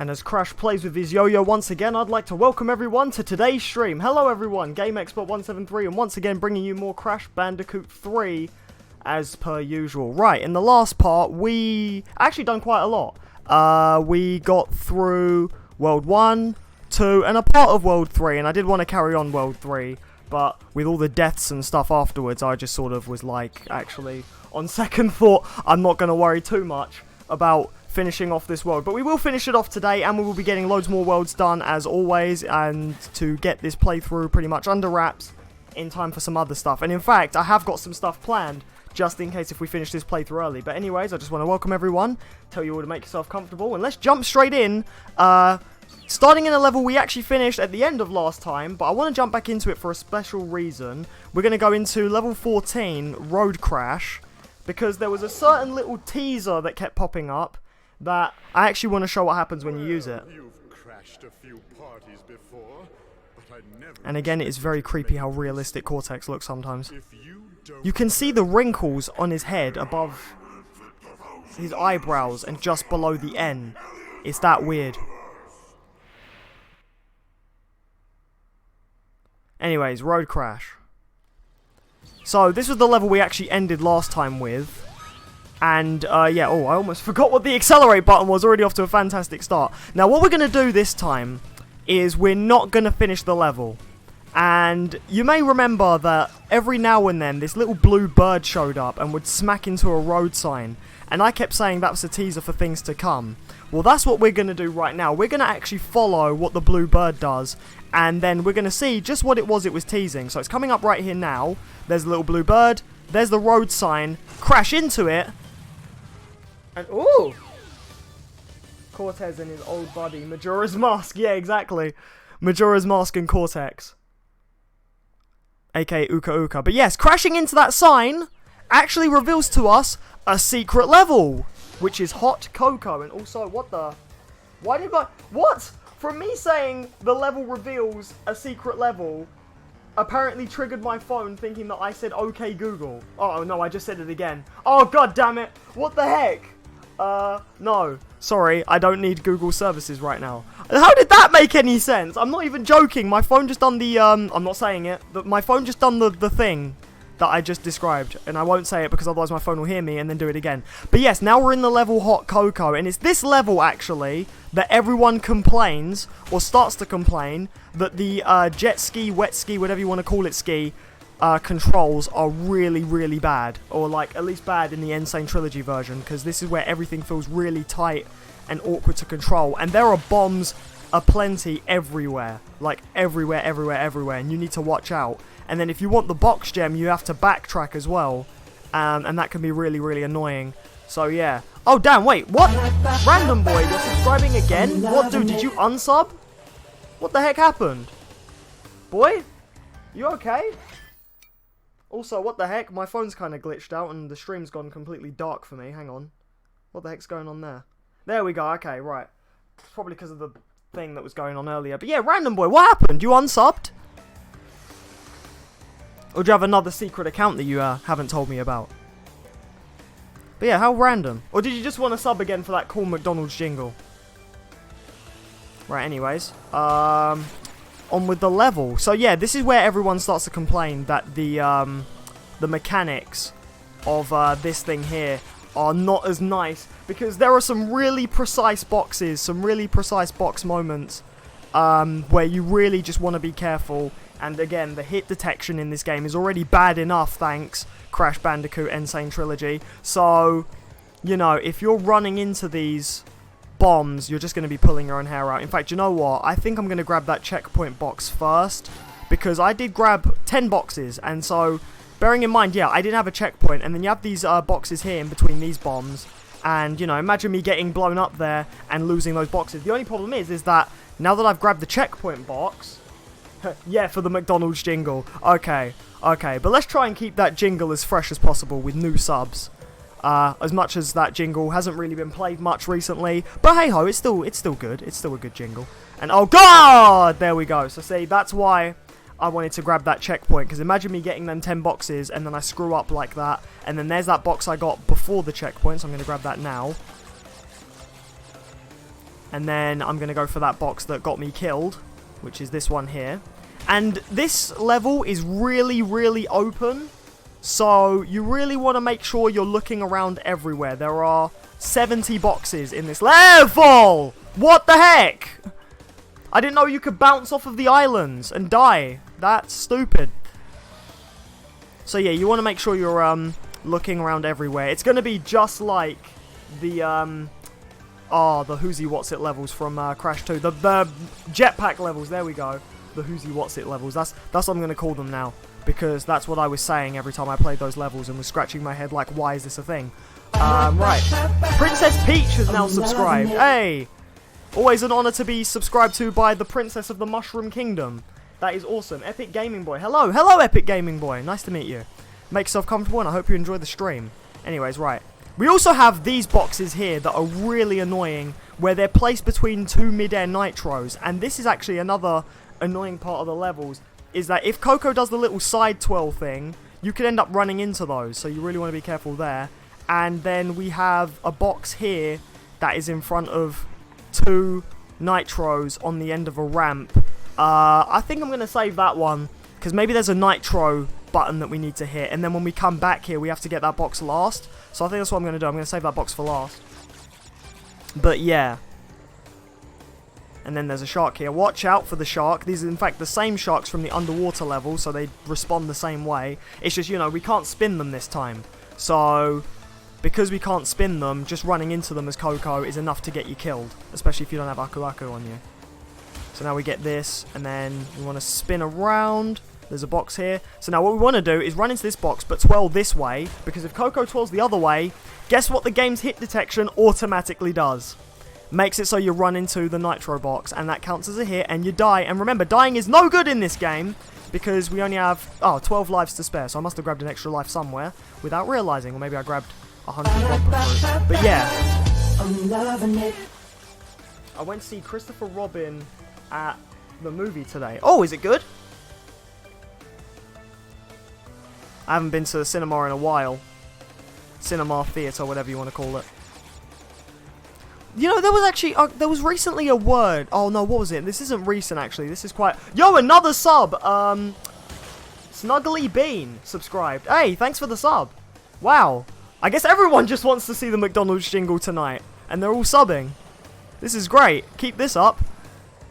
And as Crash plays with his yo-yo once again, I'd like to welcome everyone to today's stream. Hello everyone, GameExpert173, and once again bringing you more Crash Bandicoot 3 as per usual. Right, in the last part, we actually done quite a lot. We got through World 1, 2, and a part of World 3, and I did want to carry on World 3, but with all the deaths and stuff afterwards, I just sort of was like, actually, on second thought, I'm not going to worry too much about finishing off this world, but we will finish it off today, and we will be getting loads more worlds done as always, and to get this playthrough pretty much under wraps in time for some other stuff. And in fact, I have got some stuff planned just in case if we finish this playthrough early. But anyways, I just want to welcome everyone, tell you all to make yourself comfortable, and let's jump straight in. Starting in a level we actually finished at the end of last time, but I want to jump back into it for a special reason. We're going to go into level 14, Road Crash, because there was a certain little teaser that kept popping up that I actually want to show what happens when you use it. You've crashed a few parties before, but I never. And again, it is very creepy how realistic Cortex looks sometimes. You can see the wrinkles on his head above his eyebrows and just below the N. It's that weird. Anyways, Road Crash. So, this was the level we actually ended last time with. And, yeah, oh, I almost forgot what the accelerate button was, already off to a fantastic start. Now, what we're going to do this time is we're not going to finish the level. And you may remember that every now and then, this little blue bird showed up and would smack into a road sign. And I kept saying that was a teaser for things to come. Well, that's what we're going to do right now. We're going to actually follow what the blue bird does. And then we're going to see just what it was teasing. So it's coming up right here now. There's the little blue bird. There's the road sign. Crash into it. And, ooh! Cortex and his old buddy, Majora's Mask. Yeah, exactly. Majora's Mask and Cortex. A.k.a. Uka Uka. But yes, crashing into that sign actually reveals to us a secret level, which is Hot Cocoa. And also, what the... Why did I... What? From me saying the level reveals a secret level, apparently triggered my phone thinking that I said okay Google. Oh no, I just said it again. Oh god damn it. What the heck? No. Sorry, I don't need Google services right now. How did that make any sense? I'm not even joking. My phone just done the, I'm not saying it, but my phone just done the thing that I just described. And I won't say it because otherwise my phone will hear me and then do it again. But yes, now we're in the level Hot Cocoa. And it's this level, actually, that everyone complains, or starts to complain, that the jet ski, wet ski, whatever you want to call it, ski, controls are really, really bad. Or, like, at least bad in the Nsane Trilogy version. Because this is where everything feels really tight and awkward to control. And there are bombs aplenty everywhere. Like, everywhere, everywhere, everywhere. And you need to watch out. And then if you want the box gem, you have to backtrack as well. And that can be really, really annoying. So, yeah. Oh, damn, wait, what? Random Boy, you're subscribing again? What, dude, did you unsub? What the heck happened? Boy? You okay? Also, what the heck? My phone's kind of glitched out and the stream's gone completely dark for me. Hang on. What the heck's going on there? There we go, okay, right. It's probably because of the thing that was going on earlier. But yeah, Random Boy, what happened? You unsubbed? Or do you have another secret account that you haven't told me about? But yeah, how random. Or did you just want to sub again for that cool McDonald's jingle? Right, anyways. On with the level. So yeah, this is where everyone starts to complain that the mechanics of this thing here are not as nice. Because there are some really precise boxes, some really precise box moments where you really just want to be careful. And again, the hit detection in this game is already bad enough, thanks Crash Bandicoot Nsane Trilogy. So, you know, if you're running into these bombs, you're just going to be pulling your own hair out. In fact, you know what? I think I'm going to grab that checkpoint box first, because I did grab 10 boxes, and so, bearing in mind, yeah, I didn't have a checkpoint, and then you have these boxes here in between these bombs, and, you know, imagine me getting blown up there and losing those boxes. The only problem is that, now that I've grabbed the checkpoint box... yeah, for the McDonald's jingle. Okay, okay. But let's try and keep that jingle as fresh as possible with new subs. As much as that jingle hasn't really been played much recently. But hey-ho, it's still good. It's still a good jingle. And oh god! There we go. So see, that's why I wanted to grab that checkpoint. Because imagine me getting them 10 boxes and then I screw up like that. And then there's that box I got before the checkpoint. So I'm going to grab that now. And then I'm going to go for that box that got me killed, which is this one here. And this level is really, really open. So you really want to make sure you're looking around everywhere. There are 70 boxes in this level! What the heck? I didn't know you could bounce off of the islands and die. That's stupid. So yeah, you want to make sure you're looking around everywhere. It's going to be just like the the Who's What's It levels from Crash 2. The jetpack levels, there we go. The Who's What's It levels. That's what I'm going to call them now. Because that's what I was saying every time I played those levels and was scratching my head like, why is this a thing? Right. Princess Peach has now subscribed. Hey! Always an honor to be subscribed to by the Princess of the Mushroom Kingdom. That is awesome. Epic Gaming Boy. Hello. Hello, Epic Gaming Boy. Nice to meet you. Make yourself comfortable and I hope you enjoy the stream. Anyways, right. We also have these boxes here that are really annoying where they're placed between two mid-air nitros. And this is actually another annoying part of the levels. Is that if Coco does the little side twirl thing, you could end up running into those. So you really want to be careful there. And then we have a box here that is in front of two nitros on the end of a ramp. I think I'm going to save that one because maybe there's a nitro button that we need to hit. And then when we come back here, we have to get that box last. So I think that's what I'm going to do. I'm going to save that box for last. But yeah. And then there's a shark here. Watch out for the shark. These are, in fact, the same sharks from the underwater level, so they respond the same way. It's just, you know, we can't spin them this time. So, because we can't spin them, just running into them as Coco is enough to get you killed. Especially if you don't have Aku Aku on you. So now we get this, and then we want to spin around. There's a box here. So now what we want to do is run into this box, but twirl this way. Because if Coco twirls the other way, guess what the game's hit detection automatically does? Makes it so you run into the nitro box, and that counts as a hit, and you die. And remember, dying is no good in this game, because we only have, 12 lives to spare, so I must have grabbed an extra life somewhere, without realising, or maybe I grabbed 100 But yeah. I went to see Christopher Robin at the movie today. Oh, is it good? I haven't been to the cinema in a while. Cinema, theatre, whatever you want to call it. You know, there was actually, there was recently a word. Oh no, what was it? This isn't recent actually. This is quite, yo, another sub. Snuggly Bean subscribed. Hey, thanks for the sub. Wow. I guess everyone just wants to see the McDonald's jingle tonight. And they're all subbing. This is great. Keep this up.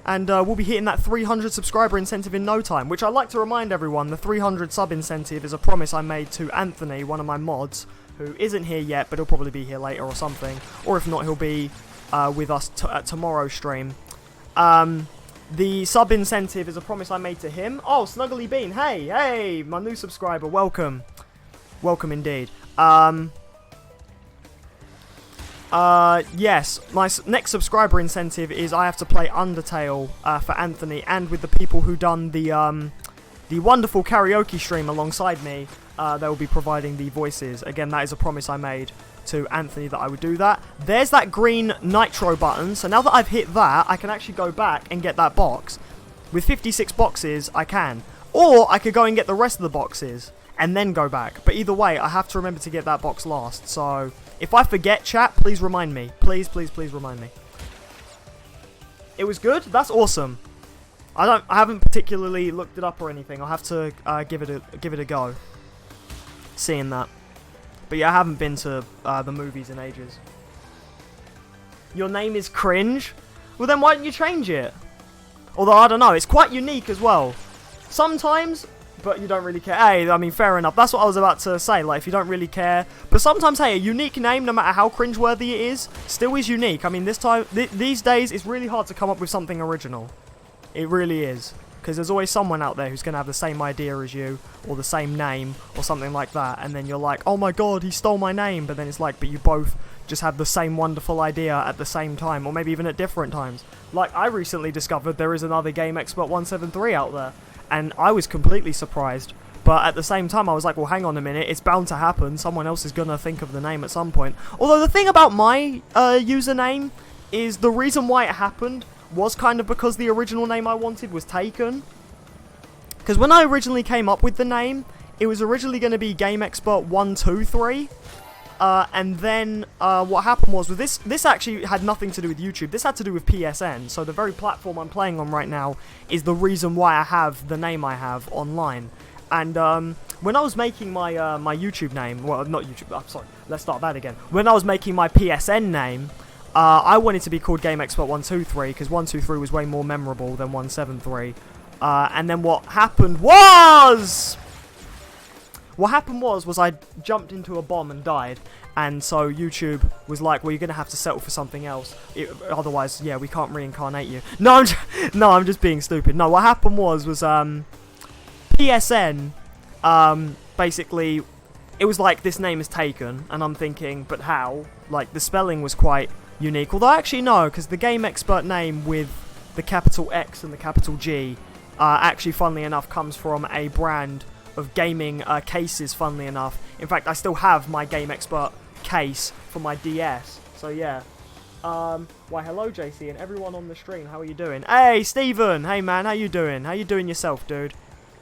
And we'll be hitting that 300 subscriber incentive in no time. Which I'd like to remind everyone, the 300 sub incentive is a promise I made to Anthony, one of my mods, who isn't here yet, but he'll probably be here later or something. Or if not, he'll be with us at tomorrow's stream. The sub incentive is a promise I made to him. Oh, Snuggly Bean. Hey, hey, my new subscriber. Welcome. Welcome indeed. Yes, my next subscriber incentive is I have to play Undertale for Anthony, and with the people who done the wonderful karaoke stream alongside me, they will be providing the voices. Again, that is a promise I made to Anthony that I would do that. There's that green nitro button, so now that I've hit that, I can actually go back and get that box. With 56 boxes, I can. Or I could go and get the rest of the boxes, and then go back. But either way, I have to remember to get that box last, so if I forget, chat, please remind me. Please, please, please remind me. It was good? That's awesome. I haven't particularly looked it up or anything. I'll have to give it a go. Seeing that. But yeah, I haven't been to the movies in ages. Your name is Cringe? Well then why didn't you change it? Although, I don't know, it's quite unique as well. Sometimes, but you don't really care. Hey, I mean, fair enough. That's what I was about to say, like, if you don't really care. But sometimes, hey, a unique name, no matter how cringeworthy it is, still is unique. I mean, these days, it's really hard to come up with something original. It really is. Because there's always someone out there who's going to have the same idea as you, or the same name, or something like that. And then you're like, oh my god, he stole my name. But then it's like, but you both just had the same wonderful idea at the same time, or maybe even at different times. Like, I recently discovered there is another Game Expert 173 out there. And I was completely surprised. But at the same time, I was like, well, hang on a minute. It's bound to happen. Someone else is going to think of the name at some point. Although the thing about my username is the reason why it happened was kind of because the original name I wanted was taken. Because when I originally came up with the name, it was originally going to be Game Expert 123. and then what happened was this actually had nothing to do with YouTube. This had to do with PSN. So the very platform I'm playing on right now is the reason why I have the name I have online. And when I was making my my YouTube name, well, not YouTube, I'm sorry, let's start that again. When I was making my PSN name, I wanted to be called GameExpert123 because 123 was way more memorable than 173. And then what happened was I jumped into a bomb and died, and so YouTube was like, well, you're gonna have to settle for something else, otherwise, yeah, we can't reincarnate you. No, I'm just being stupid. No, what happened was PSN, basically, it was like, this name is taken, and I'm thinking, but how? Like, the spelling was quite unique, although actually no, because the Game Expert name with the capital X and the capital G, actually, funnily enough, comes from a brand of gaming cases, funnily enough. In fact, I still have my Game Expert case for my DS, so yeah. Why, hello, JC, and everyone on the stream, how are you doing? Hey, Steven! Hey, man, how you doing? How you doing yourself, dude?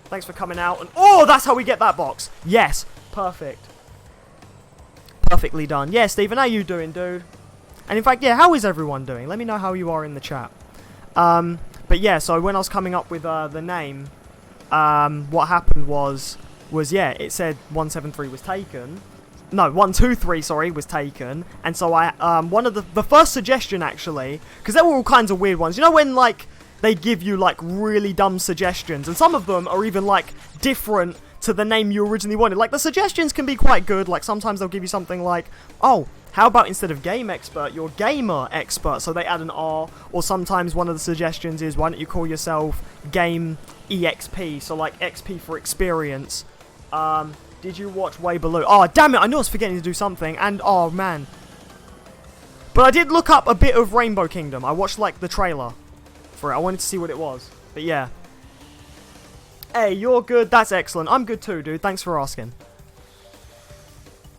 Thanks for coming out, and oh, that's how we get that box! Yes! Perfect. Perfectly done. Yeah, Steven, how you doing, dude? And in fact, yeah, how is everyone doing? Let me know how you are in the chat. But yeah, so when I was coming up with the name, what happened was yeah, it said 173 was taken. No, 123, sorry, was taken. And so I, one of the first suggestion, actually, because there were all kinds of weird ones. You know when, like, they give you, like, really dumb suggestions, and some of them are even, like, different to the name you originally wanted. Like, the suggestions can be quite good. Like, sometimes they'll give you something like, oh, how about instead of Game Expert, you're Gamer Expert? So they add an R. Or sometimes one of the suggestions is, why don't you call yourself Game EXP? So, like, XP for experience. Did you watch Way Below? Oh, damn it, I knew I was forgetting to do something. And, oh, man. But I did look up a bit of Rainbow Kingdom. I watched, like, the trailer for it. I wanted to see what it was. But, yeah. Hey, you're good. That's excellent. I'm good too, dude. Thanks for asking.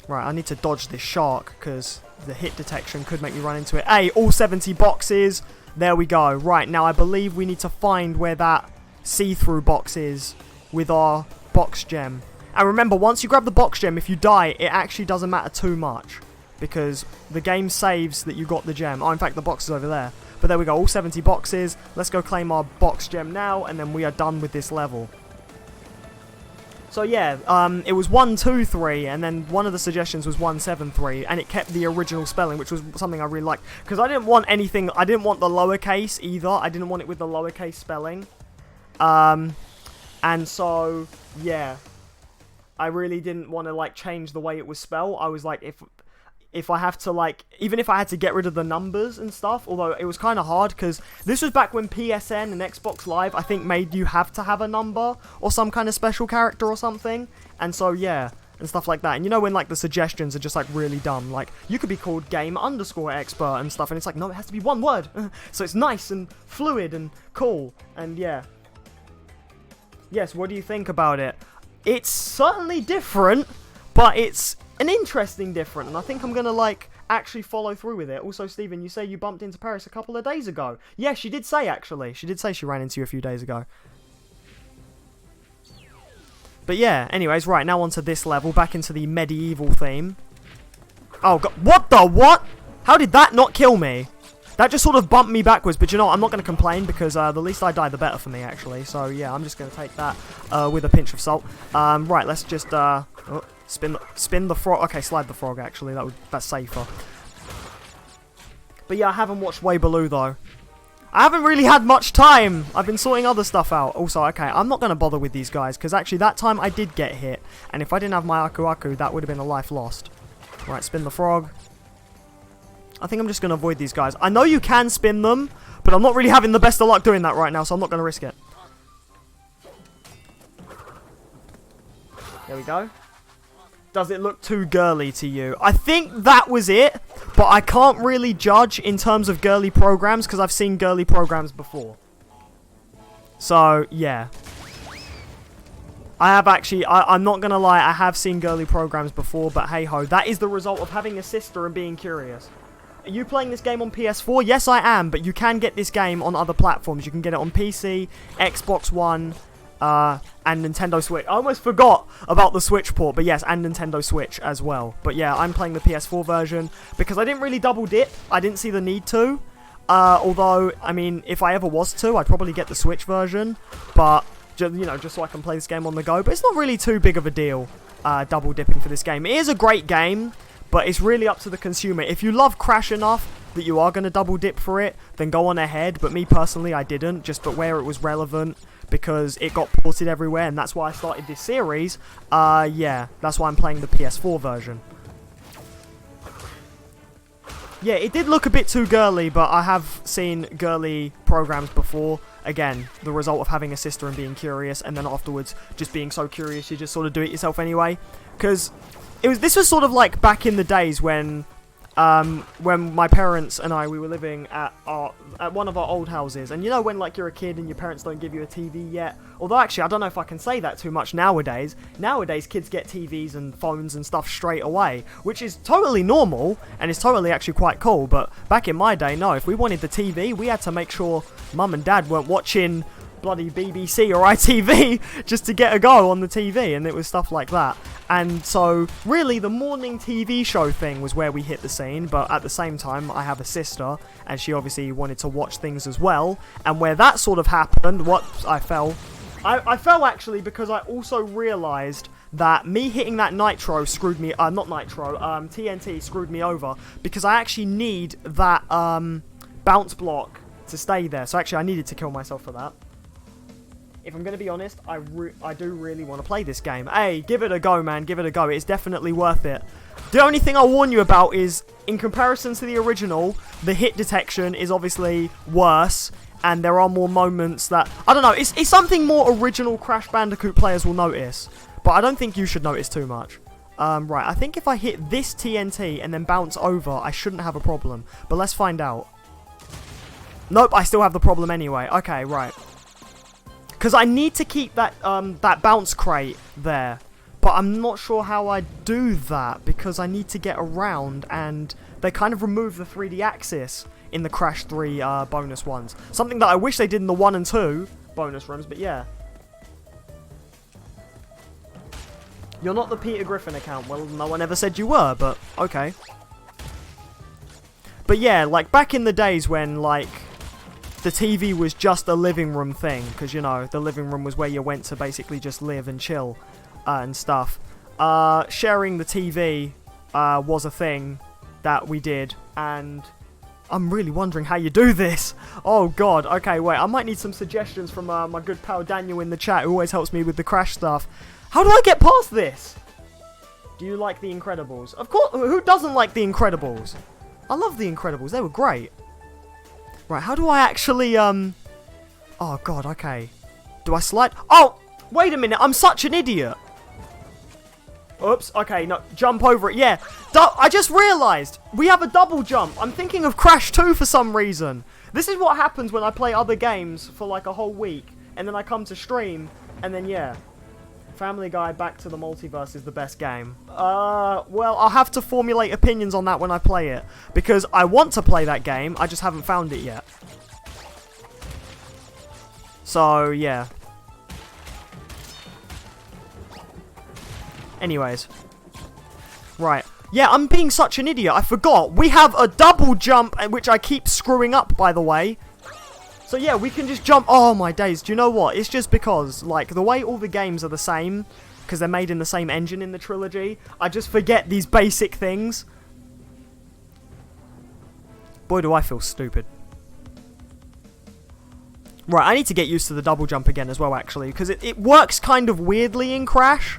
Right, I need to dodge this shark, because the hit detection could make me run into it. Hey, all 70 boxes. There we go. Right, now I believe we need to find where that see-through box is with our box gem. And remember, once you grab the box gem, if you die, it actually doesn't matter too much, because the game saves that you got the gem. Oh, in fact, the box is over there. But there we go, all 70 boxes. Let's go claim our box gem now, and then we are done with this level. So yeah, it was 123, and then one of the suggestions was 173, and it kept the original spelling, which was something I really liked. Because I didn't want anything, I didn't want the lowercase either. I didn't want it with the lowercase spelling. And so, yeah. I really didn't want to, like, change the way it was spelled. I was like, if I have to, like, even if I had to get rid of the numbers and stuff, although it was kind of hard, because this was back when PSN and Xbox Live, I think, made you have to have a number, or some kind of special character or something, and so, yeah, and stuff like that. And you know when, like, the suggestions are just, like, really dumb, like, you could be called Game_Expert and stuff, and it's like, no, it has to be one word, so it's nice and fluid and cool, and yeah. Yes, what do you think about it? It's certainly different, but it's an interesting different, and I think I'm gonna, like, actually follow through with it. Also, Stephen, you say you bumped into Paris a couple of days ago. Yeah, she did say, actually. She did say she ran into you a few days ago. But yeah, anyways, right, now onto this level, back into the medieval theme. Oh, God, what the what? How did that not kill me? That just sort of bumped me backwards, but you know what, I'm not going to complain, because the least I die, the better for me, actually. So, yeah, I'm just going to take that with a pinch of salt. Right, let's just spin the frog. Okay, slide the frog, actually. That's safer. But, yeah, I haven't watched Way Below, though. I haven't really had much time. I've been sorting other stuff out. Also, okay, I'm not going to bother with these guys, because actually that time I did get hit. And if I didn't have my Aku Aku, that would have been a life lost. Right, spin the frog. I think I'm just going to avoid these guys. I know you can spin them, but I'm not really having the best of luck doing that right now, so I'm not going to risk it. There we go. Does it look too girly to you? I think that was it, but I can't really judge in terms of girly programs, because I've seen girly programs before. So, yeah. I have actually, I'm not going to lie, I have seen girly programs before, but hey-ho, that is the result of having a sister and being curious. Are you playing this game on PS4? Yes, I am, but you can get this game on other platforms. You can get it on PC, Xbox One, and Nintendo Switch. I almost forgot about the Switch port, but yes, and Nintendo Switch as well. But yeah, I'm playing the PS4 version because I didn't really double dip. I didn't see the need to. Although, I mean, if I ever was to, I'd probably get the Switch version. But, you know, just so I can play this game on the go. But it's not really too big of a deal, double dipping for this game. It is a great game, but it's really up to the consumer. If you love Crash enough that you are going to double dip for it, then go on ahead. But me personally, I didn't, just but where it was relevant, because it got ported everywhere, and that's why I started this series. Yeah, that's why I'm playing the PS4 version. Yeah, it did look a bit too girly, but I have seen girly programs before. Again, the result of having a sister and being curious, and then afterwards just being so curious you just sort of do it yourself anyway. Because this was sort of like back in the days when my parents and we were living at one of our old houses, and you know when like you're a kid and your parents don't give you a TV yet. Although actually I don't know if I can say that too much nowadays. Nowadays kids get TVs and phones and stuff straight away, which is totally normal and it's totally actually quite cool. But back in my day, no, if we wanted the TV, we had to make sure mum and dad weren't watching bloody BBC or ITV just to get a go on the TV, and it was stuff like that. And so really the morning TV show thing was where we hit the scene, but at the same time I have a sister and she obviously wanted to watch things as well, and where that sort of happened, I fell actually because I also realised that me hitting that nitro screwed me, TNT screwed me over, because I actually need that bounce block to stay there, so actually I needed to kill myself for that. If I'm going to be honest, I do really want to play this game. Hey, give it a go, man. Give it a go. It's definitely worth it. The only thing I'll warn you about is, in comparison to the original, the hit detection is obviously worse, and there are more moments that, I don't know, it's something more original Crash Bandicoot players will notice, but I don't think you should notice too much. Right, I think if I hit this TNT and then bounce over, I shouldn't have a problem, but let's find out. Nope, I still have the problem anyway. Okay, right. Because I need to keep that that bounce crate there, but I'm not sure how I do that, because I need to get around, and they kind of remove the 3D axis in the Crash 3 bonus ones. Something that I wish they did in the 1 and 2 bonus rooms, but yeah. You're not the Peter Griffin account. Well, no one ever said you were, but okay. But yeah, like back in the days when like the TV was just a living room thing, because, you know, the living room was where you went to basically just live and chill and stuff. Sharing the TV was a thing that we did, and I'm really wondering how you do this. Oh, God. Okay, wait, I might need some suggestions from my good pal Daniel in the chat, who always helps me with the Crash stuff. How do I get past this? Do you like The Incredibles? Of course, who doesn't like The Incredibles? I love The Incredibles, they were great. Right, how do I actually, Oh, God, okay. Do I slide? Oh, wait a minute, I'm such an idiot. Oops, okay, no, jump over it, yeah. I just realised, we have a double jump. I'm thinking of Crash 2 for some reason. This is what happens when I play other games for like a whole week, and then I come to stream, and then, yeah. Family Guy Back to the Multiverse is the best game. Well, I'll have to formulate opinions on that when I play it, because I want to play that game, I just haven't found it yet. So, yeah. Anyways. Right. Yeah, I'm being such an idiot, I forgot. We have a double jump, which I keep screwing up, by the way. So yeah, we can just jump. Oh my days, do you know what? It's just because, like, the way all the games are the same, because they're made in the same engine in the trilogy, I just forget these basic things. Boy, do I feel stupid. Right, I need to get used to the double jump again as well, actually, because it works kind of weirdly in Crash.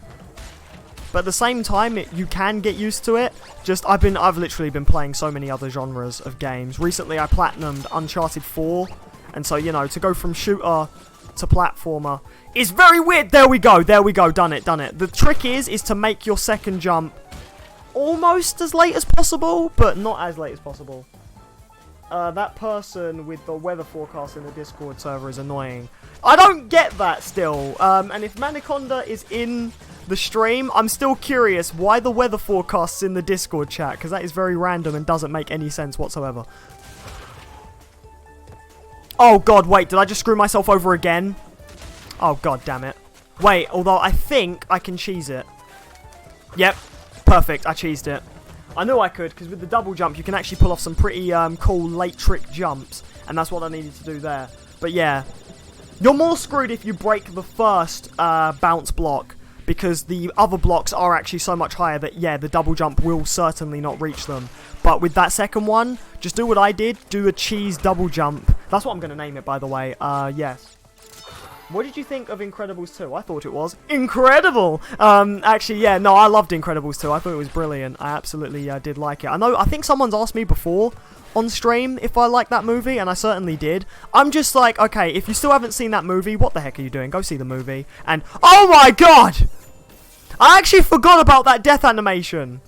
But at the same time, you can get used to it. Just, I've literally been playing so many other genres of games. Recently, I platinumed Uncharted 4. And so, you know, to go from shooter to platformer is very weird. There we go, done it. The trick is to make your second jump almost as late as possible, but not as late as possible. That person with the weather forecast in the Discord server is annoying. I don't get that still. And if Maniconda is in the stream, I'm still curious why the weather forecast's in the Discord chat, because that is very random and doesn't make any sense whatsoever. Oh, God, wait, did I just screw myself over again? Oh, god damn it. Wait, although I think I can cheese it. Yep. Perfect. I cheesed it. I knew I could, because with the double jump, you can actually pull off some pretty cool late trick jumps. And that's what I needed to do there. But yeah. You're more screwed if you break the first bounce block. Because the other blocks are actually so much higher that, yeah, the double jump will certainly not reach them. But with that second one, just do what I did. Do a cheese double jump. That's what I'm going to name it, by the way. Yes. What did you think of Incredibles 2? I thought it was incredible. Actually, yeah, no, I loved Incredibles 2. I thought it was brilliant. I absolutely did like it. I think someone's asked me before on stream if I like that movie, and I certainly did. I'm just like, okay, if you still haven't seen that movie, what the heck are you doing? Go see the movie. And, oh my god! I actually forgot about that death animation.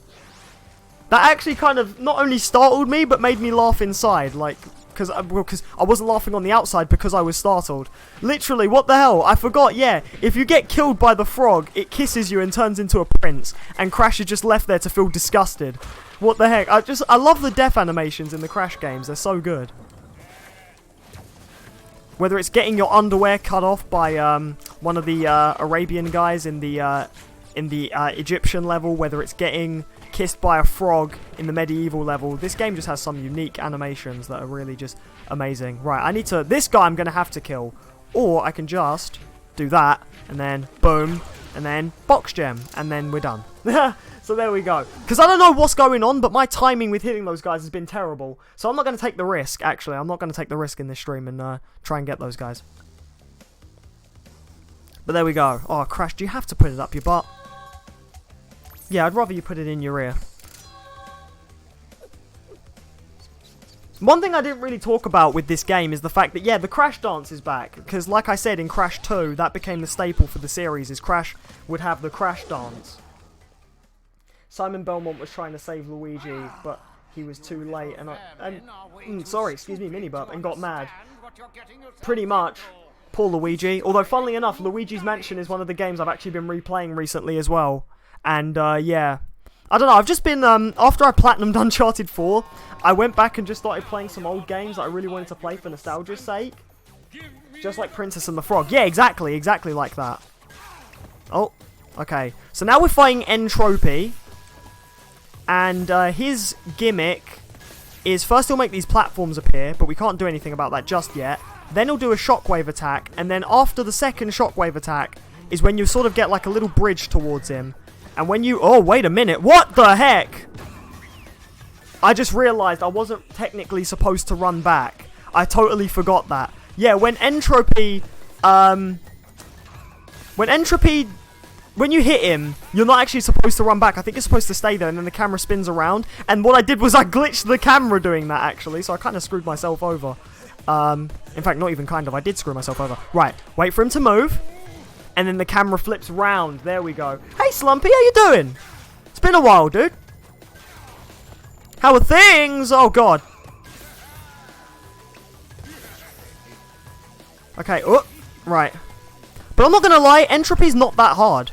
That actually kind of not only startled me, but made me laugh inside, like... Because I wasn't laughing on the outside because I was startled. Literally, what the hell? I forgot, yeah. If you get killed by the frog, it kisses you and turns into a prince. And Crash is just left there to feel disgusted. What the heck? I love the death animations in the Crash games. They're so good. Whether it's getting your underwear cut off by one of the Arabian guys in the Egyptian level. Whether it's getting... kissed by a frog in the medieval level. This game just has some unique animations that are really just amazing. Right, I need to... This guy I'm going to have to kill. Or I can just do that, and then boom, and then box gem, and then we're done. So there we go. Because I don't know what's going on, but my timing with hitting those guys has been terrible. So I'm not going to take the risk, actually. I'm not going to take the risk in this stream and try and get those guys. But there we go. Oh, Crash, do you have to put it up your butt? Yeah, I'd rather you put it in your ear. One thing I didn't really talk about with this game is the fact that, yeah, the Crash dance is back. Because, like I said, in Crash 2, that became the staple for the series, is Crash would have the Crash dance. Simon Belmont was trying to save Luigi, but he was too late, and sorry, excuse me, mini burp, and got mad. Pretty much. Poor Luigi. Although, funnily enough, Luigi's Mansion is one of the games I've actually been replaying recently as well. And, yeah. I don't know, I've just been, after I platinumed Uncharted 4, I went back and just started playing some old games that I really wanted to play for nostalgia's sake. Just like Princess and the Frog. Yeah, exactly like that. Oh, okay. So now we're fighting Entropy. And, his gimmick is first he'll make these platforms appear, but we can't do anything about that just yet. Then he'll do a shockwave attack, and then after the second shockwave attack is when you sort of get like a little bridge towards him. And when you... Oh, wait a minute. What the heck? I just realized I wasn't technically supposed to run back. I totally forgot that. Yeah, when Entropy... When you hit him, you're not actually supposed to run back. I think you're supposed to stay there, and then the camera spins around. And what I did was I glitched the camera doing that, actually. So I kind of screwed myself over. In fact, not even kind of. I did screw myself over. Right. Wait for him to move. And then the camera flips round. There we go. Hey, Slumpy, how you doing? It's been a while, dude. How are things? Oh, God. Okay. Oh, right. But I'm not going to lie. Entropy's not that hard.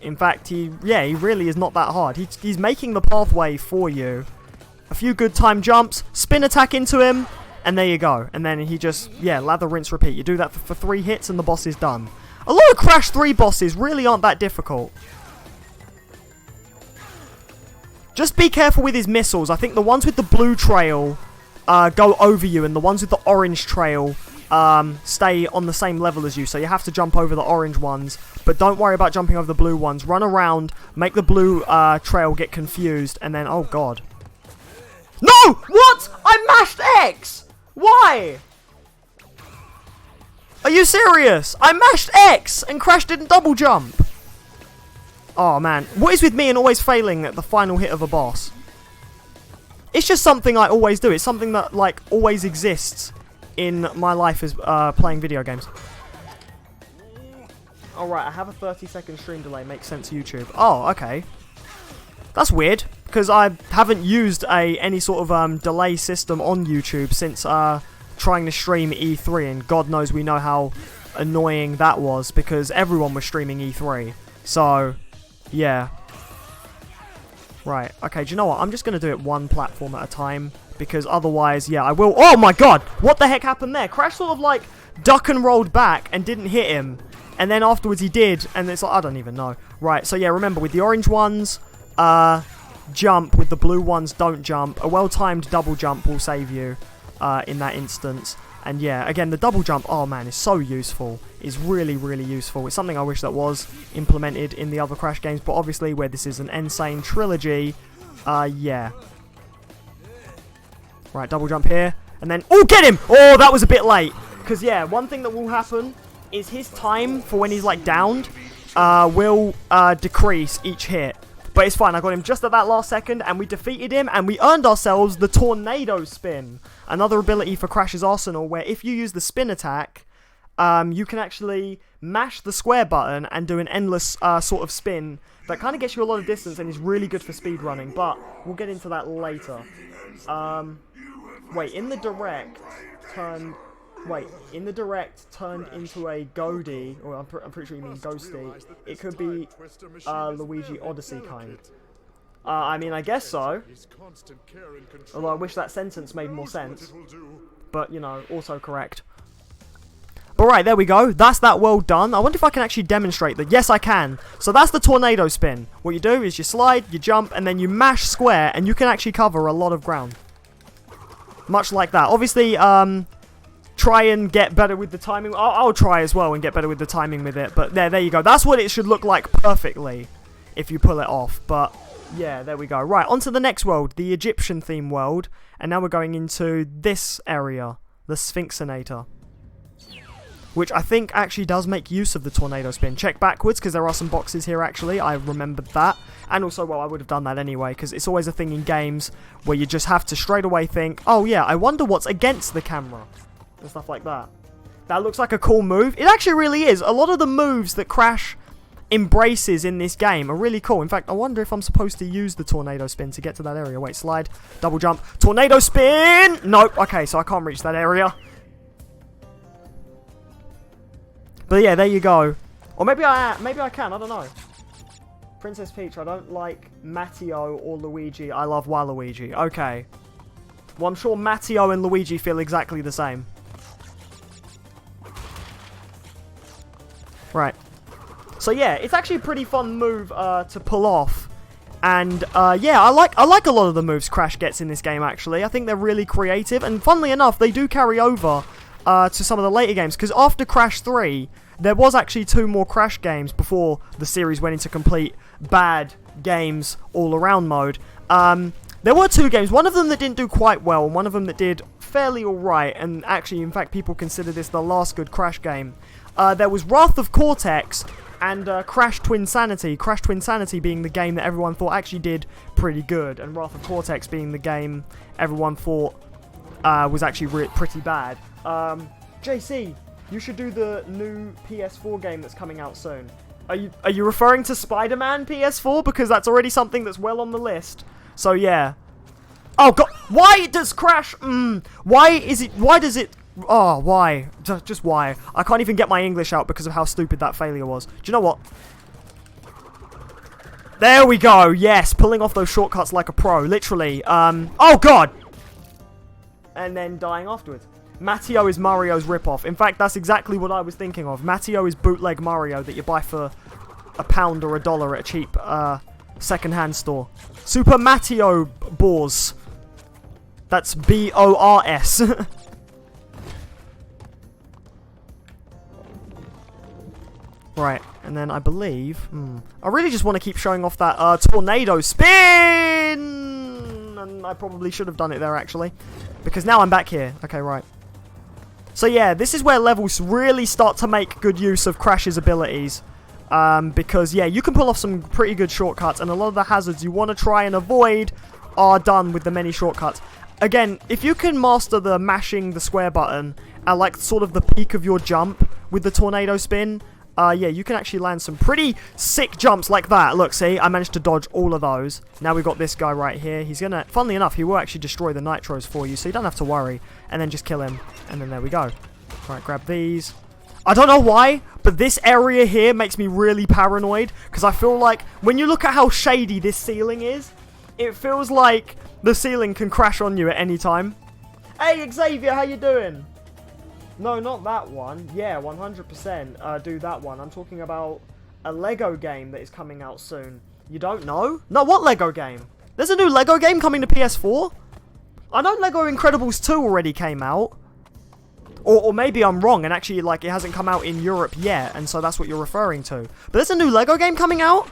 In fact, he really is not that hard. He's making the pathway for you. A few good time jumps. Spin attack into him. And there you go. And then he just, yeah, lather, rinse, repeat. You do that for 3 hits and the boss is done. A lot of Crash 3 bosses really aren't that difficult. Just be careful with his missiles. I think the ones with the blue trail go over you, and the ones with the orange trail stay on the same level as you. So you have to jump over the orange ones, but don't worry about jumping over the blue ones. Run around, make the blue trail get confused, and then, oh god. No! What? I mashed X! Why? Are you serious? I mashed X and Crash didn't double jump. Oh man, what is with me and always failing at the final hit of a boss? It's just something I always do. It's something that like always exists in my life as playing video games. Alright, I have a 30-second stream delay. Makes sense YouTube. Oh, okay. That's weird, because I haven't used any sort of delay system on YouTube since trying to stream E3, and God knows we know how annoying that was, because everyone was streaming E3. So, yeah. Right, okay, do you know what? I'm just going to do it one platform at a time, because otherwise, yeah, I will... Oh my god! What the heck happened there? Crash sort of, like, duck and rolled back and didn't hit him. And then afterwards he did, and it's like, I don't even know. Right, so yeah, remember, with the orange ones, jump. With the blue ones, don't jump. A well-timed double jump will save you in that instance. And yeah, again, the double jump, oh man, is so useful. It's really, really useful. It's something I wish that was implemented in the other Crash games, but obviously where this is an Nsane Trilogy, yeah. Right, double jump here, and then, oh, get him! Oh, that was a bit late. Because yeah, one thing that will happen is his time for when he's like downed will decrease each hit. But it's fine, I got him just at that last second, and we defeated him, and we earned ourselves the Tornado Spin. Another ability for Crash's arsenal, where if you use the spin attack, you can actually mash the square button and do an endless sort of spin that kind of gets you a lot of distance and is really good for speedrunning, but we'll get into that later. Wait, in the direct turned into a Goldie, or I'm pretty sure you mean Ghosty. It could be Luigi Odyssey kind. I mean, I guess so. Although I wish that sentence made more sense. But, you know, also correct. But right, there we go. That's that world done. I wonder if I can actually demonstrate that. Yes, I can. So that's the tornado spin. What you do is you slide, you jump, and then you mash square, and you can actually cover a lot of ground. Much like that. Obviously, try and get better with the timing. I'll try as well and get better with the timing with it. But there you go. That's what it should look like perfectly if you pull it off. But yeah, there we go. Right, on to the next world, the Egyptian theme world. And now we're going into this area, the Sphinxinator, which I think actually does make use of the tornado spin. Check backwards, because there are some boxes here actually. I remembered that. And also, well, I would have done that anyway, because it's always a thing in games where you just have to straight away think, oh yeah, I wonder what's against the camera. And stuff like that. That looks like a cool move. It actually really is. A lot of the moves that Crash embraces in this game are really cool. In fact, I wonder if I'm supposed to use the tornado spin to get to that area. Wait, slide, double jump, tornado spin! Nope, okay, so I can't reach that area. But yeah, there you go. Or maybe I can, I don't know. Princess Peach, I don't like Matteo or Luigi. I love Waluigi. Okay. Well, I'm sure Matteo and Luigi feel exactly the same. Right. So yeah, it's actually a pretty fun move to pull off. And yeah, I like a lot of the moves Crash gets in this game actually. I think they're really creative, and funnily enough, they do carry over to some of the later games, because after Crash 3, there was actually 2 more Crash games before the series went into complete bad games all around mode. There were 2 games, one of them that didn't do quite well, and one of them that did fairly alright, and actually, in fact, people consider this the last good Crash game. There was Wrath of Cortex and Crash Twinsanity. Crash Twinsanity being the game that everyone thought actually did pretty good, and Wrath of Cortex being the game everyone thought was actually pretty bad. JC, you should do the new PS4 game that's coming out soon. Are you referring to Spider-Man PS4? Because that's already something that's well on the list. So yeah. Oh god, why does Crash? Why does it? Oh, why? Just why? I can't even get my English out because of how stupid that failure was. Do you know what? There we go. Yes, pulling off those shortcuts like a pro, literally. Oh god. And then dying afterwards. Matteo is Mario's ripoff. In fact, that's exactly what I was thinking of. Matteo is bootleg Mario that you buy for £1 or $1 at a cheap second-hand store. Super Matteo Bors. That's B-O-R-S. Right, and then I believe... I really just want to keep showing off that tornado spin! And I probably should have done it there, actually. Because now I'm back here. Okay, right. So yeah, this is where levels really start to make good use of Crash's abilities. Because, yeah, you can pull off some pretty good shortcuts, and a lot of the hazards you want to try and avoid are done with the many shortcuts. Again, if you can master the mashing the square button at, like, sort of the peak of your jump with the tornado spin... yeah, you can actually land some pretty sick jumps like that. Look, see, I managed to dodge all of those. Now we've got this guy right here. He's gonna, funnily enough, he will actually destroy the nitros for you, so you don't have to worry. And then just kill him. And then there we go. Right, grab these. I don't know why, but this area here makes me really paranoid, because I feel like, when you look at how shady this ceiling is, it feels like the ceiling can crash on you at any time. Hey, Xavier, how you doing? No, not that one. Yeah, 100% do that one. I'm talking about a Lego game that is coming out soon. You don't know? No, what Lego game? There's a new Lego game coming to PS4? I know Lego Incredibles 2 already came out. Or maybe I'm wrong and actually, like, it hasn't come out in Europe yet, and so that's what you're referring to. But there's a new Lego game coming out?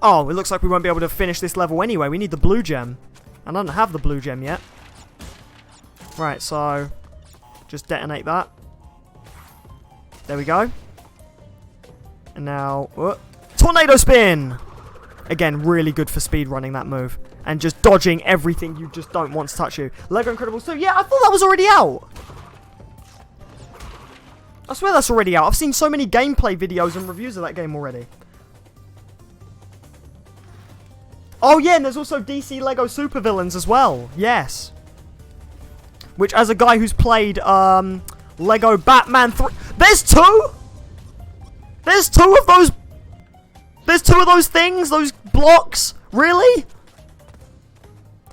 Oh, it looks like we won't be able to finish this level anyway. We need the blue gem. And I don't have the blue gem yet. Right, so just detonate that. There we go. And now, tornado spin! Again, really good for speed running that move. And just dodging everything you just don't want to touch you. Lego Incredibles 2. Yeah, I thought that was already out. I swear that's already out. I've seen so many gameplay videos and reviews of that game already. Oh yeah, and there's also DC Lego Supervillains as well. Yes. Which, as a guy who's played Lego Batman 3... There's two? There's two of those... There's two of those things? Those blocks? Really?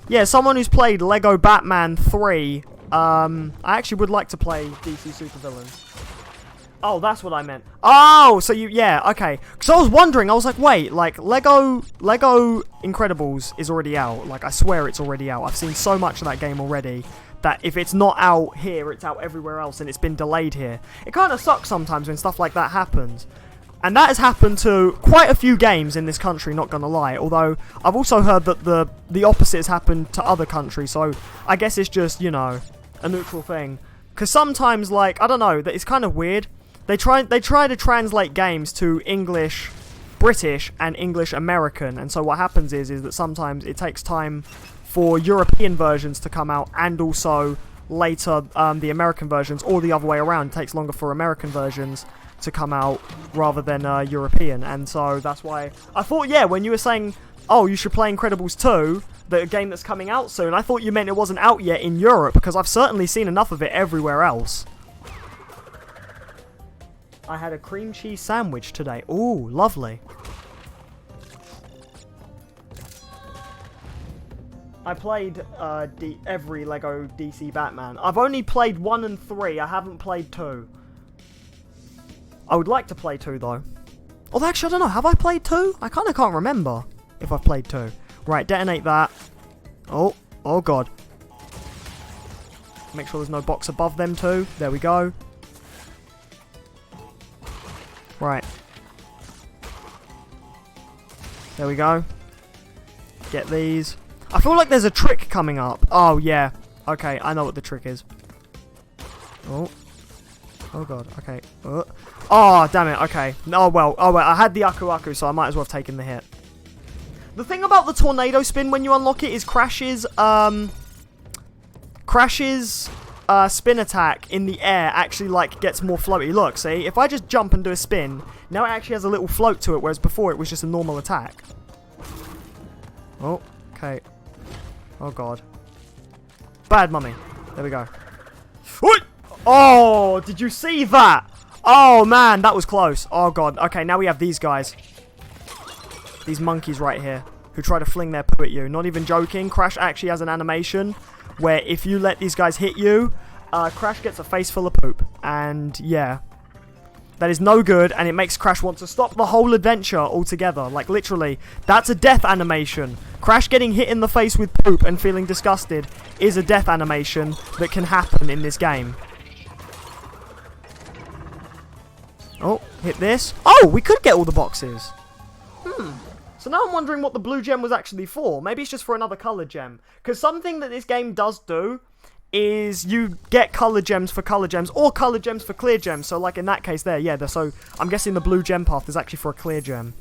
Yeah, someone who's played Lego Batman 3. I actually would like to play DC Supervillains. Oh, that's what I meant. Oh, so you... Yeah, okay. Because I was wondering, I was like, wait, like, Lego Incredibles is already out. Like, I swear it's already out. I've seen so much of that game already that if it's not out here, it's out everywhere else, and it's been delayed here. It kind of sucks sometimes when stuff like that happens. And that has happened to quite a few games in this country, not gonna lie. Although, I've also heard that the opposite has happened to other countries, so I guess it's just, you know, a neutral thing. Because sometimes, like, I don't know, that it's kind of weird. They try to translate games to English British and English American, and so what happens is that sometimes it takes time for European versions to come out, and also later the American versions, or the other way around. It takes longer for American versions to come out rather than European, and so that's why I thought, yeah, when you were saying, oh, you should play Incredibles 2, the game that's coming out soon, I thought you meant it wasn't out yet in Europe, because I've certainly seen enough of it everywhere else. I had a cream cheese sandwich today. Ooh, lovely. I played every Lego DC Batman. I've only played 1 and 3. I haven't played 2. I would like to play 2 though. Although actually, I don't know. Have I played 2? I kind of can't remember if I've played 2. Right, detonate that. Oh god. Make sure there's no box above them too. There we go. Right. There we go. Get these. I feel like there's a trick coming up. Oh, yeah. Okay, I know what the trick is. Oh. Oh, God. Okay. Oh, damn it. Okay. Oh, well. I had the Aku Aku, so I might as well have taken the hit. The thing about the tornado spin when you unlock it is Crash's spin attack in the air actually, like, gets more floaty. Look, see? If I just jump and do a spin, now it actually has a little float to it, whereas before it was just a normal attack. Oh, okay. Oh, God. Bad mummy. There we go. Oh, did you see that? Oh, man, that was close. Oh, God. Okay, now we have these guys. These monkeys right here who try to fling their poo at you. Not even joking. Crash actually has an animation where if you let these guys hit you, Crash gets a face full of poop. And, yeah. That is no good, and it makes Crash want to stop the whole adventure altogether. Like, literally, that's a death animation. Crash getting hit in the face with poop and feeling disgusted is a death animation that can happen in this game. Oh, hit this. Oh, we could get all the boxes. So now I'm wondering what the blue gem was actually for. Maybe it's just for another color gem. Because something that this game does do is you get color gems for color gems, or color gems for clear gems. So like in that case there, yeah, so I'm guessing the blue gem path is actually for a clear gem.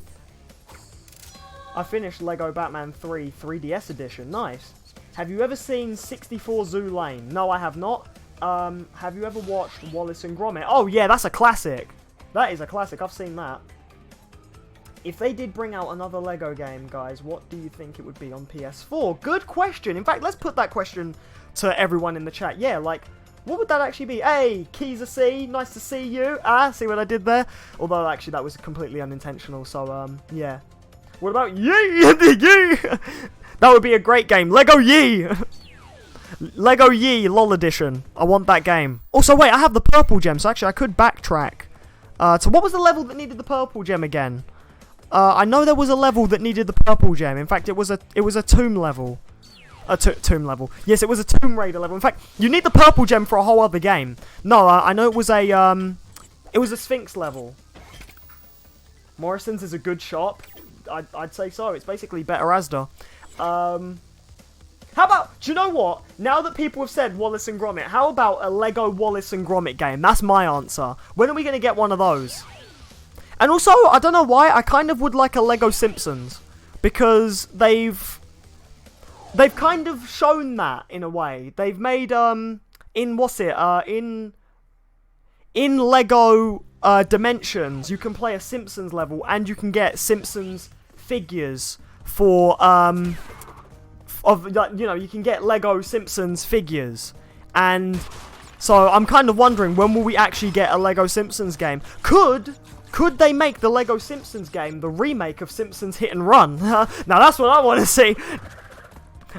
I finished Lego Batman 3 3DS edition. Nice. Have you ever seen 64 Zoo Lane? No, I have not. Have you ever watched Wallace and Gromit? Oh yeah, that's a classic. That is a classic. I've seen that. If they did bring out another Lego game, guys, what do you think it would be on PS4? Good question. In fact, let's put that question to everyone in the chat. Yeah, like, what would that actually be? Hey, Keys C, nice to see you. See what I did there? Although, actually, that was completely unintentional, so, yeah. What about Yee? Yee? That would be a great game. Lego Yee! Lego Yee LOL Edition. I want that game. Also, wait, I have the purple gem, so actually I could backtrack. So what was the level that needed the purple gem again? I know there was a level that needed the purple gem. In fact, it was a tomb level. Tomb level. Yes, it was a Tomb Raider level. In fact, you need the purple gem for a whole other game. No, I know it was a Sphinx level. Morrison's is a good shop. I'd say so. It's basically better Asda. How about, do you know what? Now that people have said Wallace and Gromit, how about a Lego Wallace and Gromit game? That's my answer. When are we going to get one of those? And also, I don't know why, I kind of would like a Lego Simpsons. Because they've kind of shown that, in a way. They've made, in Lego Dimensions, you can play a Simpsons level, and you can get Simpsons figures for, you can get Lego Simpsons figures. And so I'm kind of wondering, when will we actually get a Lego Simpsons game? Could they make the Lego Simpsons game the remake of Simpsons Hit and Run? Now that's what I want to see.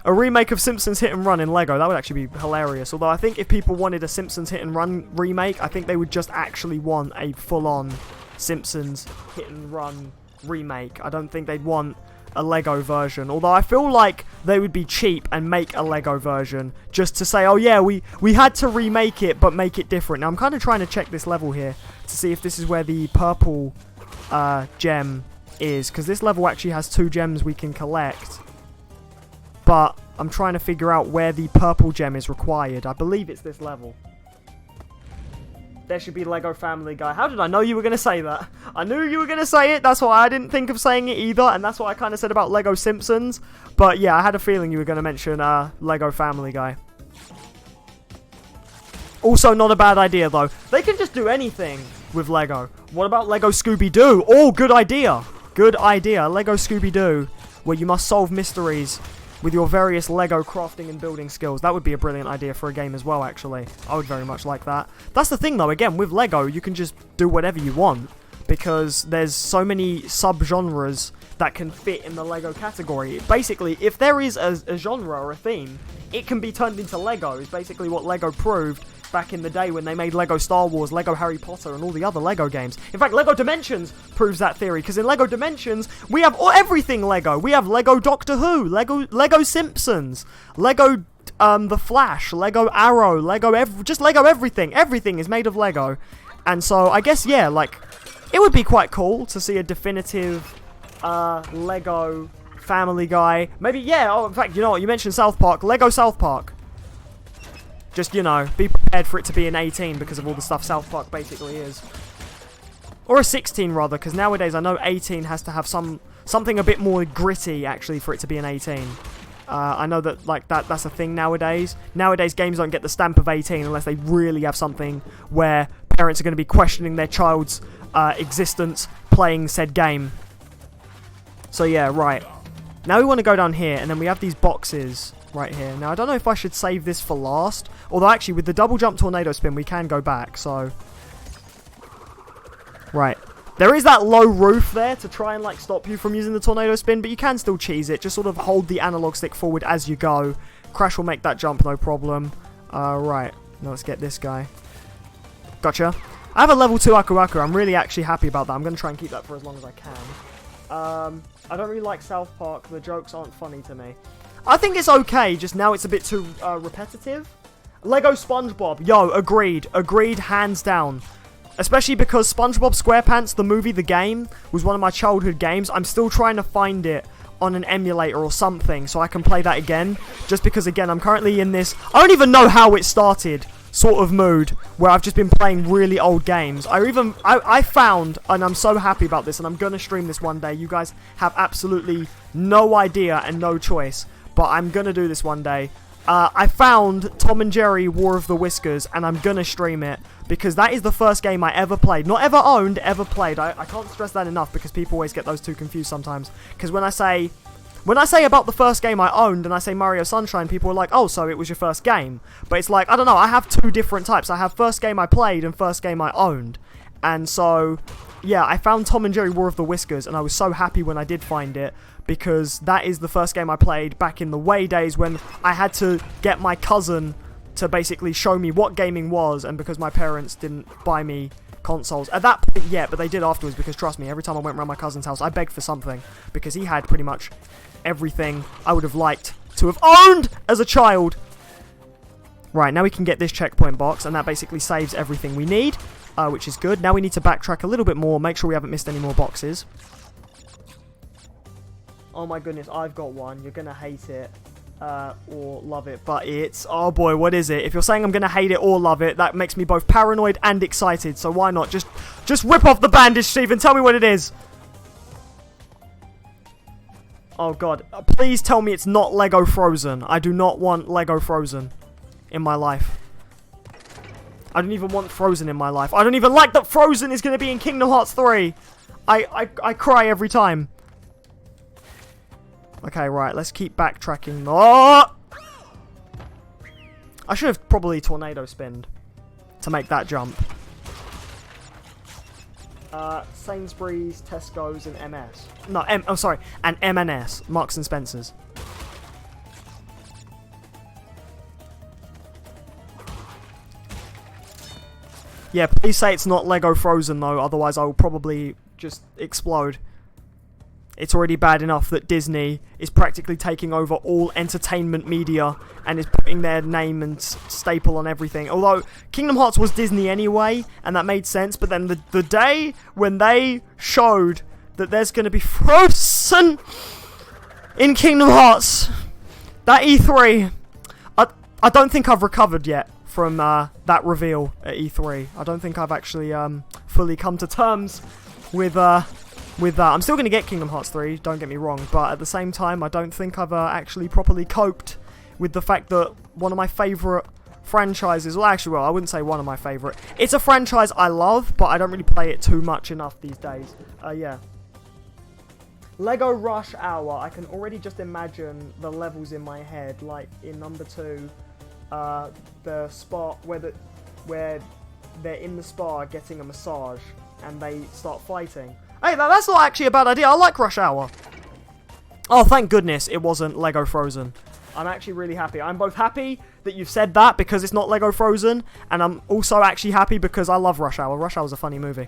A remake of Simpsons Hit and Run in Lego. That would actually be hilarious. Although I think if people wanted a Simpsons Hit and Run remake, I think they would just actually want a full-on Simpsons Hit and Run remake. I don't think they'd want a Lego version. Although I feel like they would be cheap and make a Lego version just to say, oh yeah, we had to remake it but make it different. Now I'm kind of trying to check this level here to see if this is where the purple gem is, because this level actually has 2 gems we can collect. But I'm trying to figure out where the purple gem is required. I believe it's this level. There should be Lego Family Guy. How did I know you were going to say that? I knew you were going to say it. That's why I didn't think of saying it either. And that's what I kind of said about Lego Simpsons. But yeah, I had a feeling you were going to mention Lego Family Guy. Also, not a bad idea, though. They can just do anything with Lego. What about Lego Scooby-Doo? Oh, good idea. Good idea. Lego Scooby-Doo, where you must solve mysteries with your various Lego crafting and building skills. That would be a brilliant idea for a game as well, actually. I would very much like that. That's the thing, though. Again, with Lego, you can just do whatever you want, because there's so many sub-genres that can fit in the Lego category. Basically, if there is a genre or a theme, it can be turned into Lego, is basically what Lego proved back in the day when they made Lego Star Wars, Lego Harry Potter, and all the other Lego games. In fact, Lego Dimensions proves that theory, because in Lego Dimensions, we have everything Lego. We have Lego Doctor Who, Lego Simpsons, Lego The Flash, Lego Arrow, just Lego everything. Everything is made of Lego. And so, I guess, yeah, like, it would be quite cool to see a definitive Lego Family Guy. Maybe, yeah, oh, in fact, you know what, you mentioned South Park. Lego South Park. Just, you know, be prepared for it to be an 18 because of all the stuff South Park basically is. Or a 16, rather, because nowadays I know 18 has to have something a bit more gritty, actually, for it to be an 18. I know that, like, that's a thing nowadays. Nowadays, games don't get the stamp of 18 unless they really have something where parents are going to be questioning their child's existence playing said game. So, yeah, right. Now we want to go down here, and then we have these boxes right here. Now, I don't know if I should save this for last. Although, actually, with the double jump tornado spin, we can go back, so... Right. There is that low roof there to try and, like, stop you from using the tornado spin, but you can still cheese it. Just sort of hold the analog stick forward as you go. Crash will make that jump, no problem. Right. Now let's get this guy. Gotcha. I have a level 2 Aku Aku. I'm really actually happy about that. I'm going to try and keep that for as long as I can. I don't really like South Park. The jokes aren't funny to me. I think it's okay, just now it's a bit too repetitive. Lego SpongeBob. Yo, agreed. Agreed, hands down. Especially because SpongeBob SquarePants, the movie, the game, was one of my childhood games. I'm still trying to find it on an emulator or something so I can play that again. Just because, again, I'm currently in this... I don't even know how it started sort of mood where I've just been playing really old games. I found, and I'm so happy about this, and I'm going to stream this one day. You guys have absolutely no idea and no choice. But I'm going to do this one day. I found Tom and Jerry War of the Whiskers, and I'm going to stream it, because that is the first game I ever played. Not ever owned, ever played. I can't stress that enough, because people always get those two confused sometimes. Because when I say about the first game I owned, and I say Mario Sunshine, people are like, oh, so it was your first game. But it's like, I don't know, I have two different types. I have first game I played, and first game I owned. And so... yeah, I found Tom and Jerry War of the Whiskers, and I was so happy when I did find it, because that is the first game I played back in the way days when I had to get my cousin to basically show me what gaming was, and because my parents didn't buy me consoles at that point yet, but they did afterwards, because trust me, every time I went around my cousin's house I begged for something, because he had pretty much everything I would have liked to have owned as a child. Right, now we can get this checkpoint box, and that basically saves everything we need, which is good. Now we need to backtrack a little bit more, make sure we haven't missed any more boxes. Oh my goodness, I've got one. You're gonna hate it or love it, but it's... Oh boy, what is it? If you're saying I'm gonna hate it or love it, that makes me both paranoid and excited, so why not? Just rip off the bandage, Steve, and tell me what it is. Oh god, please tell me it's not Lego Frozen. I do not want Lego Frozen in my life. I don't even want Frozen in my life. I don't even like that Frozen is going to be in Kingdom Hearts 3. I cry every time. Okay, right, let's keep backtracking. Oh! I should have probably tornado spinned to make that jump. Sainsbury's, Tesco's, and MS. No, oh sorry, and M&S, Marks and Spencer's. Yeah, please say it's not Lego Frozen though, otherwise I will probably just explode. It's already bad enough that Disney is practically taking over all entertainment media and is putting their name and staple on everything. Although, Kingdom Hearts was Disney anyway, and that made sense, but then the day when they showed that there's going to be Frozen in Kingdom Hearts, that E3, I don't think I've recovered yet from that reveal at E3. I don't think I've actually fully come to terms with that. I'm still going to get Kingdom Hearts 3, don't get me wrong, but at the same time, I don't think I've actually properly coped with the fact that one of my favourite franchises, well, I wouldn't say one of my favourite. It's a franchise I love, but I don't really play it too much enough these days. Yeah. Lego Rush Hour, I can already just imagine the levels in my head, like in number 2, the spot where they're in the spa getting a massage, and they start fighting. Hey, that's not actually a bad idea. I like Rush Hour. Oh, thank goodness it wasn't Lego Frozen. I'm actually really happy. I'm both happy that you've said that because it's not Lego Frozen, and I'm also actually happy because I love Rush Hour. Rush Hour's a funny movie.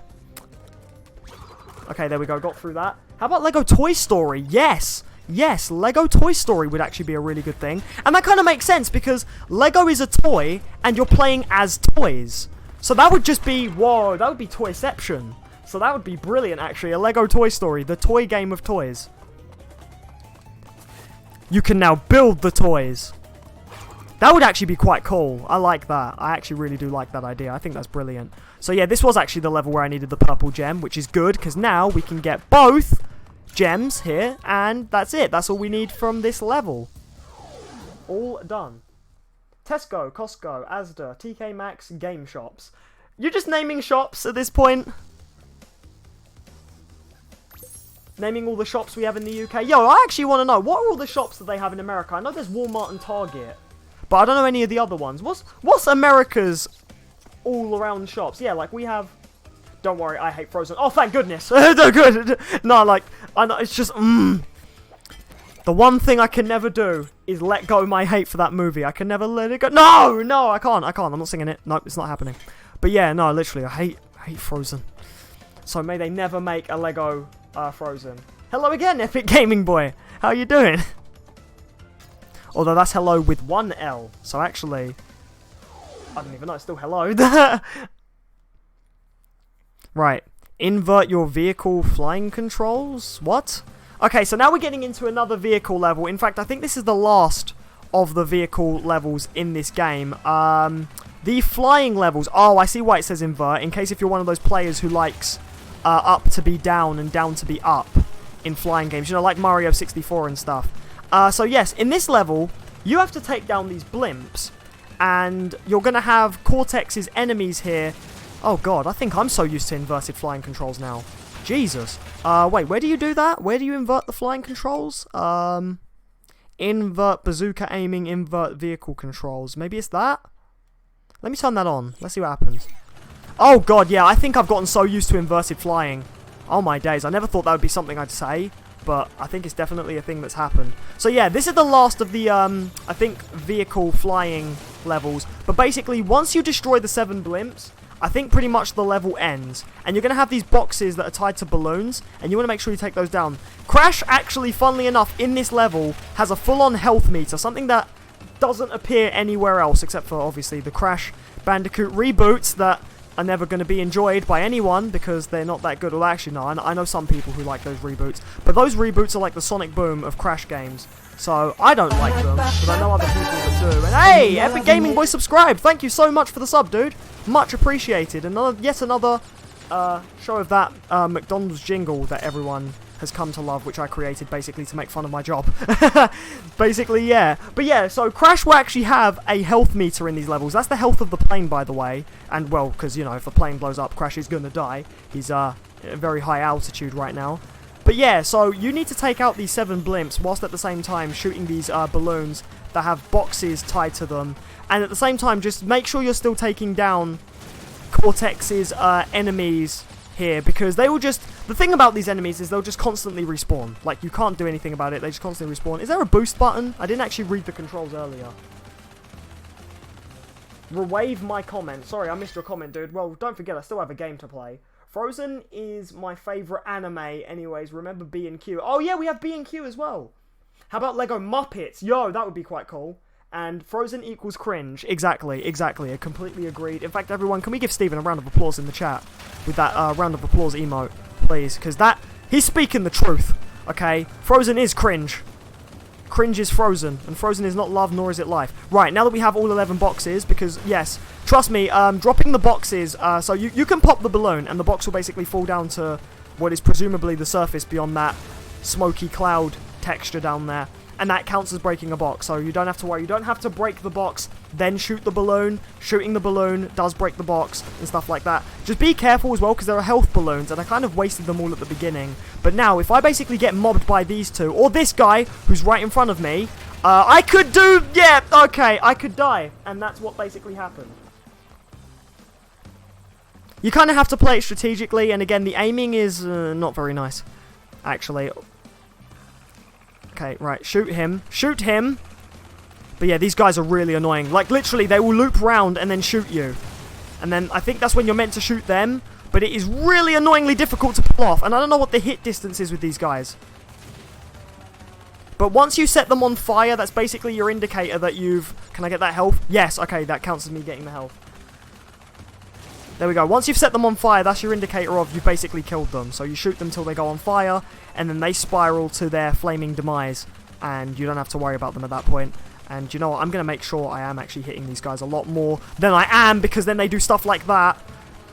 Okay, there we go. Got through that. How about Lego Toy Story? Yes. Yes, Lego Toy Story would actually be a really good thing. And that kind of makes sense because Lego is a toy and you're playing as toys. So that would just be, whoa, that would be Toyception. So that would be brilliant, actually. A Lego Toy Story, the toy game of toys. You can now build the toys. That would actually be quite cool. I like that. I actually really do like that idea. I think that's brilliant. So yeah, this was actually the level where I needed the purple gem, which is good, because now we can get both gems here, and that's it. That's all we need from this level. All done. Tesco, Costco, Asda, TK Maxx, game shops. You're just naming shops at this point. Naming all the shops we have in the UK. Yo, I actually want to know, what are all the shops that they have in America? I know there's Walmart and Target, but I don't know any of the other ones. What's America's all-around shops? Yeah, like we have... Don't worry, I hate Frozen. Oh, thank goodness. No, good. No, like, I know, it's just... The one thing I can never do is let go my hate for that movie. I can never let it go. No, I can't. I'm not singing it. No, it's not happening. But yeah, no, literally, I hate Frozen. So may they never make a Lego Frozen. Hello again, Epic Gaming Boy. How you doing? Although that's hello with one L. So actually, I don't even know. It's still hello. Right. Invert your vehicle flying controls? What? Okay, so now we're getting into another vehicle level. In fact, I think this is the last of the vehicle levels in this game. The flying levels. Oh, I see why it says invert. In case if you're one of those players who likes up to be down and down to be up in flying games. You know, like Mario 64 and stuff. So yes, in this level, you have to take down these blimps. And you're going to have Cortex's enemies here. Oh god, I think I'm so used to inverted flying controls now. Jesus. Wait, where do you do that? Where do you invert the flying controls? Invert bazooka aiming, invert vehicle controls. Maybe it's that? Let me turn that on. Let's see what happens. Oh god, yeah, I think I've gotten so used to inverted flying. Oh my days, I never thought that would be something I'd say. but I think it's definitely a thing that's happened. So yeah, this is the last of the, I think, vehicle flying levels. But basically, once you destroy the 7 blimps, I think pretty much the level ends. And you're going to have these boxes that are tied to balloons, and you want to make sure you take those down. Crash, actually, funnily enough, in this level, has a full-on health meter, something that doesn't appear anywhere else, except for, obviously, the Crash Bandicoot reboots that are never going to be enjoyed by anyone because they're not that good. Well, actually, no, I know some people who like those reboots, but those reboots are like the Sonic Boom of Crash games, so I don't like them, but I know other people that do. And hey, Epic Gaming Boy subscribed! Thank you so much for the sub, dude. Much appreciated. Yet another show of that McDonald's jingle that everyone has come to love, which I created basically to make fun of my job. Basically, yeah. But yeah, so Crash will actually have a health meter in these levels. That's the health of the plane, by the way. And, well, because, you know, if the plane blows up, Crash is gonna die. He's at a very high altitude right now. But yeah, so you need to take out these 7 blimps whilst at the same time shooting these balloons that have boxes tied to them. And at the same time, just make sure you're still taking down Cortex's enemies here, because they will just... The thing about these enemies is they'll just constantly respawn. Like, you can't do anything about it, they just constantly respawn. Is there a boost button? I didn't actually read the controls earlier. Rewave my comment. Sorry, I missed your comment, dude. Well, don't forget, I still have a game to play. Frozen is my favourite anime anyways. Remember B&Q. Oh yeah, we have B&Q as well. How about Lego Muppets? Yo, that would be quite cool. And Frozen equals cringe. Exactly, exactly. I completely agreed. In fact, everyone, can we give Steven a round of applause in the chat with that round of applause emote, please? Because he's speaking the truth, okay? Frozen is cringe. Cringe is Frozen, and Frozen is not love, nor is it life. Right, now that we have all 11 boxes, because, yes, trust me, dropping the boxes, so you can pop the balloon, and the box will basically fall down to what is presumably the surface beyond that smoky cloud texture down there. And that counts as breaking a box, so you don't have to worry. You don't have to break the box, then shoot the balloon. Shooting the balloon does break the box, and stuff like that. Just be careful as well, because there are health balloons, and I kind of wasted them all at the beginning. But now, if I basically get mobbed by these two, or this guy, who's right in front of me, I could do... Yeah, okay, I could die. And that's what basically happened. You kind of have to play it strategically, and again, the aiming is not very nice, actually. Okay, right, shoot him. Shoot him! But yeah, these guys are really annoying. Like, literally, they will loop round and then shoot you. And then, I think that's when you're meant to shoot them. But it is really annoyingly difficult to pull off. And I don't know what the hit distance is with these guys. But once you set them on fire, that's basically your indicator that you've... Can I get that health? Yes, okay, that counts as me getting the health. There we go. Once you've set them on fire, that's your indicator of you've basically killed them. So you shoot them till they go on fire, and then they spiral to their flaming demise, and you don't have to worry about them at that point. And you know what? I'm going to make sure I am actually hitting these guys a lot more than I am, because then they do stuff like that.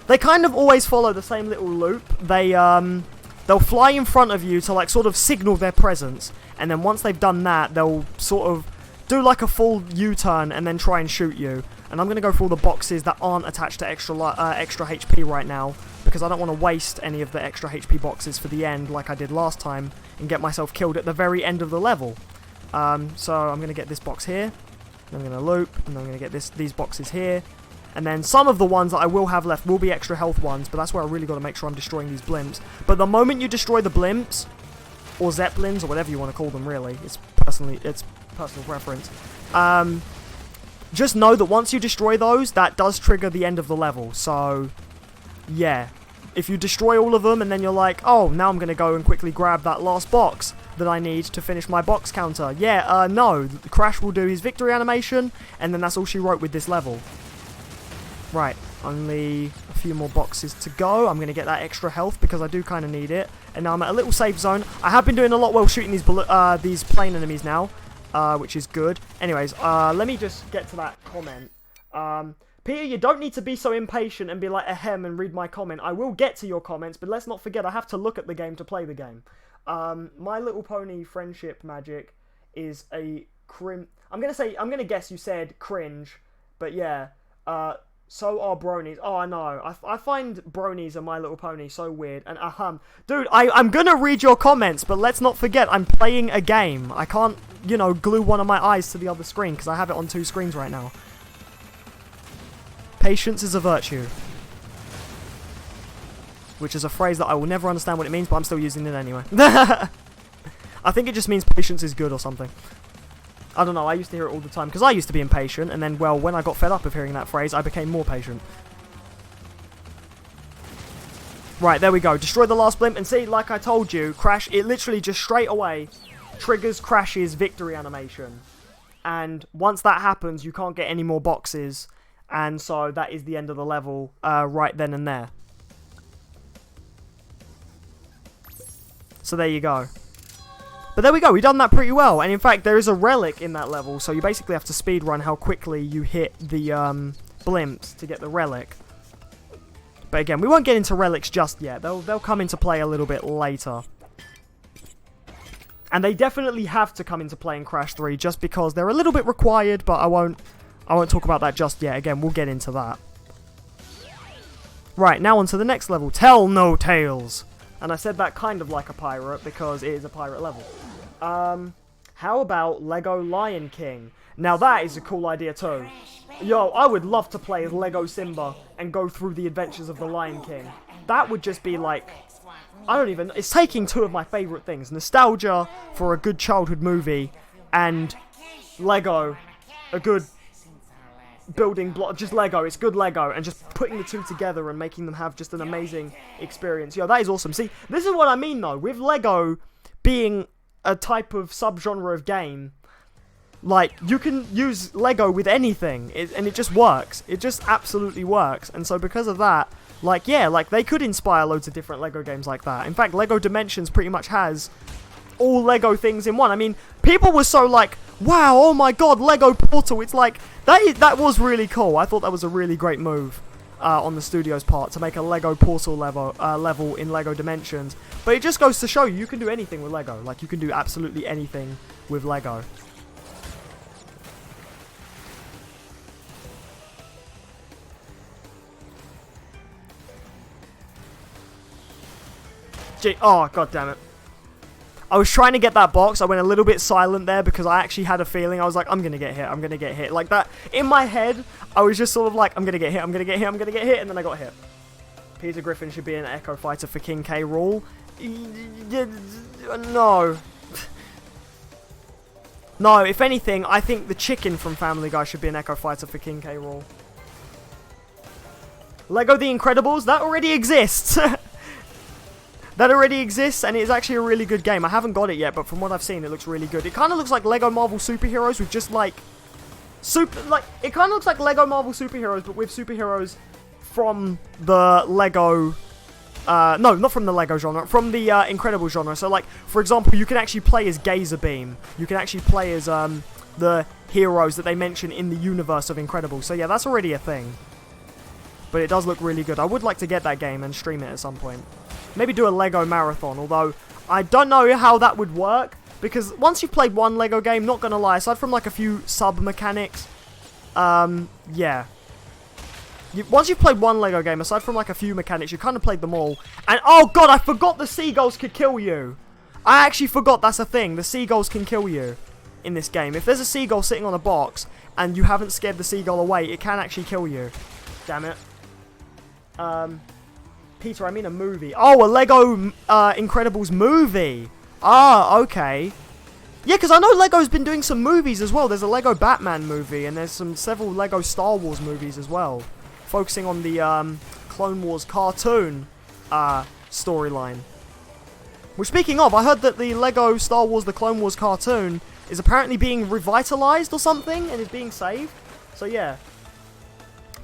They kind of always follow the same little loop. They'll fly in front of you to, like, sort of signal their presence, and then once they've done that, they'll sort of do like a full U-turn and then try and shoot you. And I'm going to go for all the boxes that aren't attached to extra HP right now, because I don't want to waste any of the extra HP boxes for the end like I did last time and get myself killed at the very end of the level. So I'm going to get this box here, and I'm going to loop, and I'm going to get these boxes here. And then some of the ones that I will have left will be extra health ones, but that's where I really got to make sure I'm destroying these blimps. But the moment you destroy the blimps, or zeppelins, or whatever you want to call them really, it's personal preference, just know that once you destroy those, that does trigger the end of the level. So, yeah. If you destroy all of them and then you're like, oh, now I'm going to go and quickly grab that last box that I need to finish my box counter. Yeah, no. Crash will do his victory animation, and then that's all she wrote with this level. Right, only a few more boxes to go. I'm going to get that extra health because I do kind of need it. And now I'm at a little safe zone. I have been doing a lot well shooting these plane enemies now. Which is good. Anyways, let me just get to that comment. Peter, you don't need to be so impatient and be like, ahem, and read my comment. I will get to your comments, but let's not forget I have to look at the game to play the game. My Little Pony friendship magic is a I'm gonna guess you said cringe, but yeah, so are bronies. Oh, I know. I find bronies and My Little Pony so weird. And dude, I'm gonna read your comments, but let's not forget I'm playing a game. I can't, you know, glue one of my eyes to the other screen because I have it on 2 screens right now. Patience is a virtue. Which is a phrase that I will never understand what it means, but I'm still using it anyway. I think it just means patience is good or something. I don't know, I used to hear it all the time, because I used to be impatient, and then, well, when I got fed up of hearing that phrase, I became more patient. Right, there we go. Destroy the last blimp, and see, like I told you, Crash, it literally just straight away triggers Crash's victory animation. And once that happens, you can't get any more boxes, and so that is the end of the level right then and there. So there you go. But there we go, we've done that pretty well. And in fact, there is a relic in that level, so you basically have to speedrun how quickly you hit the blimps to get the relic. But again, we won't get into relics just yet. They'll come into play a little bit later. And they definitely have to come into play in Crash 3 just because they're a little bit required, but I won't talk about that just yet. Again, we'll get into that. Right, now on to the next level. Tell no tales. And I said that kind of like a pirate because it is a pirate level. How about Lego Lion King? Now that is a cool idea too. Yo, I would love to play as Lego Simba and go through the adventures of the Lion King. That would just be like... it's taking two of my favourite things. Nostalgia for a good childhood movie and Lego, a good building block, just Lego, it's good Lego, and just putting the two together and making them have just an amazing experience. Yo, that is awesome. See, this is what I mean though, with Lego being a type of subgenre of game, like, you can use Lego with anything, and it just works. It just absolutely works, and so because of that, like, yeah, like, they could inspire loads of different Lego games like that. In fact, Lego Dimensions pretty much has all Lego things in one. I mean, people were so like, wow, oh my god, Lego Portal. It's like, that was really cool. I thought that was a really great move on the studio's part to make a Lego Portal level in Lego Dimensions. But it just goes to show you can do anything with Lego. Like, you can do absolutely anything with Lego. Gee, oh, god damn it. I was trying to get that box. I went a little bit silent there because I actually had a feeling. I was like, I'm going to get hit. I'm going to get hit. Like that. In my head, I was just sort of like, I'm going to get hit. I'm going to get hit. I'm going to get hit. And then I got hit. Peter Griffin should be an Echo Fighter for King K. Rool. No. No, if anything, I think the chicken from Family Guy should be an Echo Fighter for King K. Rool. Lego The Incredibles? That already exists. That already exists, and it's actually a really good game. I haven't got it yet, but from what I've seen, it looks really good. It kind of looks like Lego Marvel Superheroes with just, like... it kind of looks like Lego Marvel Superheroes, but with superheroes from the Lego... no, not from the Lego genre, from the Incredible genre. So, like, for example, you can actually play as Gazer Beam. You can actually play as the heroes that they mention in the universe of Incredible. So, yeah, that's already a thing. But it does look really good. I would like to get that game and stream it at some point. Maybe do a Lego marathon, although I don't know how that would work, because once you've played one Lego game, not gonna lie, aside from like a few sub-mechanics, yeah. Once you've played one Lego game, aside from like a few mechanics, you kind of played them all, and oh god, I forgot the seagulls could kill you! I actually forgot that's a thing, the seagulls can kill you in this game. If there's a seagull sitting on a box, and you haven't scared the seagull away, it can actually kill you. Damn it. Peter, I mean a movie. Oh, a Lego Incredibles movie. Ah, okay. Yeah, because I know Lego's been doing some movies as well. There's a Lego Batman movie, and there's several Lego Star Wars movies as well, focusing on the Clone Wars cartoon storyline. Which, speaking of, I heard that the Lego Star Wars The Clone Wars cartoon is apparently being revitalized or something, and is being saved. So, yeah.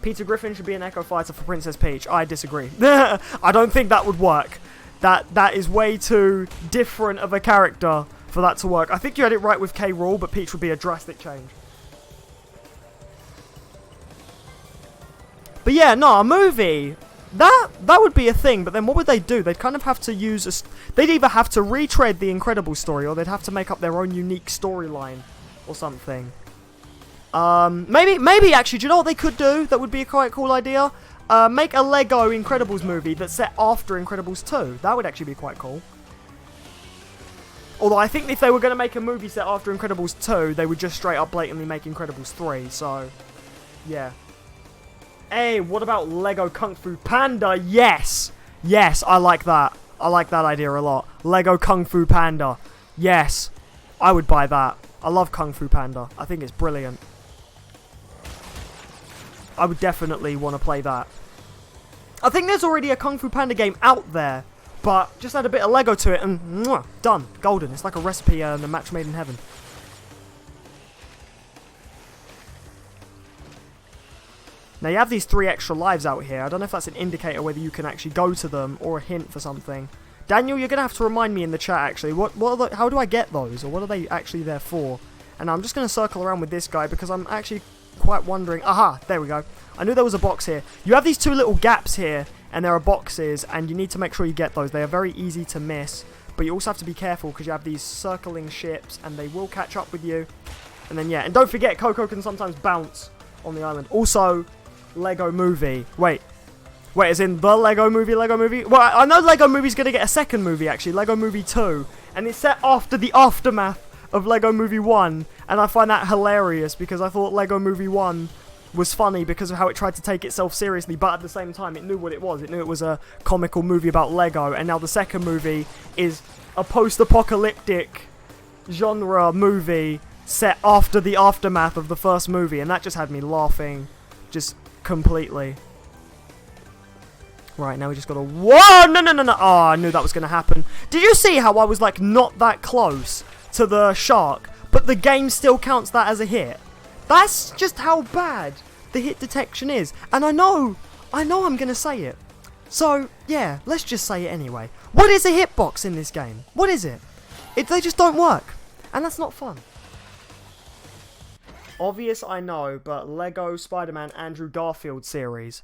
Peter Griffin should be an Echo Fighter for Princess Peach. I disagree. I don't think that would work. That is way too different of a character for that to work. I think you had it right with K. Rool, but Peach would be a drastic change. But yeah, no, a movie. That would be a thing, but then what would they do? They'd kind of have to use they'd either have to retread the Incredible story, or they'd have to make up their own unique storyline or something. Maybe actually, do you know what they could do? That would be a quite cool idea. Make a Lego Incredibles movie that's set after Incredibles 2. That would actually be quite cool. Although I think if they were going to make a movie set after Incredibles 2, they would just straight up blatantly make Incredibles 3. So, yeah. Hey, what about Lego Kung Fu Panda? Yes! Yes, I like that. I like that idea a lot. Lego Kung Fu Panda. Yes, I would buy that. I love Kung Fu Panda. I think it's brilliant. I would definitely want to play that. I think there's already a Kung Fu Panda game out there, but just add a bit of Lego to it and mwah, done. Golden. It's like a recipe and a match made in heaven. Now you have these 3 extra lives out here. I don't know if that's an indicator whether you can actually go to them or a hint for something. Daniel, you're going to have to remind me in the chat actually. How do I get those, or what are they actually there for? And I'm just going to circle around with this guy because I'm actually quite wondering. Aha, there we go. I knew there was a box here. You have these 2 little gaps here, and there are boxes, and you need to make sure you get those. They are very easy to miss, but you also have to be careful because you have these circling ships, and they will catch up with you. And then, yeah, and don't forget, Coco can sometimes bounce on the island. Also, Lego Movie. Wait, as in the Lego Movie? Well, I know Lego Movie's going to get a second movie, actually, Lego Movie 2, and it's set after the aftermath of Lego Movie 1, and I find that hilarious because I thought Lego Movie 1 was funny because of how it tried to take itself seriously, but at the same time it knew what it was. It knew it was a comical movie about Lego, and now the second movie is a post-apocalyptic genre movie set after the aftermath of the first movie, and that just had me laughing just completely. Right, now we just gotta... Whoa! No! Oh, I knew that was gonna happen. Did you see how I was, like, not that close to the shark, but the game still counts that as a hit? That's just how bad the hit detection is. And I know I'm gonna say it. So, yeah, let's just say it anyway. What is a hitbox in this game? What is it? They just don't work. And that's not fun. Obvious, I know, but Lego Spider-Man Andrew Garfield series.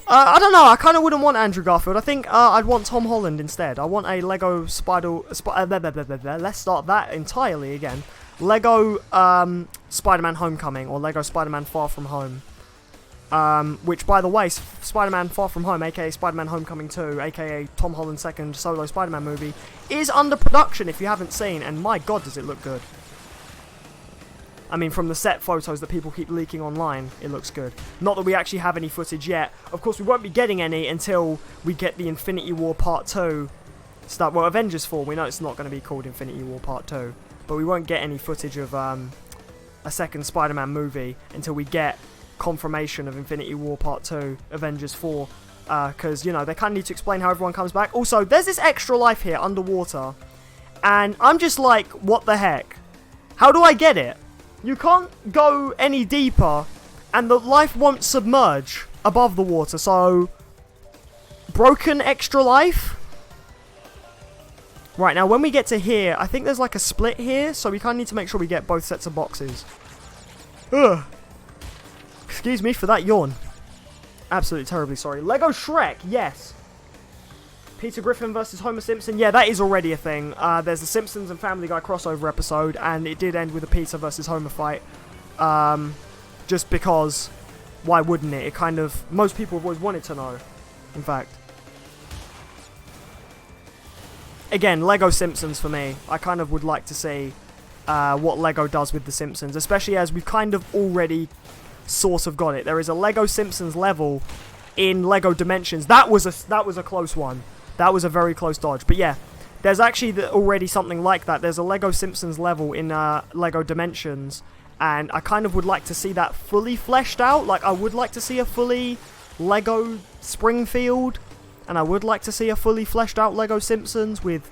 I don't know, I kind of wouldn't want Andrew Garfield. I think I'd want Tom Holland instead. I want a Lego let's start that entirely again. Lego Spider-Man Homecoming, or Lego Spider-Man Far From Home. Which, by the way, Spider-Man Far From Home, aka Spider-Man Homecoming 2, aka Tom Holland's second solo Spider-Man movie, is under production if you haven't seen, and my god does it look good. I mean, from the set photos that people keep leaking online, it looks good. Not that we actually have any footage yet. Of course, we won't be getting any until we get the Infinity War Part 2 stuff. Well, Avengers 4, we know it's not going to be called Infinity War Part 2. But we won't get any footage of a second Spider-Man movie until we get confirmation of Infinity War Part 2, Avengers 4. Because, you know, they kind of need to explain how everyone comes back. Also, there's this extra life here underwater. And I'm just like, what the heck? How do I get it? You can't go any deeper, and the life won't submerge above the water, so... Broken extra life? Right, now when we get to here, I think there's like a split here, so we kind of need to make sure we get both sets of boxes. Ugh. Excuse me for that yawn. Absolutely terribly sorry. Lego Shrek, yes. Peter Griffin versus Homer Simpson, yeah, that is already a thing. There's the Simpsons and Family Guy crossover episode, and it did end with a Peter versus Homer fight. Just because, why wouldn't it? It kind of, most people have always wanted to know, in fact. Again, Lego Simpsons for me. I kind of would like to see what Lego does with the Simpsons, especially as we've kind of already sort of got it. There is a Lego Simpsons level in Lego Dimensions. That was a close one. That was a very close dodge. But yeah, there's actually already something like that. There's a Lego Simpsons level in Lego Dimensions, and I kind of would like to see that fully fleshed out. Like, I would like to see a fully Lego Springfield, and I would like to see a fully fleshed out Lego Simpsons with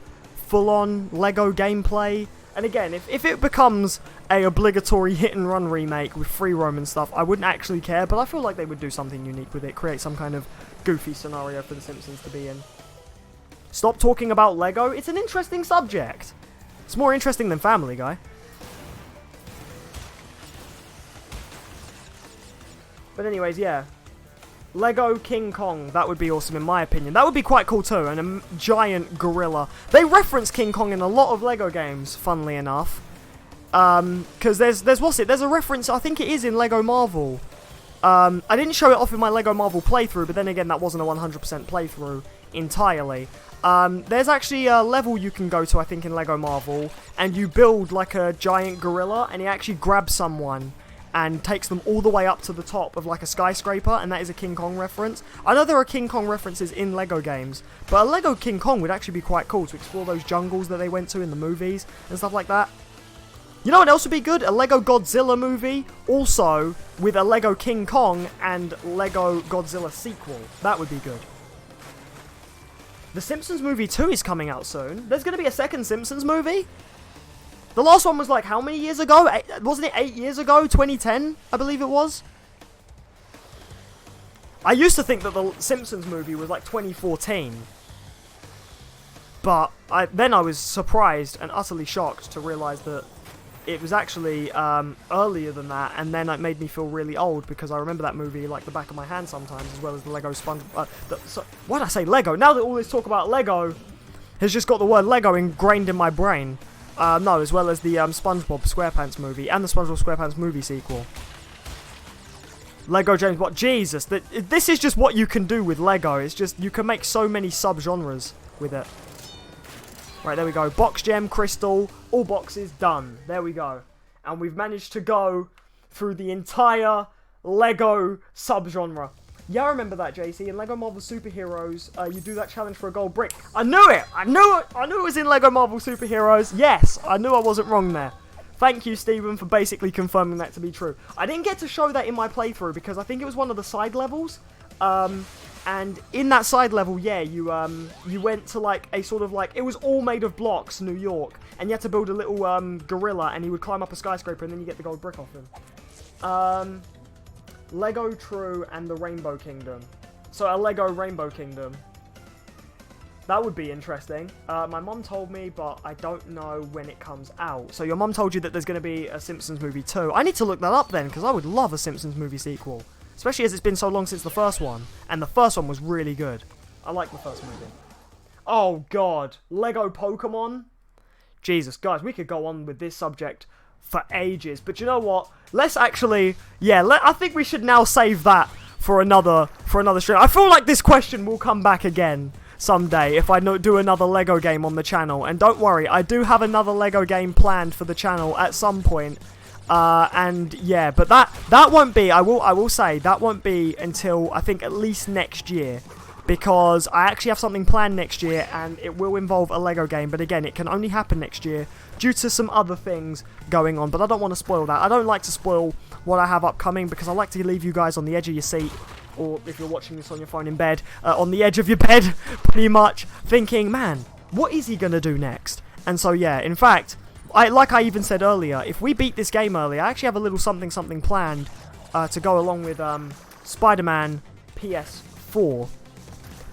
full-on Lego gameplay. And again, if it becomes a obligatory hit-and-run remake with free roam and stuff, I wouldn't actually care, but I feel like they would do something unique with it, create some kind of goofy scenario for the Simpsons to be in. Stop talking about Lego. It's an interesting subject. It's more interesting than Family Guy. But anyways, yeah. Lego King Kong. That would be awesome in my opinion. That would be quite cool too. And a giant gorilla. They reference King Kong in a lot of Lego games, funnily enough. Because there's a reference, I think it is in Lego Marvel. I didn't show it off in my Lego Marvel playthrough, but then again, that wasn't a 100% playthrough entirely. There's actually a level you can go to, I think, in Lego Marvel, and you build like a giant gorilla, and he actually grabs someone, and takes them all the way up to the top of like a skyscraper, and that is a King Kong reference. I know there are King Kong references in Lego games, but a Lego King Kong would actually be quite cool to explore those jungles that they went to in the movies and stuff like that. You know what else would be good? A Lego Godzilla movie, also with a Lego King Kong and Lego Godzilla sequel. That would be good. The Simpsons movie 2 is coming out soon. There's going to be a second Simpsons movie? The last one was like how many years ago? Wasn't it 8 years ago? 2010, I believe it was. I used to think that the Simpsons movie was like 2014. But then I was surprised and utterly shocked to realise that it was actually earlier than that, and then it made me feel really old because I remember that movie like the back of my hand sometimes, as well as the Lego Sponge. Why did I say Lego? Now that all this talk about Lego has just got the word Lego ingrained in my brain. No, as well as the SpongeBob SquarePants movie and the SpongeBob SquarePants movie sequel. Lego James Bond. Jesus, this is just what you can do with Lego. It's just you can make so many sub-genres with it. Right, there we go. Box gem, crystal, all boxes, done. There we go. And we've managed to go through the entire Lego subgenre. Yeah, I remember that, JC. In Lego Marvel Superheroes, you do that challenge for a gold brick. I knew it! I knew it was in Lego Marvel Superheroes. Yes, I knew I wasn't wrong there. Thank you, Stephen, for basically confirming that to be true. I didn't get to show that in my playthrough because I think it was one of the side levels. And in that side level, yeah, you went to like a sort of like, it was all made of blocks, New York, and you had to build a little gorilla, and he would climb up a skyscraper, and then you get the gold brick off him. Lego True and the Rainbow Kingdom. So a Lego Rainbow Kingdom. That would be interesting. My mom told me, but I don't know when it comes out. So your mom told you that there's going to be a Simpsons movie too. I need to look that up then, because I would love a Simpsons movie sequel. Especially as it's been so long since the first one. And the first one was really good. I like the first movie. Oh, God. Lego Pokemon? Jesus, guys, we could go on with this subject for ages. But you know what? Let's actually... Yeah, I think we should now save that for another stream. I feel like this question will come back again someday if I do another Lego game on the channel. And don't worry, I do have another Lego game planned for the channel at some point. And yeah, but that won't be, I will say, that won't be until I think at least next year, because I actually have something planned next year, and it will involve a Lego game, but again, it can only happen next year due to some other things going on, but I don't want to spoil that. I don't like to spoil what I have upcoming, because I like to leave you guys on the edge of your seat, or if you're watching this on your phone in bed, on the edge of your bed, pretty much, thinking, man, what is he gonna do next? And so yeah, in fact, like I even said earlier, if we beat this game early, I actually have a little something planned to go along with Spider-Man PS4.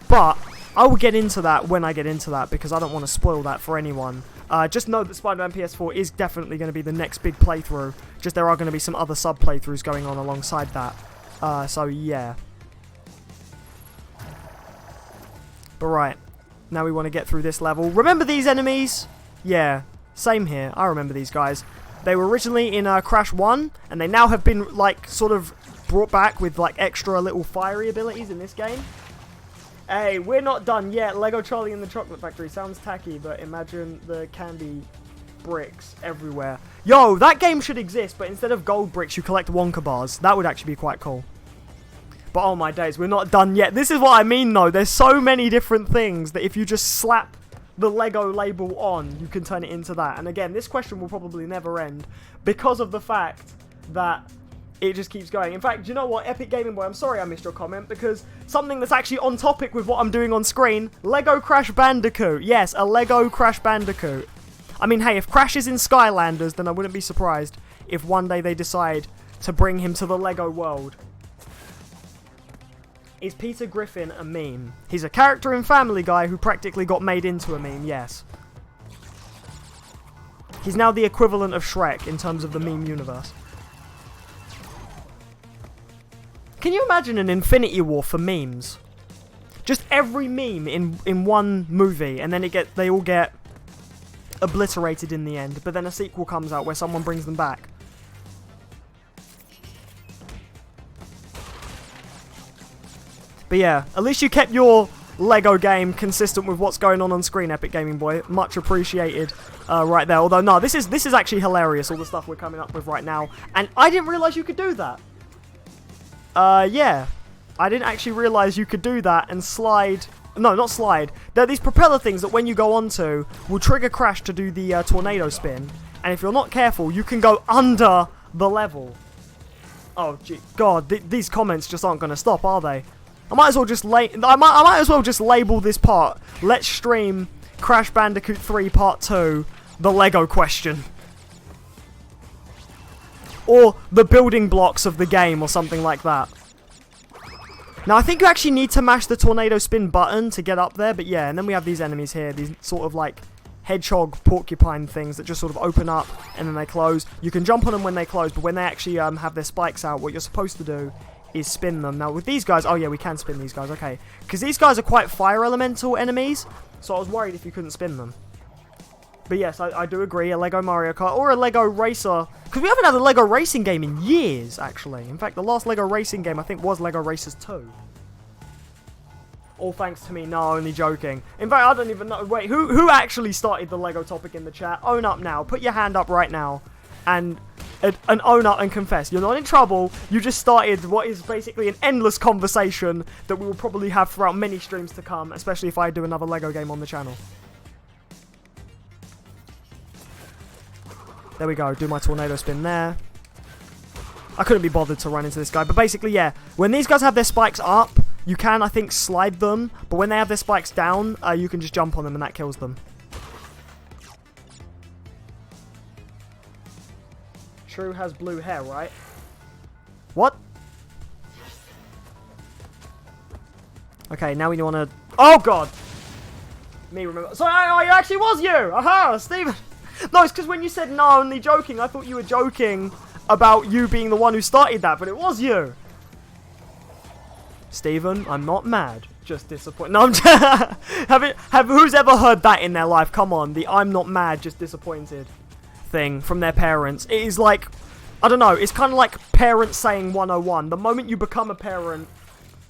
But I will get into that when I get into that, because I don't want to spoil that for anyone. Just know that Spider-Man PS4 is definitely going to be the next big playthrough. Just there are going to be some other sub-playthroughs going on alongside that. So yeah. But right, now we want to get through this level. Remember these enemies? Yeah. Same here, I remember these guys. They were originally in Crash 1, and they now have been, like, sort of brought back with, like, extra little fiery abilities in this game. Hey, we're not done yet. Lego Charlie and the Chocolate Factory sounds tacky, but imagine the candy bricks everywhere. Yo, that game should exist, but instead of gold bricks, you collect Wonka bars. That would actually be quite cool. But oh my days, we're not done yet. This is what I mean, though. There's so many different things that if you just slap the Lego label on, you can turn it into that. And again, this question will probably never end because of the fact that it just keeps going. In fact, you know what, Epic Gaming Boy, I'm sorry I missed your comment, because something that's actually on topic with what I'm doing on screen, Lego Crash Bandicoot. Yes, a Lego Crash Bandicoot. I mean, hey, if Crash is in Skylanders, then I wouldn't be surprised if one day they decide to bring him to the Lego world. Is Peter Griffin a meme? He's a character in Family Guy who practically got made into a meme, yes. He's now the equivalent of Shrek in terms of the meme universe. Can you imagine an Infinity War for memes? Just every meme in one movie, and then they all get obliterated in the end, but then a sequel comes out where someone brings them back. But yeah, at least you kept your Lego game consistent with what's going on screen, Epic Gaming Boy. Much appreciated right there. Although, no, this is actually hilarious, all the stuff we're coming up with right now. And I didn't realise you could do that. Yeah. I didn't actually realise you could do that and slide... No, not slide. There are these propeller things that when you go onto will trigger Crash to do the tornado spin. And if you're not careful, you can go under the level. Oh, gee, God, these comments just aren't going to stop, are they? I might as well just I might as well just label this part. Let's stream Crash Bandicoot 3 Part 2, the Lego question. Or the building blocks of the game or something like that. Now, I think you actually need to mash the tornado spin button to get up there, but yeah, and then we have these enemies here, these sort of like hedgehog porcupine things that just sort of open up and then they close. You can jump on them when they close, but when they actually have their spikes out, what you're supposed to do is spin them. Now, with these guys, oh yeah, we can spin these guys, okay. Because these guys are quite fire elemental enemies, so I was worried if you couldn't spin them. But yes, I do agree, a Lego Mario Kart or a Lego Racer. Because we haven't had a Lego racing game in years, actually. In fact, the last Lego racing game, I think, was Lego Racers 2. All thanks to me. No, only joking. In fact, I don't even know. Wait, who actually started the Lego topic in the chat? Own up now. Put your hand up right now. And own up and confess. You're not in trouble. You just started what is basically an endless conversation that we will probably have throughout many streams to come. Especially if I do another Lego game on the channel. There we go, do my tornado spin there. I couldn't be bothered to run into this guy, but basically, yeah. When these guys have their spikes up, you can, I think, slide them. But when they have their spikes down, you can just jump on them and that kills them. True has blue hair, right? What? Okay, now we want to... Oh, God! Me remember... Sorry, oh, it actually was you! Aha, Steven! No, it's because when you said no, only joking, I thought you were joking about you being the one who started that, but it was you. Steven, I'm not mad, just disappointed. No, I'm who's ever heard that in their life? Come on, the I'm not mad, just disappointed thing from their parents. It is like, I don't know, it's kind of like parents saying 101. The moment you become a parent,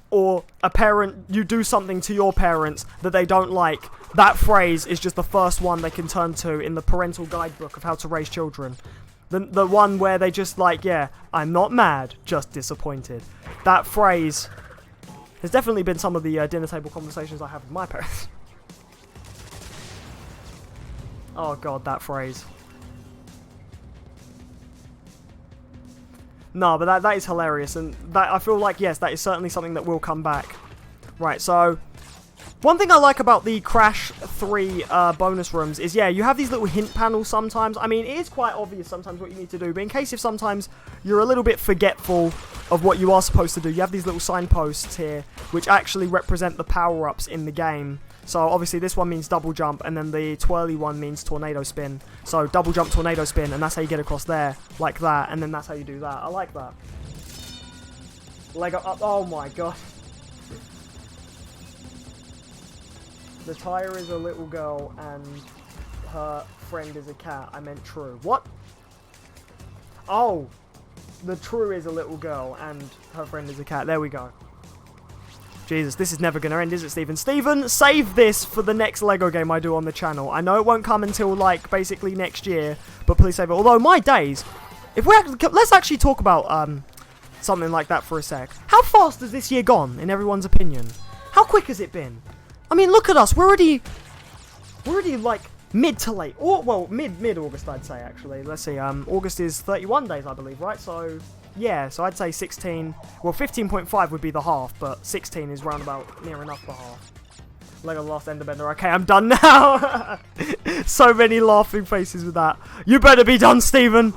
or a parent, you do something to your parents that they don't like, that phrase is just the first one they can turn to in the parental guidebook of how to raise children. The one where they just like, yeah, I'm not mad, just disappointed. That phrase has definitely been some of the dinner table conversations I have with my parents. Oh God, that phrase. No, but that is hilarious, and that I feel like, yes, that is certainly something that will come back. Right, so one thing I like about the Crash 3 bonus rooms is, yeah, you have these little hint panels sometimes. I mean, it is quite obvious sometimes what you need to do, but in case if sometimes you're a little bit forgetful of what you are supposed to do, you have these little signposts here, which actually represent the power-ups in the game. So obviously this one means double jump, and then the twirly one means tornado spin. So double jump, tornado spin, and that's how you get across there, like that, and then that's how you do that. I like that. Lego up, oh my God. The tire is a little girl and her friend is a cat. I meant True. What? Oh, the True is a little girl and her friend is a cat. There we go. Jesus, this is never going to end, is it, Steven? Steven, save this for the next Lego game I do on the channel. I know it won't come until, like, basically next year, but please save it. Although, my days, if we let's actually talk about something like that for a sec. How fast has this year gone, in everyone's opinion? How quick has it been? I mean, look at us. We're already like mid to late, or well, mid August, I'd say. Actually, let's see. August is 31 days, I believe, right? So yeah, so I'd say 16. Well, 15.5 would be the half, but 16 is roundabout near enough the half. Lego the Last Enderbender. Okay, I'm done now. So many laughing faces with that. You better be done, Steven.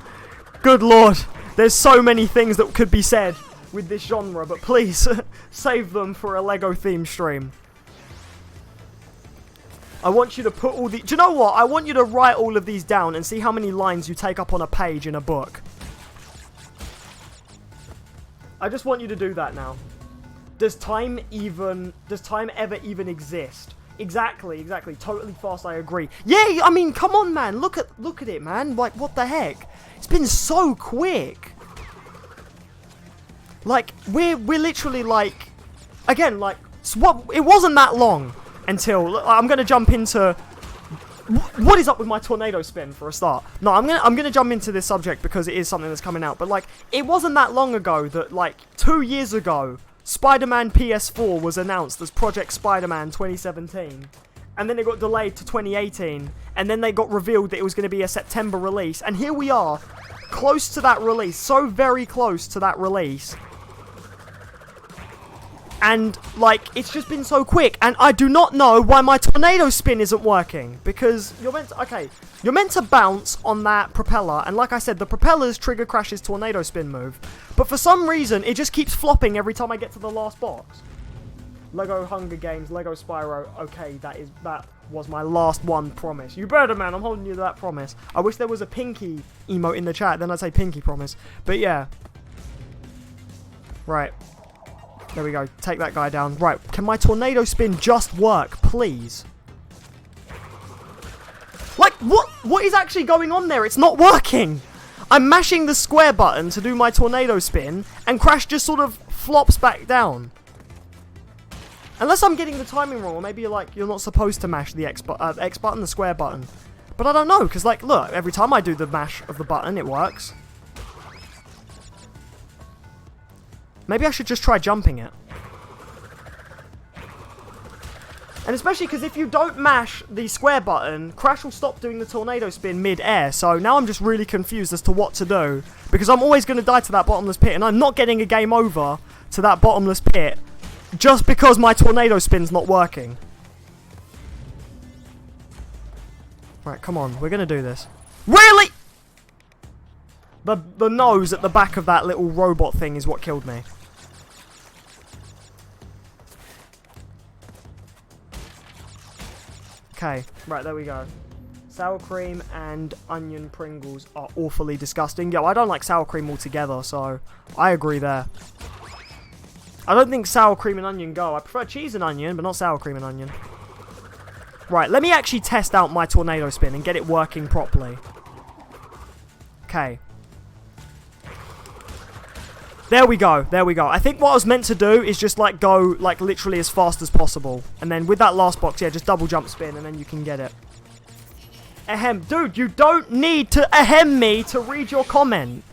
Good lord. There's so many things that could be said with this genre, but please save them for a Lego theme stream. I want you to put all the... Do you know what? I want you to write all of these down and see how many lines you take up on a page in a book. I just want you to do that now. Does time ever even exist? Exactly. Totally fast, I agree. Yeah, I mean, come on, man. Look at it, man. Like, what the heck? It's been so quick. Like, we're literally like... Again, like, So it wasn't that long until I'm gonna jump into what is up with my tornado spin for a start. No, I'm gonna jump into this subject because it is something that's coming out. But like, it wasn't that long ago that like 2 years ago, Spider-Man PS4 was announced as Project Spider-Man 2017, and then it got delayed to 2018, and then they got revealed that it was going to be a September release, and here we are, close to that release, so very close to that release. And, like, it's just been so quick, and I do not know why my tornado spin isn't working, because you're meant to bounce on that propeller, and like I said, the propellers trigger Crash's tornado spin move, but for some reason, it just keeps flopping every time I get to the last box. Lego Hunger Games, Lego Spyro, okay, that was my last one, promise. You better, man, I'm holding you to that promise. I wish there was a pinky emote in the chat, then I'd say pinky promise, but yeah. Right. There we go. Take that guy down. Right. Can my tornado spin just work, please? Like, what is actually going on there? It's not working. I'm mashing the square button to do my tornado spin, and Crash just sort of flops back down. Unless I'm getting the timing wrong, or maybe you're not supposed to mash the X button, the square button. But I don't know, because like, look, every time I do the mash of the button, it works. Maybe I should just try jumping it. And especially because if you don't mash the square button, Crash will stop doing the tornado spin mid-air. So now I'm just really confused as to what to do. Because I'm always going to die to that bottomless pit. And I'm not getting a game over to that bottomless pit just because my tornado spin's not working. Right, come on. We're going to do this. Really? The nose at the back of that little robot thing is what killed me. Okay, right, there we go. Sour cream and onion Pringles are awfully disgusting. Yo, I don't like sour cream altogether, so I agree there. I don't think sour cream and onion go. I prefer cheese and onion, but not sour cream and onion. Right, let me actually test out my tornado spin and get it working properly. Okay. There we go, there we go. I think what I was meant to do is just like go like literally as fast as possible. And then with that last box, yeah, just double jump spin and then you can get it. Ahem. Dude, you don't need to ahem me to read your comment.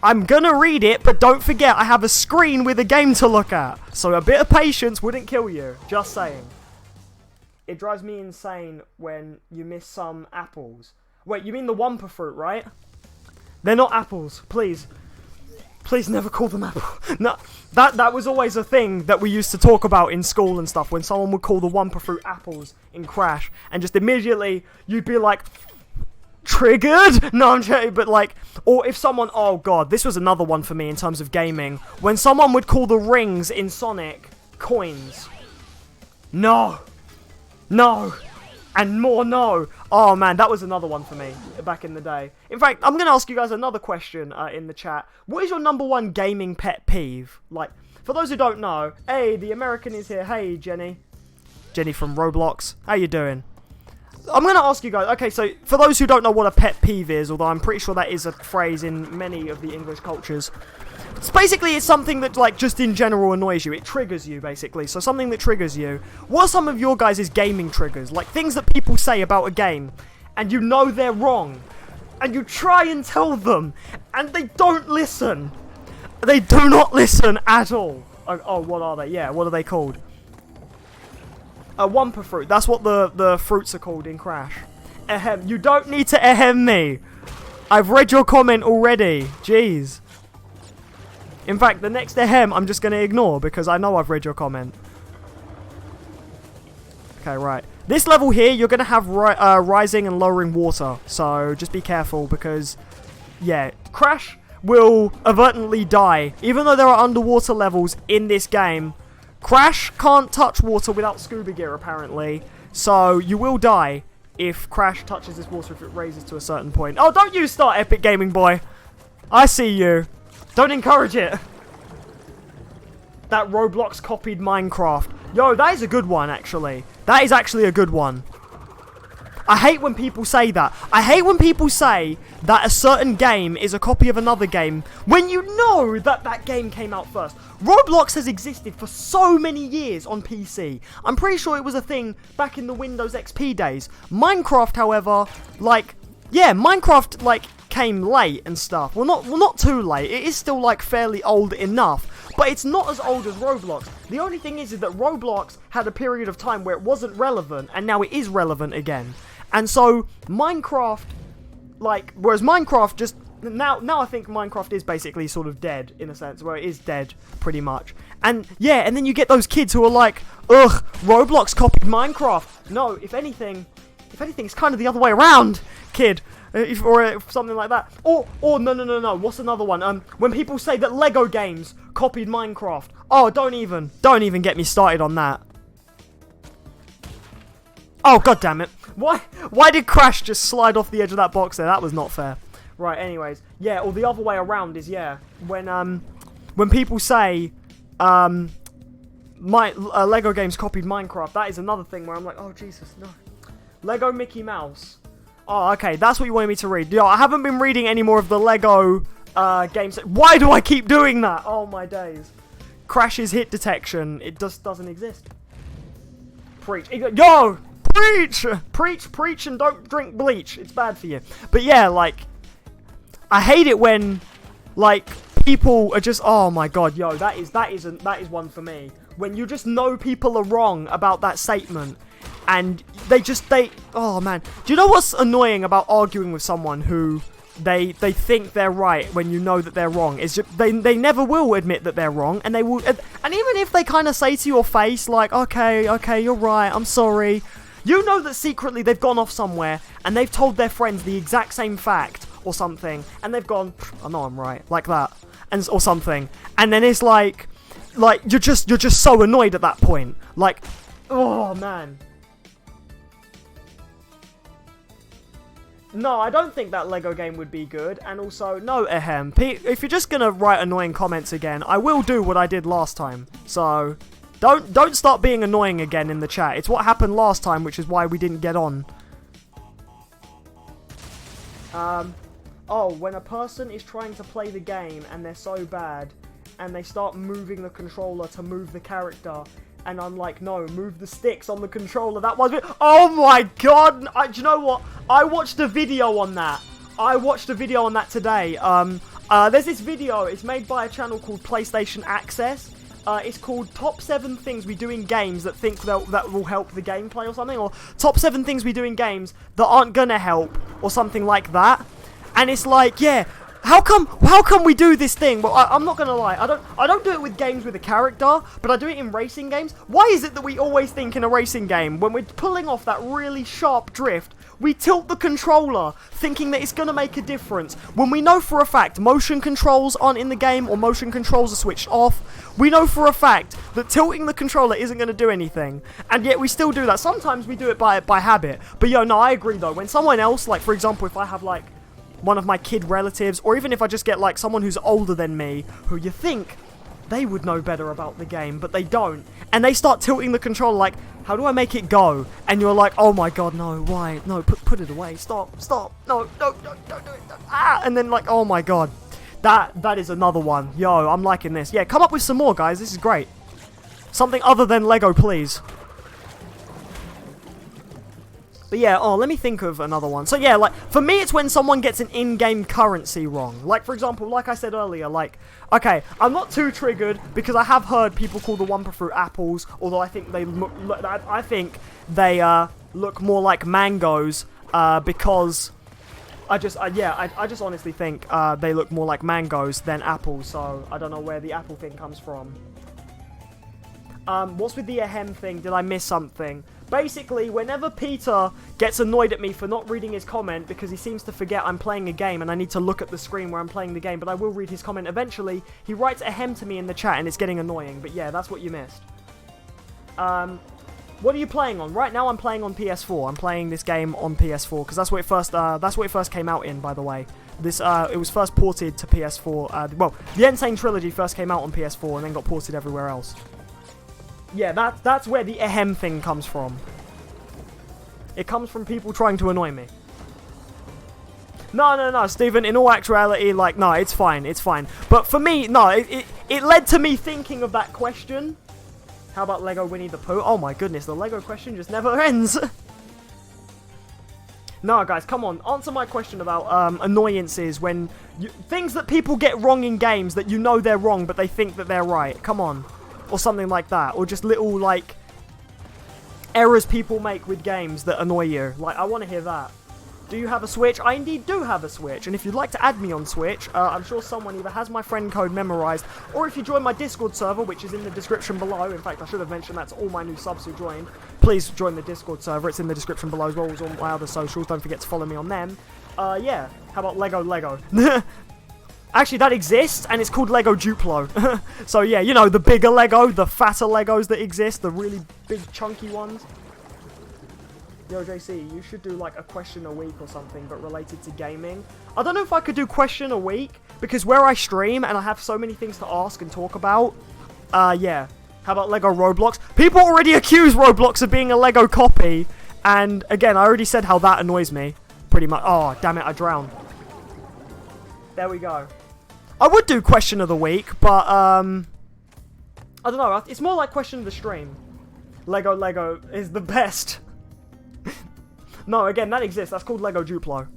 I'm gonna read it, but don't forget I have a screen with a game to look at. So a bit of patience wouldn't kill you. Just saying. It drives me insane when you miss some apples. Wait, you mean the Wumpa fruit, right? They're not apples, please. Please never call them apple. No, that was always a thing that we used to talk about in school and stuff, when someone would call the Wumpa fruit apples in Crash, and just immediately you'd be like, triggered? No, I'm joking, but like, or if someone, oh god, this was another one for me in terms of gaming, when someone would call the rings in Sonic coins. No. No. And more no. Oh man, that was another one for me back in the day. In fact, I'm going to ask you guys another question in the chat. What is your #1 gaming pet peeve? Like, for those who don't know, hey, the American is here. Hey, Jenny. Jenny from Roblox. How you doing? I'm going to ask you guys, okay, so for those who don't know what a pet peeve is, although I'm pretty sure that is a phrase in many of the English cultures, it's something that, like, just in general annoys you. It triggers you, basically. So something that triggers you. What are some of your guys' gaming triggers? Like, things that people say about a game, and you know they're wrong, and you try and tell them, and they don't listen. They do not listen at all. Oh, what are they? Yeah, what are they called? A Wumpa fruit. That's what the fruits are called in Crash. Ahem. You don't need to ahem me. I've read your comment already. Jeez. In fact, the next ahem I'm just going to ignore because I know I've read your comment. Okay, right. This level here, you're going to have rising and lowering water. So just be careful because, yeah, Crash will inadvertently die. Even though there are underwater levels in this game, Crash can't touch water without scuba gear, apparently. So you will die if Crash touches this water if it raises to a certain point. Oh, don't you start, Epic Gaming Boy. I see you. Don't encourage it. That Roblox copied Minecraft. Yo, that is a good one, actually. That is actually a good one. I hate when people say that. I hate when people say that a certain game is a copy of another game when you know that that game came out first. Roblox has existed for so many years on PC. I'm pretty sure it was a thing back in the Windows XP days. Minecraft, however, like, yeah, Minecraft, like, came late and stuff. Well, not too late. It is still, like, fairly old enough. But it's not as old as Roblox. The only thing is that Roblox had a period of time where it wasn't relevant, and now it is relevant again. And so, Minecraft, like, whereas Minecraft just, now I think Minecraft is basically sort of dead, in a sense, where it is dead, pretty much. And, yeah, and then you get those kids who are like, ugh, Roblox copied Minecraft. No, if anything, it's kind of the other way around, kid. Or something like that. Or no. What's another one? When people say that Lego games copied Minecraft. Oh, don't even get me started on that. Oh, god damn it. Why did Crash just slide off the edge of that box there? That was not fair. Right, anyways. Yeah, or the other way around is, yeah, when people say, Lego games copied Minecraft, that is another thing where I'm like, oh, Jesus, no. Lego Mickey Mouse. Oh, okay, that's what you wanted me to read. Yo, I haven't been reading any more of the Lego games. Why do I keep doing that? Oh, my days. Crash's hit detection. It just doesn't exist. Preach. Yo! Preach, and don't drink bleach. It's bad for you. But yeah, like, I hate it when, like, people are just, oh my god, yo, that is one for me. When you just know people are wrong about that statement. And oh man. Do you know what's annoying about arguing with someone who they think they're right when you know that they're wrong? Is just, they never will admit that they're wrong, and they will, and even if they kind of say to your face like, okay, you're right, I'm sorry. You know that secretly they've gone off somewhere and they've told their friends the exact same fact or something, and they've gone, I know I'm right, like that, and or something. And then it's like you're just so annoyed at that point. Like, oh man. No, I don't think that Lego game would be good, and also, no, ahem. If you're just gonna write annoying comments again, I will do what I did last time. So, don't start being annoying again in the chat. It's what happened last time, which is why we didn't get on. Oh, when a person is trying to play the game and they're so bad, and they start moving the controller to move the character, and I'm like, no, move the sticks on the controller. That was it. Oh my god. Do you know what? I watched a video on that. Today. There's this video. It's made by a channel called PlayStation Access. It's called Top 7 Things We Do in Games That will Help the Gameplay or something. Or Top 7 Things We Do in Games That Aren't Gonna Help. Or something like that. And it's like, yeah... How come we do this thing? Well, I'm not gonna lie. I don't do it with games with a character, but I do it in racing games. Why is it that we always think in a racing game, when we're pulling off that really sharp drift, we tilt the controller, thinking that it's gonna make a difference, when we know for a fact motion controls aren't in the game, or motion controls are switched off? We know for a fact that tilting the controller isn't gonna do anything, and yet we still do that. Sometimes we do it by habit. But yo, no, I agree though. When someone else, like for example, if I have like one of my kid relatives, or even if I just get like someone who's older than me, who you think they would know better about the game, but they don't, and they start tilting the controller like, how do I make it go? And you're like, oh my god, no, why? No, put it away, stop, no, don't do it, and then like, oh my god, that is another one. Yo, I'm liking this. Yeah, come up with some more, guys, this is great. Something other than Lego, please. But yeah, let me think of another one. So yeah, like, for me it's when someone gets an in-game currency wrong. Like, for example, like I said earlier, like, okay, I'm not too triggered because I have heard people call the Wumpa fruit apples, although I think they look more like mangoes, because I just honestly think they look more like mangoes than apples, so I don't know where the apple thing comes from. What's with the ahem thing? Did I miss something? Basically, whenever Peter gets annoyed at me for not reading his comment because he seems to forget I'm playing a game and I need to look at the screen where I'm playing the game, but I will read his comment eventually, he writes ahem to me in the chat and it's getting annoying. But yeah, that's what you missed. What are you playing on? Right now I'm playing on PS4. I'm playing this game on PS4 because that's what it first came out in, by the way. It was first ported to PS4. Well, the Nsane Trilogy first came out on PS4 and then got ported everywhere else. Yeah, that's where the ahem thing comes from. It comes from people trying to annoy me. No, Stephen, in all actuality, like, no, it's fine, it's fine. But for me, no, it led to me thinking of that question. How about Lego Winnie the Pooh? Oh my goodness, the Lego question just never ends. No, guys, come on, answer my question about annoyances when... things that people get wrong in games that you know they're wrong, but they think that they're right. Come on. Or something like that. Or just little, like, errors people make with games that annoy you. Like, I want to hear that. Do you have a Switch? I indeed do have a Switch, and if you'd like to add me on Switch, I'm sure someone either has my friend code memorized, or if you join my Discord server, which is in the description below. In fact, I should have mentioned that to all my new subs who joined. Please join the Discord server. It's in the description below as well as all my other socials. Don't forget to follow me on them. Yeah. How about Lego? Actually, that exists, and it's called Lego Duplo. So yeah, you know, the bigger Lego, the fatter Legos that exist, the really big chunky ones. Yo, JC, you should do like a question a week or something, but related to gaming. I don't know if I could do question a week, because where I stream and I have so many things to ask and talk about, yeah. How about Lego Roblox? People already accuse Roblox of being a Lego copy, and again, I already said how that annoys me, pretty much. Oh, damn it, I drowned. There we go. I would do question of the week, but, I don't know, it's more like question of the stream. Lego is the best. No, again, that exists. That's called Lego Duplo.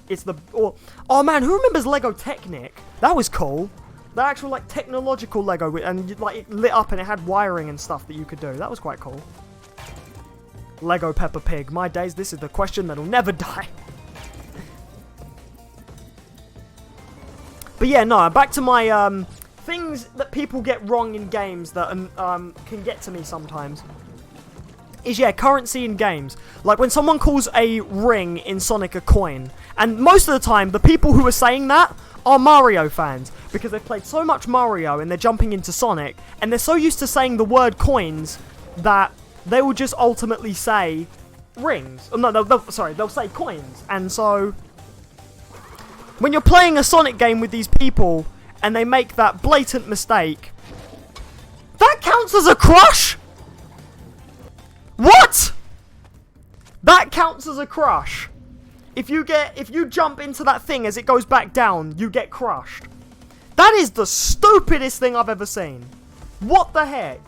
It's the... oh, man, who remembers Lego Technic? That was cool. The actual, like, technological Lego, and, like, it lit up and it had wiring and stuff that you could do. That was quite cool. Lego Peppa Pig. My days, this is the question that'll never die. But, yeah, no, back to my, things that people get wrong in games that, can get to me sometimes. Is, yeah, currency in games. Like, when someone calls a ring in Sonic a coin, and most of the time, the people who are saying that are Mario fans, because they've played so much Mario and they're jumping into Sonic, and they're so used to saying the word coins that they will just ultimately say rings. Oh, no, they'll say coins. And so, when you're playing a Sonic game with these people, and they make that blatant mistake, that counts as a crush? What? That counts as a crush. If you jump into that thing as it goes back down, you get crushed. That is the stupidest thing I've ever seen. What the heck?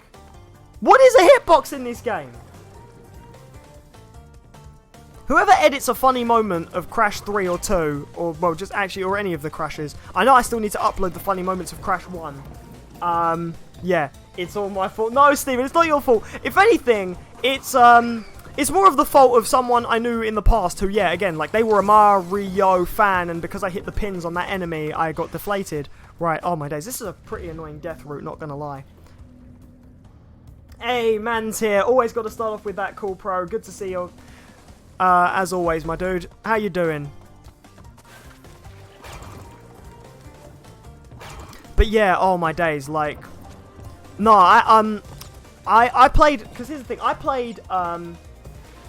What is a hitbox in this game? Whoever edits a funny moment of Crash 3 or 2, or, well, just actually, or any of the Crashes. I know I still need to upload the funny moments of Crash 1. Yeah, it's all my fault. No, Steven, it's not your fault. If anything, it's more of the fault of someone I knew in the past who, yeah, again, like, they were a Mario fan, and because I hit the pins on that enemy, I got deflated. Right, oh my days, this is a pretty annoying death route, not gonna lie. Hey, man's here. Always got to start off with that, cool pro. Good to see you. As always, my dude. How you doing? But yeah, oh my days, like... No, I played... Because here's the thing, I played,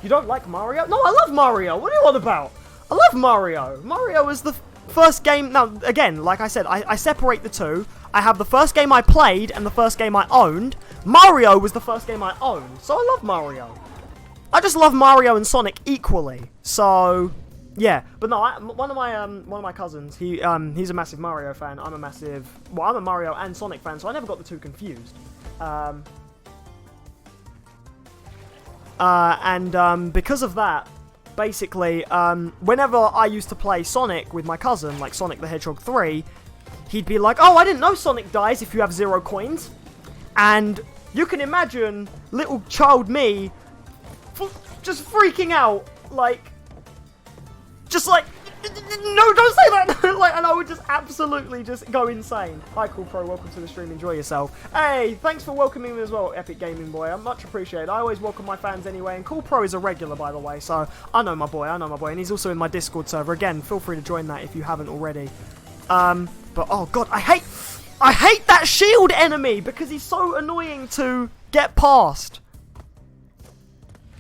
You don't like Mario? No, I love Mario! What are you on about? I love Mario! Mario was the first game... Now, again, like I said, I separate the two. I have the first game I played and the first game I owned. Mario was the first game I owned, so I love Mario. I just love Mario and Sonic equally, so... Yeah, but no, one of my cousins, he's a massive Mario fan. I'm a Mario and Sonic fan, so I never got the two confused. Because of that, basically, whenever I used to play Sonic with my cousin, like Sonic the Hedgehog 3, he'd be like, "Oh, I didn't know Sonic dies if you have 0 coins." And you can imagine little child me just freaking out, like, no, don't say that! Like, and I would just absolutely just go insane. Hi, Cool Pro, welcome to the stream, enjoy yourself. Hey, thanks for welcoming me as well, Epic Gaming Boy, I'm much appreciated. I always welcome my fans anyway, and Cool Pro is a regular, by the way, so I know my boy, and he's also in my Discord server. Again, feel free to join that if you haven't already. But, oh god, I hate that shield enemy, because he's so annoying to get past.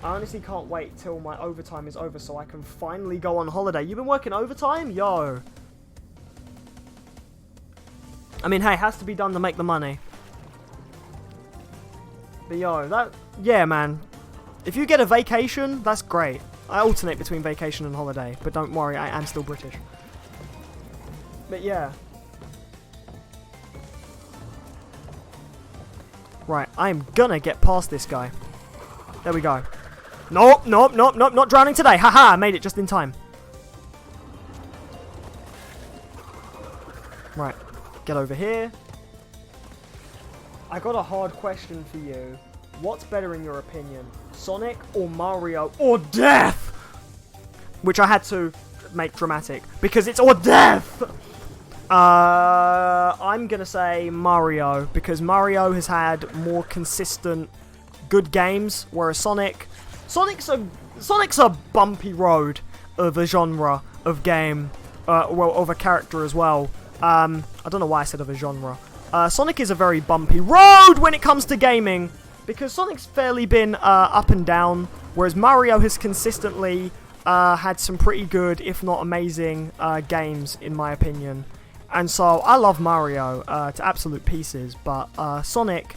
I honestly can't wait till my overtime is over so I can finally go on holiday. You've been working overtime? Yo. I mean, hey, it has to be done to make the money. But yo, yeah, man. If you get a vacation, that's great. I alternate between vacation and holiday, but don't worry, I am still British. But yeah. Right, I am gonna get past this guy. There we go. Nope, nope, nope, nope, not drowning today. Haha, I made it just in time. Right, get over here. I got a hard question for you. What's better in your opinion? Sonic or Mario or death? Which I had to make dramatic because it's or death! I'm gonna say Mario because Mario has had more consistent good games, whereas Sonic's a bumpy road of a genre of game, well, of a character as well. I don't know why I said of a genre. Sonic is a very bumpy road when it comes to gaming, because Sonic's fairly been up and down, whereas Mario has consistently had some pretty good, if not amazing, games, in my opinion. And so, I love Mario to absolute pieces, but Sonic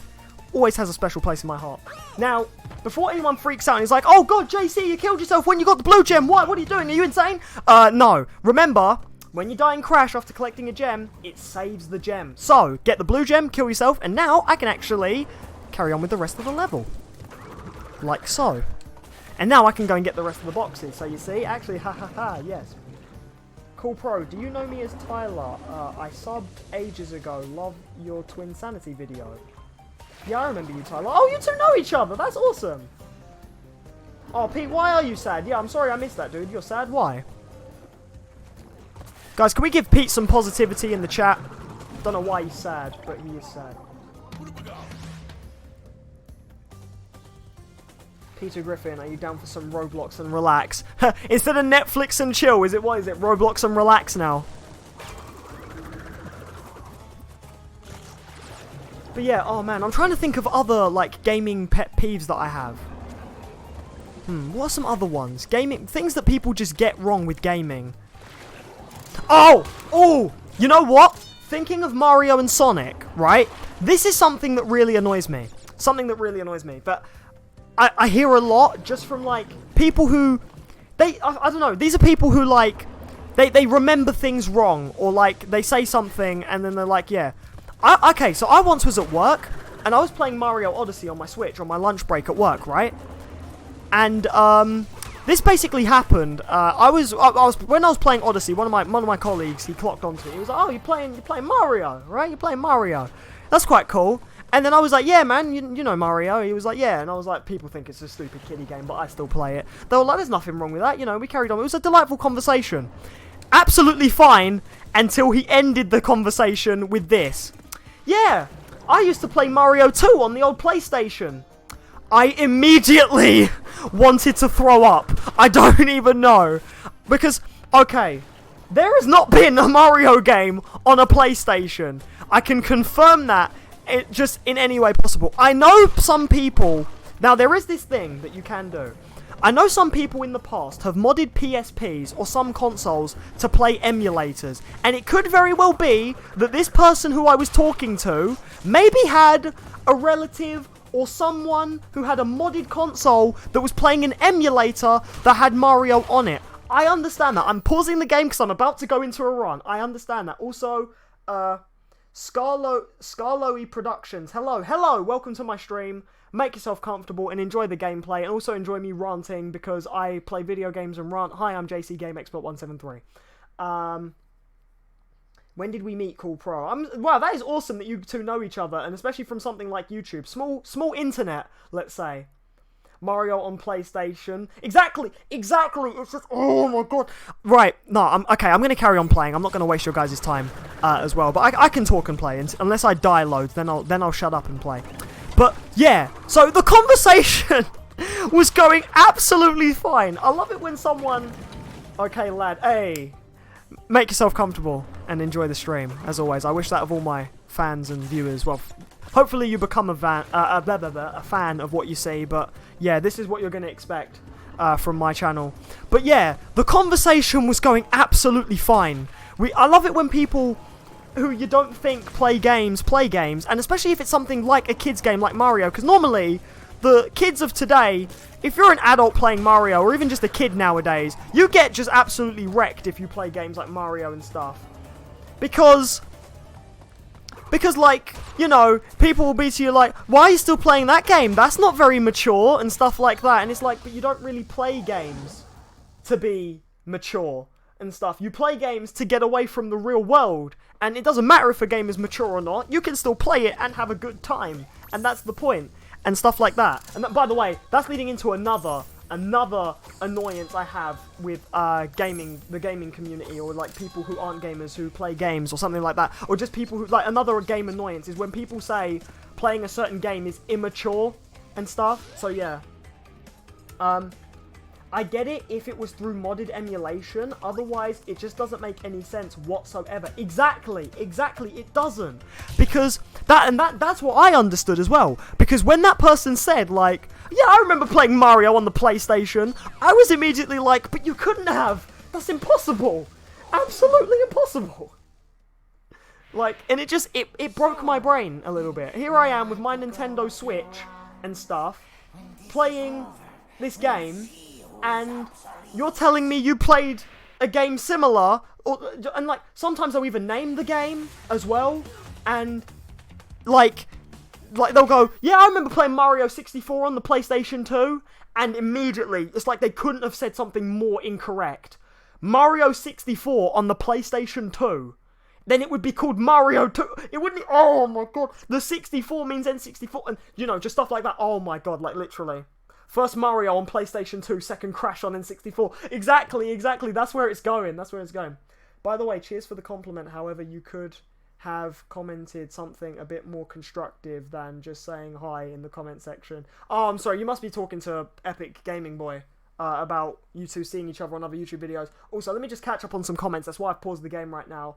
always has a special place in my heart. Now, before anyone freaks out and is like, oh god, JC, you killed yourself when you got the blue gem, what are you doing, are you insane? No, remember, when you die in Crash after collecting a gem, it saves the gem. So, get the blue gem, kill yourself, and now I can actually carry on with the rest of the level. Like so. And now I can go and get the rest of the boxes, so you see, actually, yes. Cool Pro, do you know me as Tyler? I subbed ages ago, love your Twin Sanity video. Yeah, I remember you, Tyler. Oh, you two know each other, that's awesome. Oh, Pete, why are you sad? Yeah, I'm sorry I missed that, dude. You're sad? Why? Guys, can we give Pete some positivity in the chat? Don't know why he's sad, but he is sad. Peter Griffin, are you down for some Roblox and relax? Instead of Netflix and chill, what is it, Roblox and relax now? But yeah, oh man, I'm trying to think of other, like, gaming pet peeves that I have. What are some other ones? Things that people just get wrong with gaming. Oh, you know what? Thinking of Mario and Sonic, right? This is something that really annoys me. But I hear a lot just from, like, people who, I don't know, these are people who, like, they remember things wrong, or, like, they say something, and then they're like, yeah. Okay, so I once was at work, and I was playing Mario Odyssey on my Switch on my lunch break at work, right? And, this basically happened. When I was playing Odyssey, one of my colleagues, he clocked onto me. He was like, "Oh, you're playing Mario, right? You're playing Mario. That's quite cool." And then I was like, "Yeah, man, you know Mario." He was like, "Yeah," and I was like, "People think it's a stupid kiddie game, but I still play it." They were like, "There's nothing wrong with that." You know, we carried on. It was a delightful conversation. Absolutely fine until he ended the conversation with this. "Yeah, I used to play Mario 2 on the old PlayStation." I immediately wanted to throw up. I don't even know. Because, okay, there has not been a Mario game on a PlayStation. I can confirm that just in any way possible. I know some people... Now, there is this thing that you can do. I know some people in the past have modded PSPs or some consoles to play emulators. And it could very well be that this person who I was talking to maybe had a relative or someone who had a modded console that was playing an emulator that had Mario on it. I understand that. I'm pausing the game because I'm about to go into a run. I understand that. Also, Scarloey Productions. Hello, welcome to my stream. Make yourself comfortable and enjoy the gameplay, and also enjoy me ranting because I play video games and rant. Hi, I'm JC Game Expert 173. When did we meet, Cool Pro? Wow, that is awesome that you two know each other, and especially from something like YouTube. Small internet, let's say. Mario on PlayStation. Exactly. It's just, oh my god. Right, no, I'm going to carry on playing. I'm not going to waste your guys' time as well. But I can talk and play, and unless I die loads, then I'll shut up and play. But, yeah, so the conversation was going absolutely fine. I love it when someone... Okay, lad, hey... Make yourself comfortable and enjoy the stream, as always. I wish that of all my fans and viewers. Well, hopefully you become a fan of what you see, but yeah, this is what you're going to expect from my channel. But yeah, the conversation was going absolutely fine. I love it when people who you don't think play games, and especially if it's something like a kid's game like Mario, because normally the kids of today, if you're an adult playing Mario, or even just a kid nowadays, you get just absolutely wrecked if you play games like Mario and stuff. Because like, you know, people will be to you like, why are you still playing that game? That's not very mature, and stuff like that. And it's like, but you don't really play games to be mature and stuff. You play games to get away from the real world. And it doesn't matter if a game is mature or not. You can still play it and have a good time. And that's the point. And stuff like that. And by the way, that's leading into another annoyance I have with the gaming community, or like people who aren't gamers who play games or something like that, or just people who, like, another game annoyance is when people say playing a certain game is immature and stuff. So yeah, I get it if it was through modded emulation, otherwise it just doesn't make any sense whatsoever. Exactly, it doesn't. Because that's what I understood as well. Because when that person said, like, yeah, I remember playing Mario on the PlayStation, I was immediately like, but you couldn't have. That's impossible. Absolutely impossible. Like, and it broke my brain a little bit. Here I am with my Nintendo Switch and stuff, playing this game, and you're telling me you played a game similar, and like, sometimes they'll even name the game as well, and like they'll go, yeah, I remember playing Mario 64 on the PlayStation 2, and immediately, it's like they couldn't have said something more incorrect. Mario 64 on the PlayStation 2. Then it would be called Mario 2. It wouldn't, oh my god, the 64 means N64, and, you know, just stuff like that. Oh my god, like, literally. First Mario on PlayStation 2, second Crash on N64. Exactly, that's where it's going, By the way, cheers for the compliment, however, you could have commented something a bit more constructive than just saying hi in the comment section. Oh, I'm sorry, you must be talking to Epic Gaming Boy about you two seeing each other on other YouTube videos. Also, let me just catch up on some comments, that's why I've paused the game right now.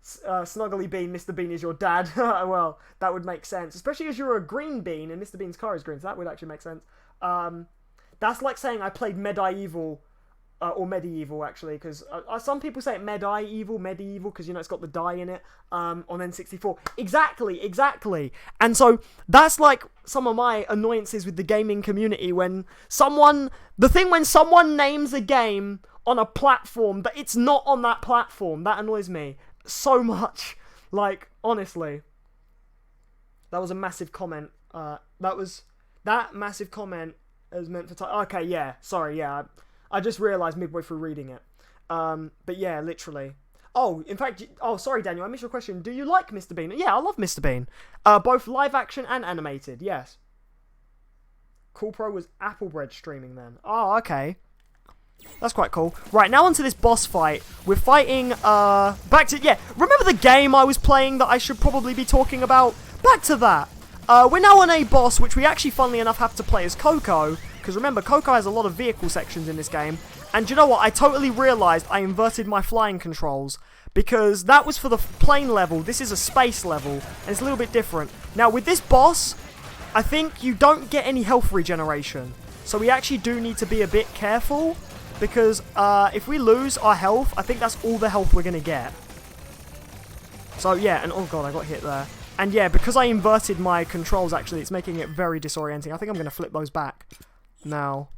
Snuggly Bean, Mr. Bean is your dad. Well, that would make sense, especially as you're a green bean and Mr. Bean's car is green, so that would actually make sense. That's like saying I played Medieval, or Medieval actually, because some people say it Medieval, because, you know, it's got the die in it, on N64. Exactly. And so that's like some of my annoyances with the gaming community, when someone names a game on a platform that it's not on that platform, that annoys me so much. Like, honestly, that was a massive comment. That massive comment is meant for okay, yeah, sorry, yeah, I just realized midway through reading it. But yeah, literally. Oh, in fact, sorry, Daniel, I missed your question. Do you like Mr. Bean? Yeah, I love Mr. Bean. Both live action and animated, yes. Cool Pro was Applebread streaming then. Oh, okay. That's quite cool. Right, now onto this boss fight. We're fighting, remember the game I was playing that I should probably be talking about? Back to that. We're now on a boss, which we actually, funnily enough, have to play as Coco. Because remember, Coco has a lot of vehicle sections in this game. And you know what? I totally realized I inverted my flying controls. Because that was for the plane level. This is a space level. And it's a little bit different. Now, with this boss, I think you don't get any health regeneration. So we actually do need to be a bit careful. Because if we lose our health, I think that's all the health we're going to get. So yeah, and oh god, I got hit there. And yeah, because I inverted my controls, actually, it's making it very disorienting. I think I'm going to flip those back now.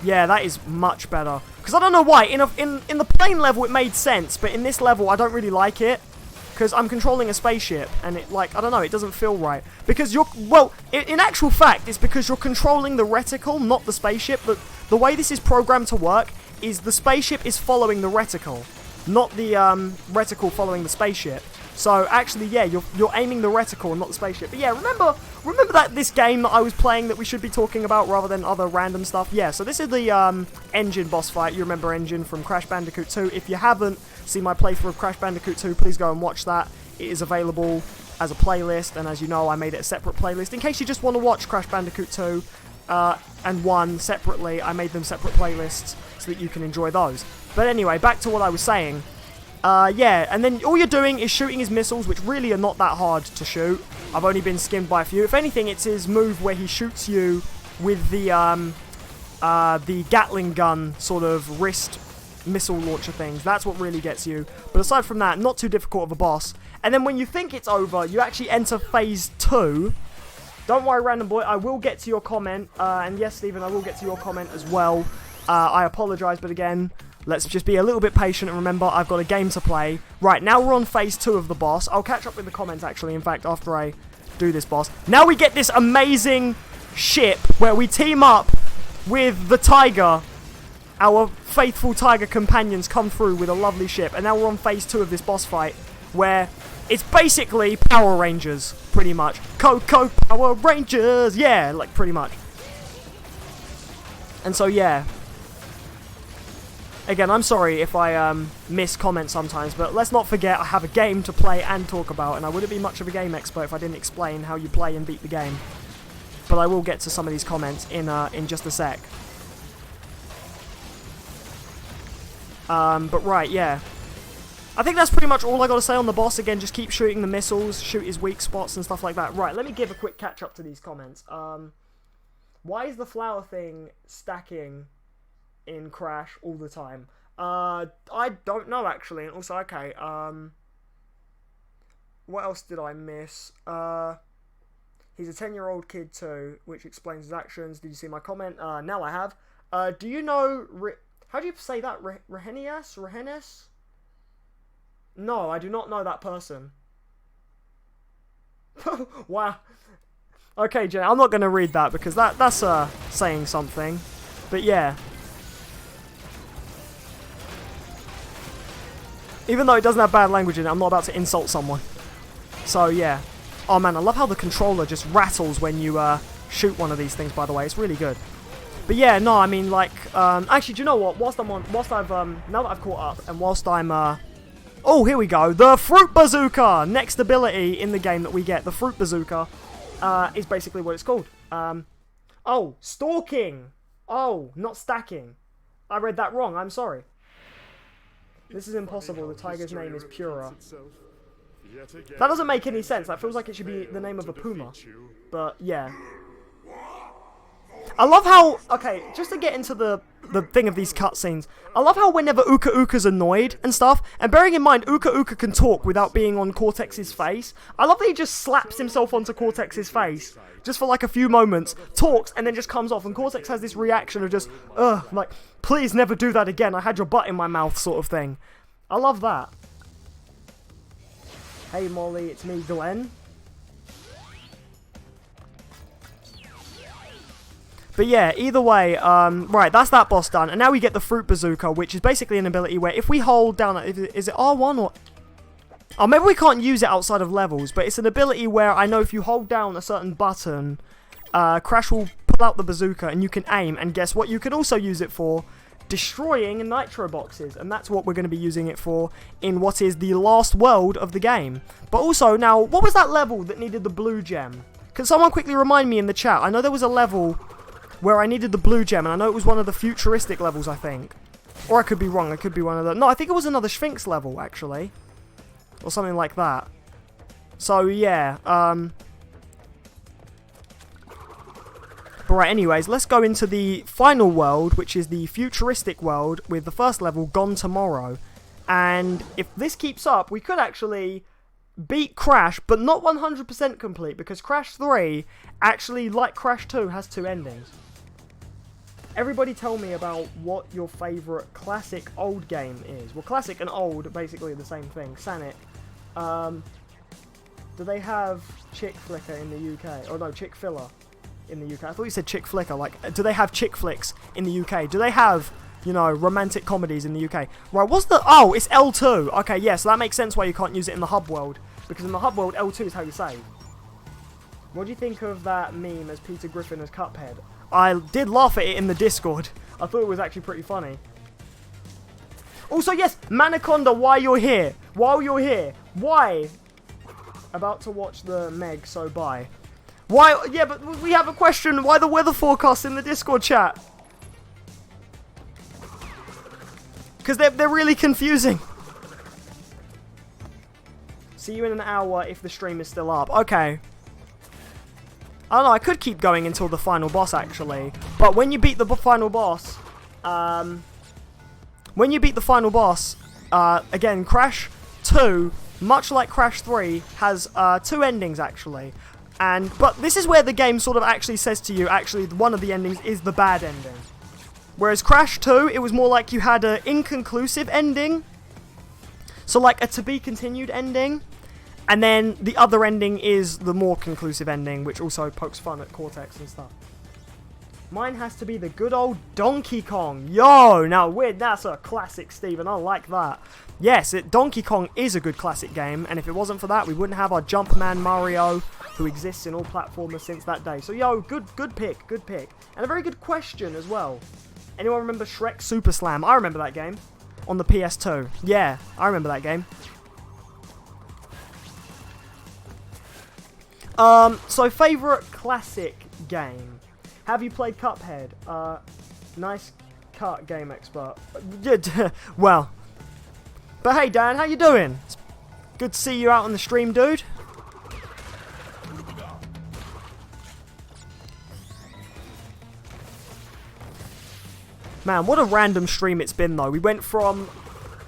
Yeah, that is much better. Because I don't know why. In the plane level, it made sense. But in this level, I don't really like it. Because I'm controlling a spaceship. And it, like, I don't know, it doesn't feel right. Because you're, well, in actual fact, it's because you're controlling the reticle, not the spaceship. But the way this is programmed to work is the spaceship is following the reticle. Not the reticle following the spaceship. So actually, yeah, you're aiming the reticle and not the spaceship. But yeah, remember that this game that I was playing that we should be talking about rather than other random stuff? Yeah, so this is the engine boss fight. You remember Engine from Crash Bandicoot 2. If you haven't seen my playthrough of Crash Bandicoot 2, please go and watch that. It is available as a playlist, and as you know, I made it a separate playlist. In case you just want to watch Crash Bandicoot 2 and 1 separately, I made them separate playlists so that you can enjoy those. But anyway, back to what I was saying. Yeah, and then all you're doing is shooting his missiles, which really are not that hard to shoot. I've only been skimmed by a few. If anything, it's his move where he shoots you with the Gatling gun sort of wrist missile launcher things. That's what really gets you. But aside from that, not too difficult of a boss. And then when you think it's over, you actually enter phase 2. Don't worry, Random Boy, I will get to your comment. And yes, Stephen, I will get to your comment as well. I apologise, but again, let's just be a little bit patient and remember I've got a game to play. Right, now we're on phase 2 of the boss. I'll catch up with the comments, actually, in fact, after I do this boss. Now we get this amazing ship where we team up with the tiger. Our faithful tiger companions come through with a lovely ship. And now we're on phase 2 of this boss fight where it's basically Power Rangers, pretty much. Coco Power Rangers! Yeah, like, pretty much. And so, yeah. Again, I'm sorry if I miss comments sometimes, but let's not forget I have a game to play and talk about, and I wouldn't be much of a game expert if I didn't explain how you play and beat the game. But I will get to some of these comments in just a sec. But right, yeah. I think that's pretty much all I got to say on the boss. Again, just keep shooting the missiles, shoot his weak spots and stuff like that. Right, let me give a quick catch up to these comments. Why is the flower thing stacking in Crash all the time? I don't know, actually. And also, okay, what else did I miss? He's a 10-year-old kid too, which explains his actions. Did you see my comment? Now I have. Do you know... how do you say that? Rehenes? No, I do not know that person. Wow. Okay, Jen, I'm not going to read that because that's saying something. But yeah. Even though it doesn't have bad language in it, I'm not about to insult someone. So yeah. Oh man, I love how the controller just rattles when you shoot one of these things, by the way. It's really good. But yeah, no, I mean, like, actually, do you know what? Now that I've caught up, and whilst I'm, oh, here we go. The Fruit Bazooka! Next ability in the game that we get, the Fruit Bazooka, is basically what it's called. Oh, stalking! Oh, not stacking. I read that wrong, I'm sorry. This is impossible, the tiger's name is Pura. That doesn't make any sense, that feels like it should be the name of a puma. But, yeah. I love how, okay, just to get into the thing of these cutscenes, I love how whenever Uka Uka's annoyed and stuff, and bearing in mind Uka Uka can talk without being on Cortex's face, I love that he just slaps himself onto Cortex's face, just for like a few moments, talks, and then just comes off, and Cortex has this reaction of just, ugh, like, please never do that again, I had your butt in my mouth sort of thing. I love that. Hey Molly, it's me, Glenn. But yeah, either way, right, that's that boss done. And now we get the Fruit Bazooka, which is basically an ability where if we hold down... Is it R1 or... Oh, maybe we can't use it outside of levels, but it's an ability where I know if you hold down a certain button, Crash will pull out the bazooka and you can aim. And guess what? You can also use it for destroying nitro boxes. And that's what we're going to be using it for in what is the last world of the game. But also, now, what was that level that needed the blue gem? Can someone quickly remind me in the chat? I know there was a level where I needed the blue gem, and I know it was one of the futuristic levels, I think. Or I could be wrong, it could be one of the... No, I think it was another Sphinx level, actually. Or something like that. So, yeah, But right, anyways, let's go into the final world, which is the futuristic world, with the first level, Gone Tomorrow. And if this keeps up, we could actually beat Crash, but not 100% complete, because Crash 3, actually, like Crash 2, has 2 endings. Everybody tell me about what your favourite classic old game is. Well, classic and old, basically the same thing. Nsane. Do they have Chick Flicker in the UK? Oh no, Chick Filler in the UK. I thought you said Chick Flicker. Like, do they have chick flicks in the UK? Do they have, you know, romantic comedies in the UK? Right, what's the... Oh, it's L2. Okay, yeah, so that makes sense why you can't use it in the hub world. Because in the hub world, L2 is how you save. What do you think of that meme as Peter Griffin as Cuphead? I did laugh at it in the Discord. I thought it was actually pretty funny. Also, yes, Manaconda, why you're here? While you're here. Why? About to watch the Meg, so bye. Why? Yeah, but we have a question. Why the weather forecast in the Discord chat? Because they're really confusing. See you in an hour if the stream is still up. Okay. I don't know, I could keep going until the final boss, actually. But when you beat the final boss, again, Crash 2, much like Crash 3, has 2 endings, actually. But this is where the game sort of actually says to you, actually, one of the endings is the bad ending. Whereas Crash 2, it was more like you had an inconclusive ending. So like a to be continued ending. And then the other ending is the more conclusive ending, which also pokes fun at Cortex and stuff. Mine has to be the good old Donkey Kong. Yo, now weird, that's a classic, Steven. I like that. Yes, Donkey Kong is a good classic game, and if it wasn't for that, we wouldn't have our Jumpman Mario, who exists in all platformers since that day. So, yo, good pick, good pick. And a very good question as well. Anyone remember Shrek Super Slam? I remember that game on the PS2. Yeah, I remember that game. So favourite classic game. Have you played Cuphead? Nice cut, game expert. Well, but hey Dan, how you doing? It's good to see you out on the stream, dude. Man, what a random stream it's been though. We went from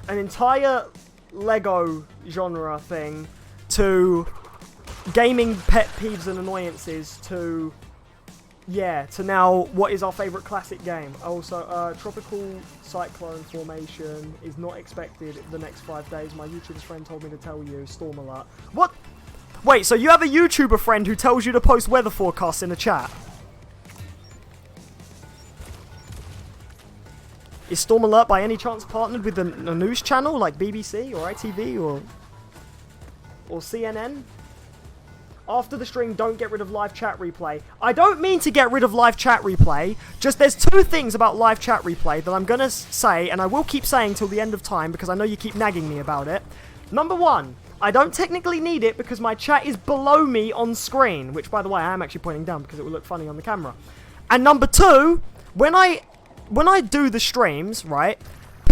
an entire Lego genre thing to gaming pet peeves and annoyances to now what is our favourite classic game. Also, tropical cyclone formation is not expected the next 5 days. My YouTuber's friend told me to tell you. Storm alert. What? Wait, so you have a YouTuber friend who tells you to post weather forecasts in the chat? Is Storm Alert by any chance partnered with a news channel like BBC or ITV or CNN? After the stream, don't get rid of live chat replay. I don't mean to get rid of live chat replay. Just there's two things about live chat replay that I'm going to say, and I will keep saying till the end of time because I know you keep nagging me about it. Number one, I don't technically need it because my chat is below me on screen, which by the way, I am actually pointing down because it will look funny on the camera. And number two, when I do the streams, right,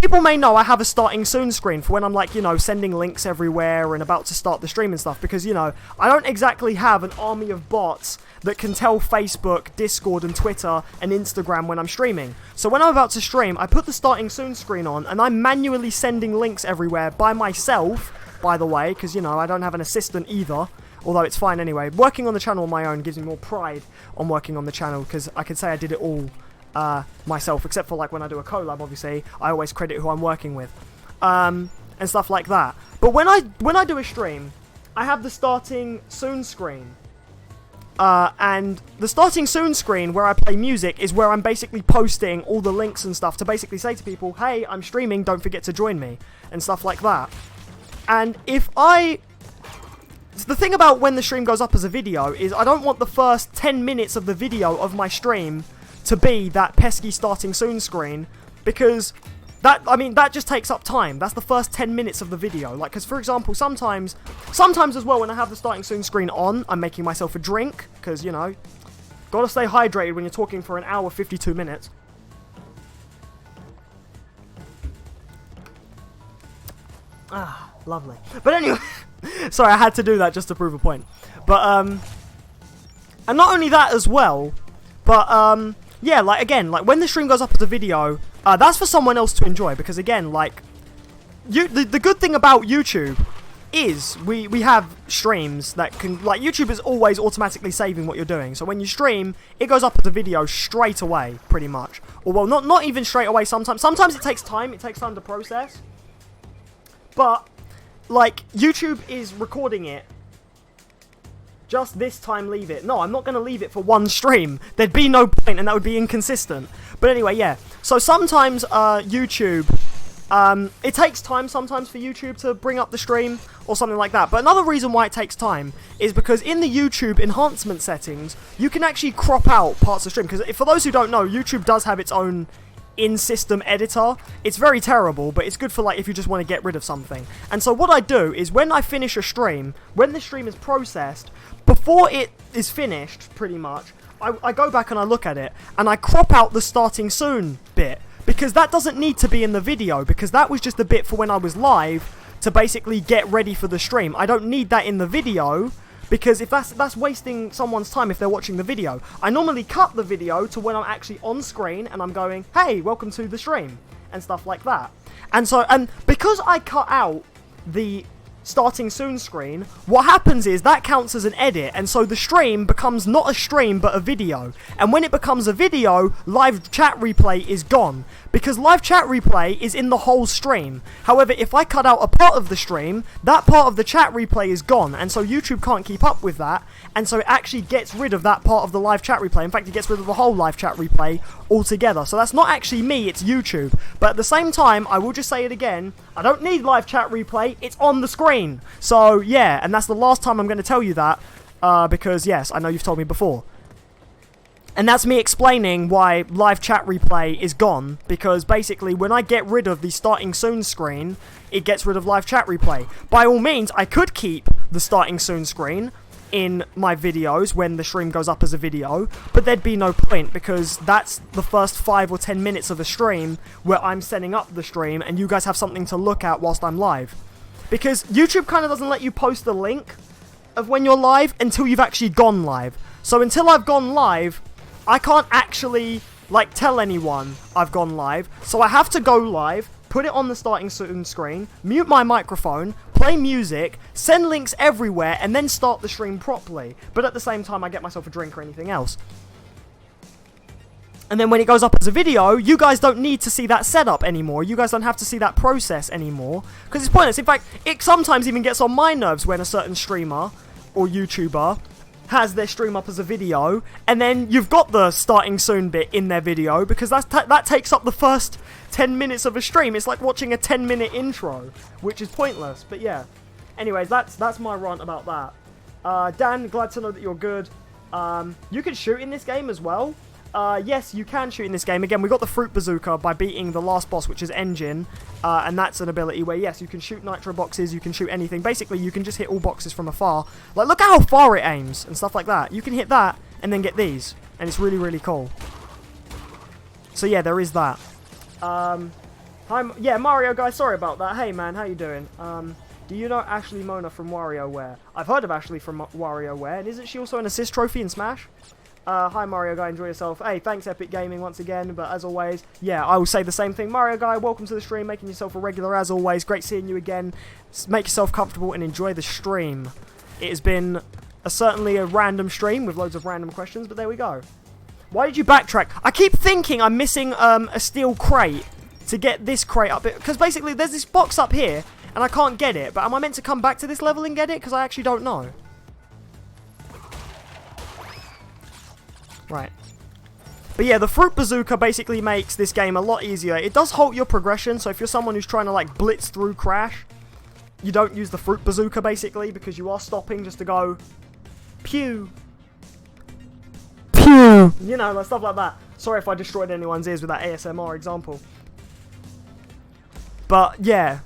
people may know I have a starting soon screen for when I'm like, sending links everywhere and about to start the stream and stuff because, I don't exactly have an army of bots that can tell Facebook, Discord and Twitter and Instagram when I'm streaming. So when I'm about to stream, I put the starting soon screen on and I'm manually sending links everywhere by myself, by the way, because, I don't have an assistant either. Although it's fine anyway. Working on the channel on my own gives me more pride on working on the channel because I can say I did it all myself, except for like when I do a collab, obviously I always credit who I'm working with and stuff like that. But when I do a stream, I have the starting soon screen and the starting soon screen where I play music is where I'm basically posting all the links and stuff to basically say to people, hey, I'm streaming, don't forget to join me and stuff like that. And the thing about when the stream goes up as a video is I don't want the first 10 minutes of the video of my stream to be that pesky starting soon screen, because that just takes up time. That's the first 10 minutes of the video. Like, because for example, sometimes as well, when I have the starting soon screen on, I'm making myself a drink, because, gotta stay hydrated when you're talking for an hour, 52 minutes. Ah, lovely. But anyway, sorry, I had to do that just to prove a point. But, and not only that as well, but, yeah, like, again, like, when the stream goes up as a video, that's for someone else to enjoy, because, again, like, the good thing about YouTube is we have streams that can, like, YouTube is always automatically saving what you're doing, so when you stream, it goes up as a video straight away, pretty much. Or, well, not even straight away sometimes. Sometimes it takes time to process, but, like, YouTube is recording it. Just this time leave it. No, I'm not going to leave it for one stream. There'd be no point and that would be inconsistent. But anyway, yeah. So sometimes YouTube, it takes time sometimes for YouTube to bring up the stream or something like that. But another reason why it takes time is because in the YouTube enhancement settings, you can actually crop out parts of the stream. Because for those who don't know, YouTube does have its own in-system editor. It's very terrible, but it's good for, like, if you just want to get rid of something. And so what I do is when I finish a stream, when the stream is processed, before it is finished, pretty much, I go back and I look at it, and I crop out the starting soon bit, because that doesn't need to be in the video, because that was just a bit for when I was live, to basically get ready for the stream. I don't need that in the video, because if that's wasting someone's time if they're watching the video. I normally cut the video to when I'm actually on screen, and I'm going, hey, welcome to the stream, and stuff like that. And so, and because I cut out the starting soon screen, what happens is that counts as an edit, and so the stream becomes not a stream but a video. And when it becomes a video, live chat replay is gone, because live chat replay is in the whole stream. However, if I cut out a part of the stream, that part of the chat replay is gone, and so YouTube can't keep up with that, and so it actually gets rid of that part of the live chat replay. In fact, it gets rid of the whole live chat replay altogether. So that's not actually me, it's YouTube. But at the same time, I will just say it again, I don't need live chat replay, it's on the screen. So yeah, and that's the last time I'm going to tell you that, because yes, I know you've told me before. And that's me explaining why live chat replay is gone, because basically when I get rid of the starting soon screen, it gets rid of live chat replay. By all means, I could keep the starting soon screen in my videos when the stream goes up as a video, but there'd be no point, because that's the first 5 or 10 minutes of a stream where I'm setting up the stream and you guys have something to look at whilst I'm live. Because YouTube kind of doesn't let you post the link of when you're live until you've actually gone live. So until I've gone live, I can't actually, like, tell anyone I've gone live. So I have to go live, put it on the starting soon screen, mute my microphone, play music, send links everywhere, and then start the stream properly. But at the same time, I get myself a drink or anything else. And then when it goes up as a video, you guys don't need to see that setup anymore. You guys don't have to see that process anymore, because it's pointless. In fact, it sometimes even gets on my nerves when a certain streamer or YouTuber has their stream up as a video, and then you've got the starting soon bit in their video, because that takes up the first 10 minutes of a stream. It's like watching a 10-minute intro, which is pointless. But yeah, anyways, that's my rant about that. Dan, glad to know that you're good. You can shoot in this game as well. Yes, you can shoot in this game. Again, we got the fruit bazooka by beating the last boss, which is Engine, and that's an ability where, yes, you can shoot nitro boxes, you can shoot anything. Basically, you can just hit all boxes from afar. Like, look at how far it aims and stuff like that. You can hit that and then get these, and it's really, really cool. So yeah, there is that. Yeah, Mario guy, sorry about that. Hey man, how you doing? Do you know Ashley Mona from WarioWare? I've heard of Ashley from WarioWare, and isn't she also an assist trophy in Smash? Hi Mario Guy, enjoy yourself. Hey, thanks Epic Gaming once again, but as always, yeah, I will say the same thing. Mario Guy, welcome to the stream, making yourself a regular as always. Great seeing you again. Make yourself comfortable and enjoy the stream. It has been certainly a random stream with loads of random questions, but there we go. Why did you backtrack? I keep thinking I'm missing a steel crate to get this crate up, because basically there's this box up here, and I can't get it, but am I meant to come back to this level and get it? Because I actually don't know. Right. But yeah, the fruit bazooka basically makes this game a lot easier. It does halt your progression, so if you're someone who's trying to like blitz through Crash, you don't use the fruit bazooka basically, because you are stopping just to go pew. Pew! You know, like stuff like that. Sorry if I destroyed anyone's ears with that ASMR example. But yeah,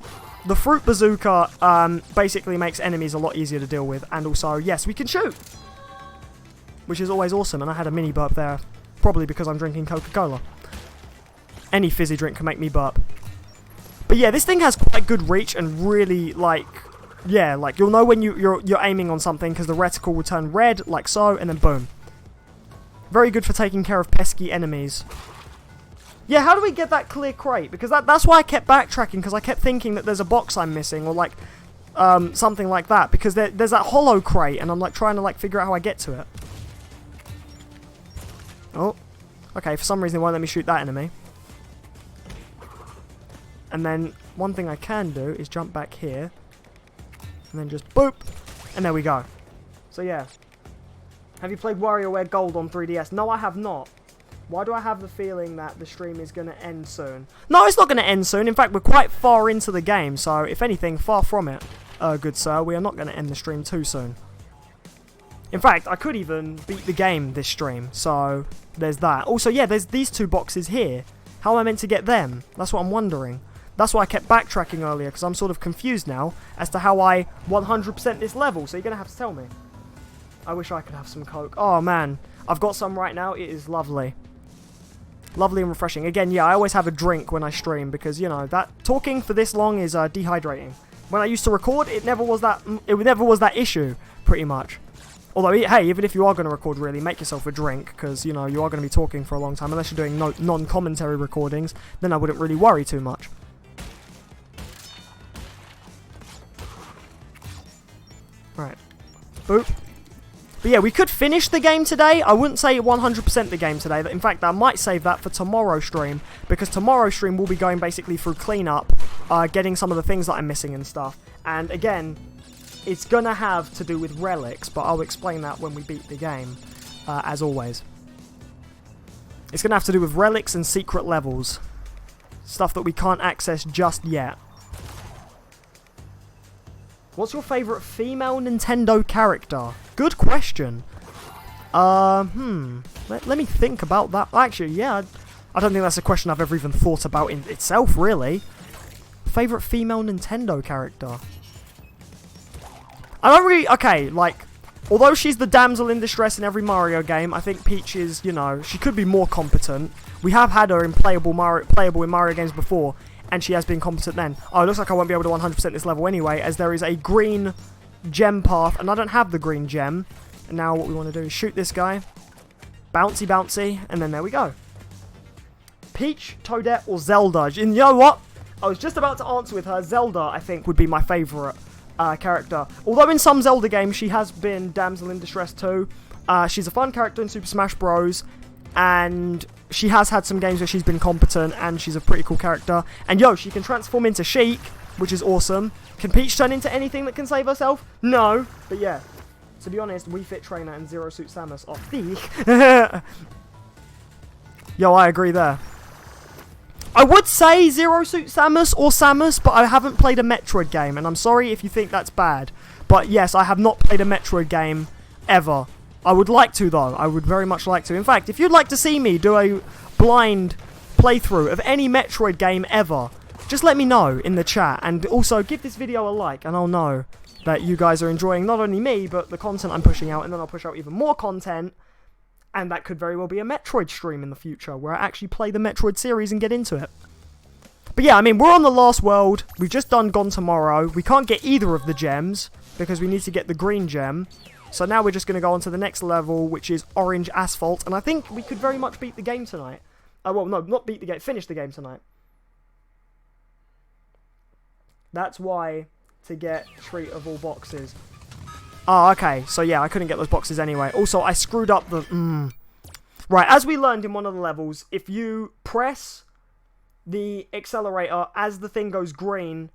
the fruit bazooka basically makes enemies a lot easier to deal with, and also, yes, we can shoot, which is always awesome. And I had a mini burp there, probably because I'm drinking Coca-Cola. Any fizzy drink can make me burp. But yeah, this thing has quite good reach and really, like, yeah, like you'll know when you're aiming on something because the reticle will turn red, like so, and then boom. Very good for taking care of pesky enemies. Yeah, how do we get that clear crate? Because that's why I kept backtracking, because I kept thinking that there's a box I'm missing, or like something like that, because there's that hollow crate, and I'm like trying to like figure out how I get to it. Oh, okay, for some reason it won't let me shoot that enemy. And then one thing I can do is jump back here, and then just boop, and there we go. So yeah. Have you played WarioWare Gold on 3DS? No, I have not. Why do I have the feeling that the stream is going to end soon? No, it's not going to end soon. In fact, we're quite far into the game, so if anything, far from it. Good sir, we are not going to end the stream too soon. In fact, I could even beat the game this stream, so there's that. Also, yeah, there's these two boxes here. How am I meant to get them? That's what I'm wondering. That's why I kept backtracking earlier, because I'm sort of confused now as to how I 100% this level, so you're going to have to tell me. I wish I could have some Coke. Oh, man. I've got some right now. It is lovely. Lovely and refreshing. Again, yeah, I always have a drink when I stream, because, you know, that talking for this long is dehydrating. When I used to record, it never was that issue, pretty much. Although, hey, even if you are going to record, really, make yourself a drink, because, you know, you are going to be talking for a long time. Unless you're doing non-commentary recordings, then I wouldn't really worry too much. Boop. But yeah, we could finish the game today. I wouldn't say 100% the game today. In fact, I might save that for tomorrow's stream, because tomorrow's stream will be going basically through cleanup, getting some of the things that I'm missing and stuff. And again, it's gonna have to do with relics, but I'll explain that when we beat the game, as always. It's gonna have to do with relics and secret levels. Stuff that we can't access just yet. What's your favourite female Nintendo character? Good question. Let me think about that. Actually, yeah, I don't think that's a question I've ever even thought about in itself, really. Favourite female Nintendo character? I don't really... Okay, like, although she's the damsel in distress in every Mario game, I think Peach is, you know, she could be more competent. We have had her in playable in Mario games before, and she has been competent then. Oh, it looks like I won't be able to 100% this level anyway, as there is a green gem path, and I don't have the green gem. And now what we want to do is shoot this guy. Bouncy, bouncy, and then there we go. Peach, Toadette, or Zelda? And you know what? I was just about to answer with her. Zelda, I think, would be my favourite character. Although in some Zelda games, she has been damsel in distress too. She's a fun character in Super Smash Bros. And she has had some games where she's been competent, and she's a pretty cool character. And yo, she can transform into Sheik, which is awesome. Can Peach turn into anything that can save herself? No. But yeah, to be honest, Wii Fit Trainer and Zero Suit Samus are thick. Yo, I agree there. I would say Zero Suit Samus or Samus, but I haven't played a Metroid game, and I'm sorry if you think that's bad. But yes, I have not played a Metroid game ever. I would like to, though. I would very much like to. In fact, if you'd like to see me do a blind playthrough of any Metroid game ever, just let me know in the chat. And also, give this video a like, and I'll know that you guys are enjoying not only me, but the content I'm pushing out, and then I'll push out even more content. And that could very well be a Metroid stream in the future, where I actually play the Metroid series and get into it. But yeah, I mean, we're on the last world. We've just done Gone Tomorrow. We can't get either of the gems, because we need to get the green gem. So now we're just going to go on to the next level, which is Orange Asphalt. And I think we could very much beat the game tonight. Well, no, not beat the game. Finish the game tonight. That's why to get Treat of all boxes. Oh, okay. So yeah, I couldn't get those boxes anyway. Also, I screwed up the... Right, as we learned in one of the levels, if you press the accelerator as the thing goes green...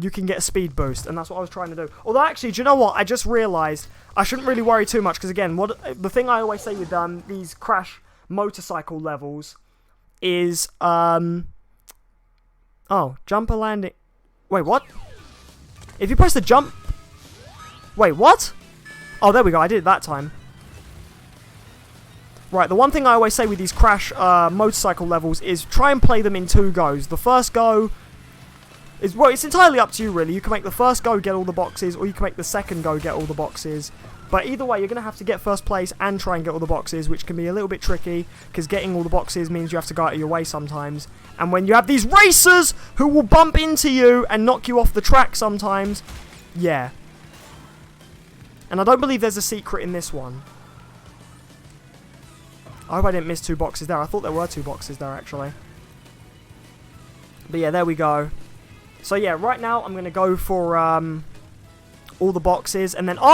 you can get a speed boost, and that's what I was trying to do. Although, actually, do you know what? I just realised I shouldn't really worry too much, because, again, the thing I always say with these Crash motorcycle levels is, oh, jumper landing... Wait, what? If you press the jump... Wait, what? Oh, there we go, I did it that time. Right, the one thing I always say with these Crash motorcycle levels is try and play them in 2 goes. The first go... Well, it's entirely up to you, really. You can make the first go get all the boxes, or you can make the second go get all the boxes. But either way, you're going to have to get first place and try and get all the boxes, which can be a little bit tricky, because getting all the boxes means you have to go out of your way sometimes. And when you have these racers who will bump into you and knock you off the track sometimes, yeah. And I don't believe there's a secret in this one. I hope I didn't miss 2 boxes there. I thought there were 2 boxes there, actually. But yeah, there we go. So yeah, right now I'm going to go for all the boxes, and then... Oh!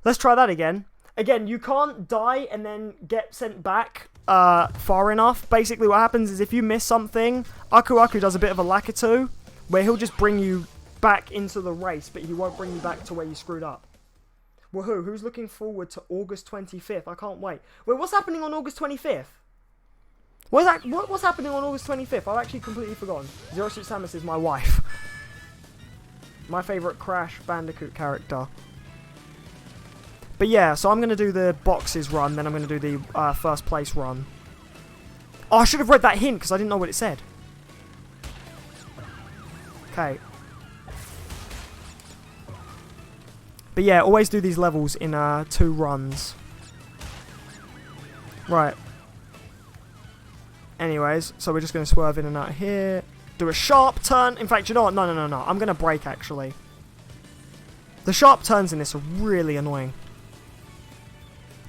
Let's try that again. Again, you can't die and then get sent back far enough. Basically what happens is if you miss something, Aku Aku does a bit of a Lakitu, where he'll just bring you back into the race, but he won't bring you back to where you screwed up. Woohoo, who's looking forward to August 25th? I can't wait. Wait, what's happening on August 25th? What's happening on August 25th? I've actually completely forgotten. Zero Suit Samus is my wife. My favourite Crash Bandicoot character. But yeah, so I'm going to do the boxes run, then I'm going to do the first place run. Oh, I should have read that hint, because I didn't know what it said. Okay. But yeah, always do these levels in 2 runs. Right. Anyways, so we're just going to swerve in and out here. Do a sharp turn. In fact, you know what? No. I'm going to brake, actually. The sharp turns in this are really annoying.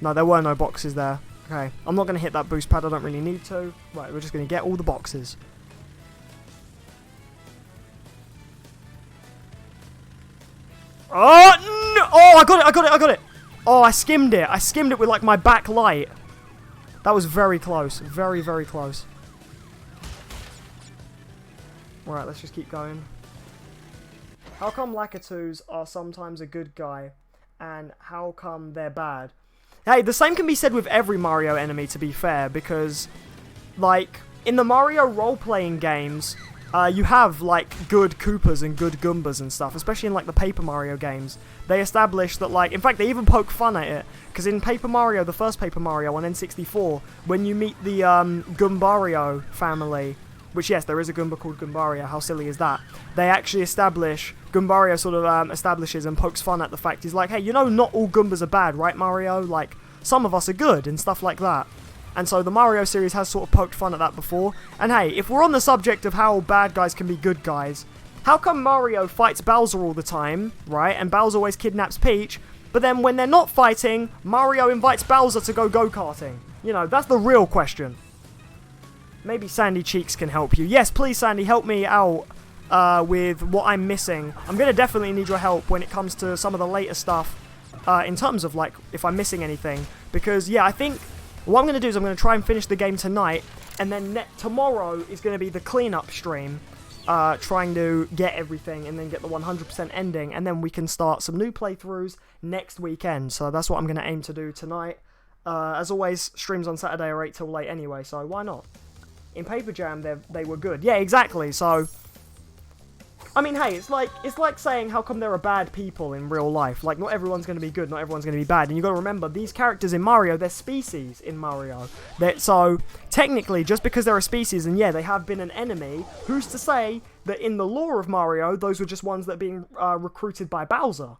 No, there were no boxes there. Okay. I'm not going to hit that boost pad. I don't really need to. Right, we're just going to get all the boxes. Oh, no! Oh, I got it, I got it, I got it! Oh, I skimmed it. I skimmed it with, like, my backlight. That was very close. Very, very close. Alright, let's just keep going. How come Lakitus are sometimes a good guy, and how come they're bad? Hey, the same can be said with every Mario enemy, to be fair, because, like, in the Mario role-playing games, you have, like, good Koopas and good Goombas and stuff, especially in, like, the Paper Mario games. They establish that, like, in fact, they even poke fun at it, because in Paper Mario, the first Paper Mario on N64, when you meet the Goombario family, which, yes, there is a Goomba called Goombario, how silly is that? They actually establish, Goombario sort of establishes and pokes fun at the fact, he's like, hey, you know not all Goombas are bad, right, Mario? Like, some of us are good, and stuff like that. And so the Mario series has sort of poked fun at that before. And hey, if we're on the subject of how bad guys can be good guys, how come Mario fights Bowser all the time, right? And Bowser always kidnaps Peach, but then when they're not fighting, Mario invites Bowser to go go-karting? You know, that's the real question. Maybe Sandy Cheeks can help you. Yes, please, Sandy, help me out with what I'm missing. I'm going to definitely need your help when it comes to some of the later stuff in terms of, like, if I'm missing anything. Because, yeah, I think what I'm going to do is I'm going to try and finish the game tonight, and then tomorrow is going to be the cleanup stream, trying to get everything and then get the 100% ending, and then we can start some new playthroughs next weekend. So that's what I'm going to aim to do tonight. As always, streams on Saturday are 8 till late anyway, so why not? In Paper Jam, they were good. Yeah, exactly, so I mean, hey, it's like saying how come there are bad people in real life. Like, not everyone's going to be good, not everyone's going to be bad. And you got to remember, these characters in Mario, they're species in Mario. So, technically, just because they're a species, and yeah, they have been an enemy, who's to say that in the lore of Mario, those were just ones that are being recruited by Bowser?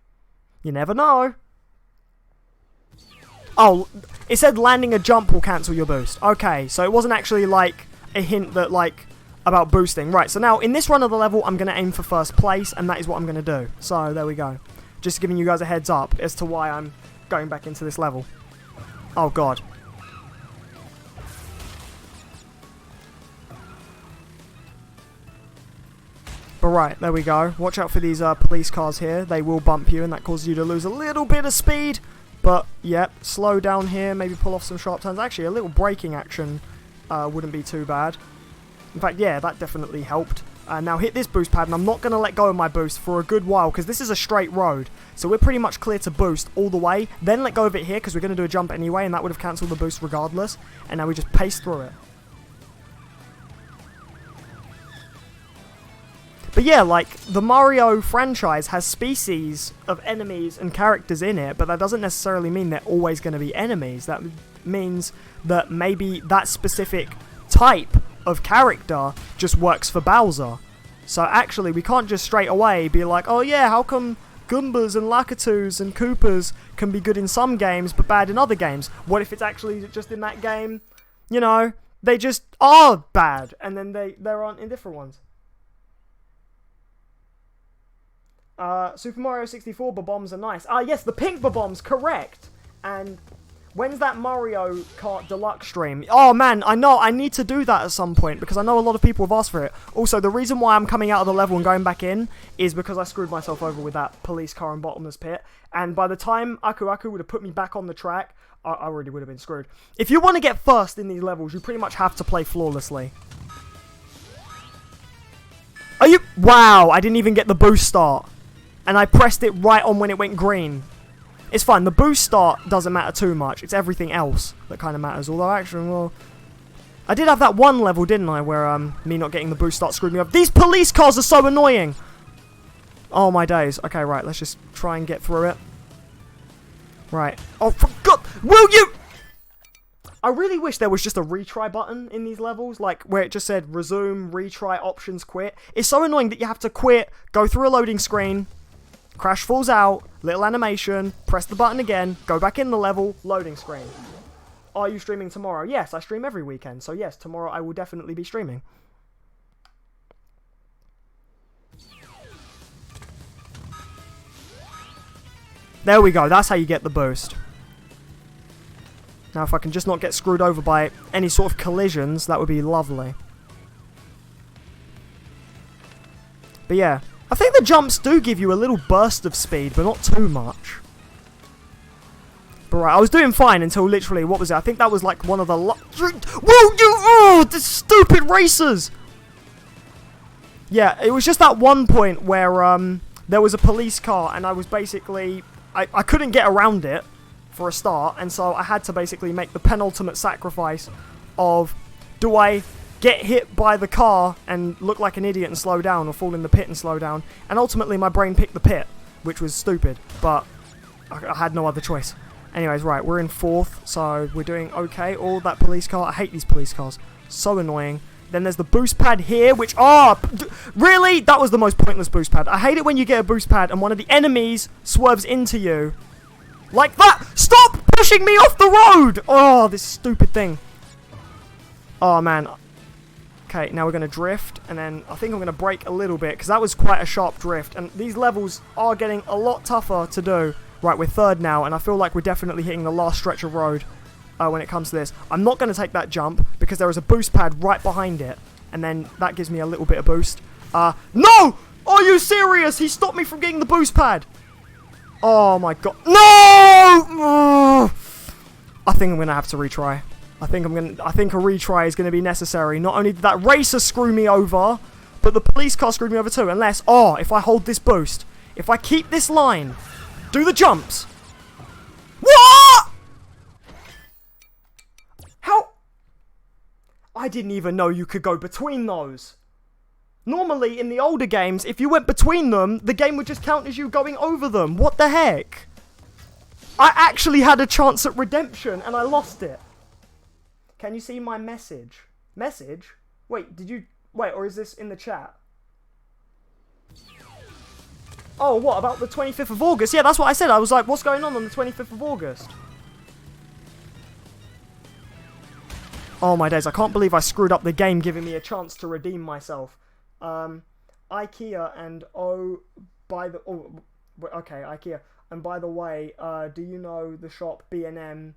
You never know. Oh, it said landing a jump will cancel your boost. Okay, so it wasn't actually, like, a hint that, like, about boosting. Right, so now, in this run of the level, I'm going to aim for first place, and that is what I'm going to do. So, there we go. Just giving you guys a heads up as to why I'm going back into this level. Oh, God. But right, there we go. Watch out for these police cars here. They will bump you, and that causes you to lose a little bit of speed. But, yep, slow down here, maybe pull off some sharp turns. Actually, a little braking action wouldn't be too bad. In fact, yeah, that definitely helped. Now hit this boost pad, and I'm not going to let go of my boost for a good while, because this is a straight road. So we're pretty much clear to boost all the way. Then let go of it here, because we're going to do a jump anyway, and that would have cancelled the boost regardless. And now we just pace through it. But yeah, like, the Mario franchise has species of enemies and characters in it, but that doesn't necessarily mean they're always going to be enemies. That means that maybe that specific type of character just works for Bowser. So actually, we can't just straight away be like, oh yeah, how come Goombas and Lakitus and Koopas can be good in some games but bad in other games? What if it's actually just in that game, you know, they just are bad, and then they aren't in different ones? Super Mario 64 Bob-ombs are nice. Ah, yes, the pink Bob-ombs, correct. And when's that Mario Kart Deluxe stream? Oh, man, I know, I need to do that at some point, because I know a lot of people have asked for it. Also, the reason why I'm coming out of the level and going back in is because I screwed myself over with that police car and bottomless pit. And by the time Aku Aku would have put me back on the track, I already would have been screwed. If you want to get first in these levels, you pretty much have to play flawlessly. Are you... Wow, I didn't even get the boost start. And I pressed it right on when it went green. It's fine, the boost start doesn't matter too much. It's everything else that kind of matters. Although, actually, well, I did have that one level, didn't I, where me not getting the boost start screwed me up. These police cars are so annoying! Oh, my days. Okay, right, let's just try and get through it. Right. Oh, for God! Will you... I really wish there was just a retry button in these levels, like where it just said resume, retry, options, quit. It's so annoying that you have to quit, go through a loading screen, crash falls out, little animation, press the button again, go back in the level, loading screen. Are you streaming tomorrow? Yes, I stream every weekend, so yes, tomorrow I will definitely be streaming. There we go, that's how you get the boost. Now, if I can just not get screwed over by any sort of collisions, that would be lovely. But yeah, I think the jumps do give you a little burst of speed, but not too much. But right, I was doing fine until literally, what was it? I think that was like one of the... the stupid racers! Yeah, it was just that one point where there was a police car and I was basically... I couldn't get around it for a start, and so I had to basically make the penultimate sacrifice of, do I get hit by the car and look like an idiot and slow down, or fall in the pit and slow down? And ultimately my brain picked the pit, which was stupid, but I had no other choice. Anyways, right, we're in 4th, so we're doing okay. All that police car, I hate these police cars, so annoying. Then there's the boost pad here, which, really? That was the most pointless boost pad. I hate it when you get a boost pad and one of the enemies swerves into you. Like that! Stop pushing me off the road! Oh, this stupid thing. Oh, man. Okay, now we're going to drift, and then I think I'm going to brake a little bit, because that was quite a sharp drift, and these levels are getting a lot tougher to do. Right, we're 3rd now, and I feel like we're definitely hitting the last stretch of road when it comes to this. I'm not going to take that jump, because there is a boost pad right behind it, and then that gives me a little bit of boost. No! Are you serious? He stopped me from getting the boost pad! Oh my god. No! I think I'm going to have to retry. I think a retry is going to be necessary. Not only did that racer screw me over, but the police car screwed me over too. Unless, if I hold this boost, if I keep this line, do the jumps. What? How? I didn't even know you could go between those. Normally, in the older games, if you went between them, the game would just count as you going over them. What the heck? I actually had a chance at redemption, and I lost it. Can you see my message? Message? Wait, or is this in the chat? Oh, what, about the 25th of August? Yeah, that's what I said. I was like, what's going on the 25th of August? Oh my days, I can't believe I screwed up the game giving me a chance to redeem myself. IKEA and IKEA. And by the way, do you know the shop B&M,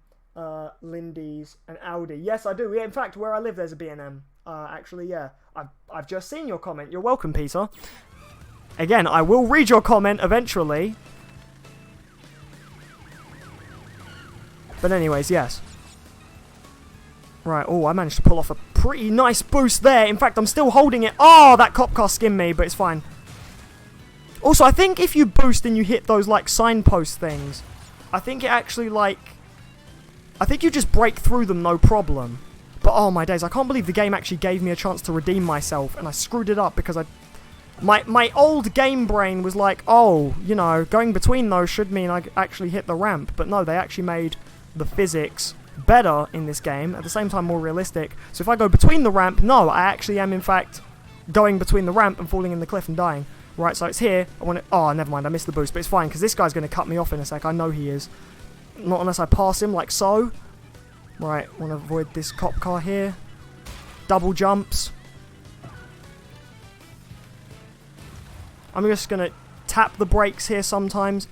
Lindy's and Aldi? Yes, I do. Yeah, in fact, where I live, there's a B&M. Actually, yeah. I've just seen your comment. You're welcome, Peter. Again, I will read your comment eventually. But anyways, yes. Right, I managed to pull off a pretty nice boost there. In fact, I'm still holding it. Oh, that cop car skimmed me, but it's fine. Also, I think if you boost and you hit those, like, signpost things, I think it actually, like... I think you just break through them, no problem. But, oh my days, I can't believe the game actually gave me a chance to redeem myself, and I screwed it up because my old game brain was like, going between those should mean I actually hit the ramp. But no, they actually made the physics better in this game, at the same time more realistic. So if I go between the ramp, no, I actually am in fact going between the ramp and falling in the cliff and dying. Right, so it's here. Oh, never mind, I missed the boost, but it's fine, because this guy's going to cut me off in a sec. I know he is. Not unless I pass him, like so. Right, want to avoid this cop car here. Double jumps. I'm just going to tap the brakes here sometimes.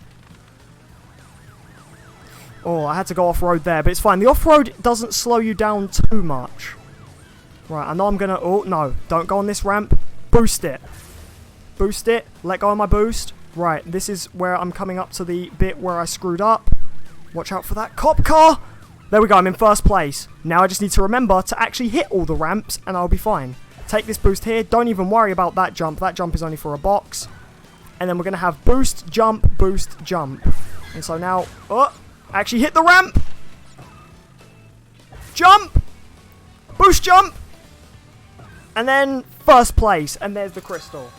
Oh, I had to go off-road there, but it's fine. The off-road doesn't slow you down too much. Right, I know I'm going to... Oh, no. Don't go on this ramp. Boost it. Boost it. Let go of my boost. Right, this is where I'm coming up to the bit where I screwed up. Watch out for that cop car. There we go, I'm in 1st place. Now I just need to remember to actually hit all the ramps, and I'll be fine. Take this boost here. Don't even worry about that jump. That jump is only for a box. And then we're going to have boost, jump. And so now... actually hit the ramp. Jump. Boost jump. And then 1st place. And there's the crystal.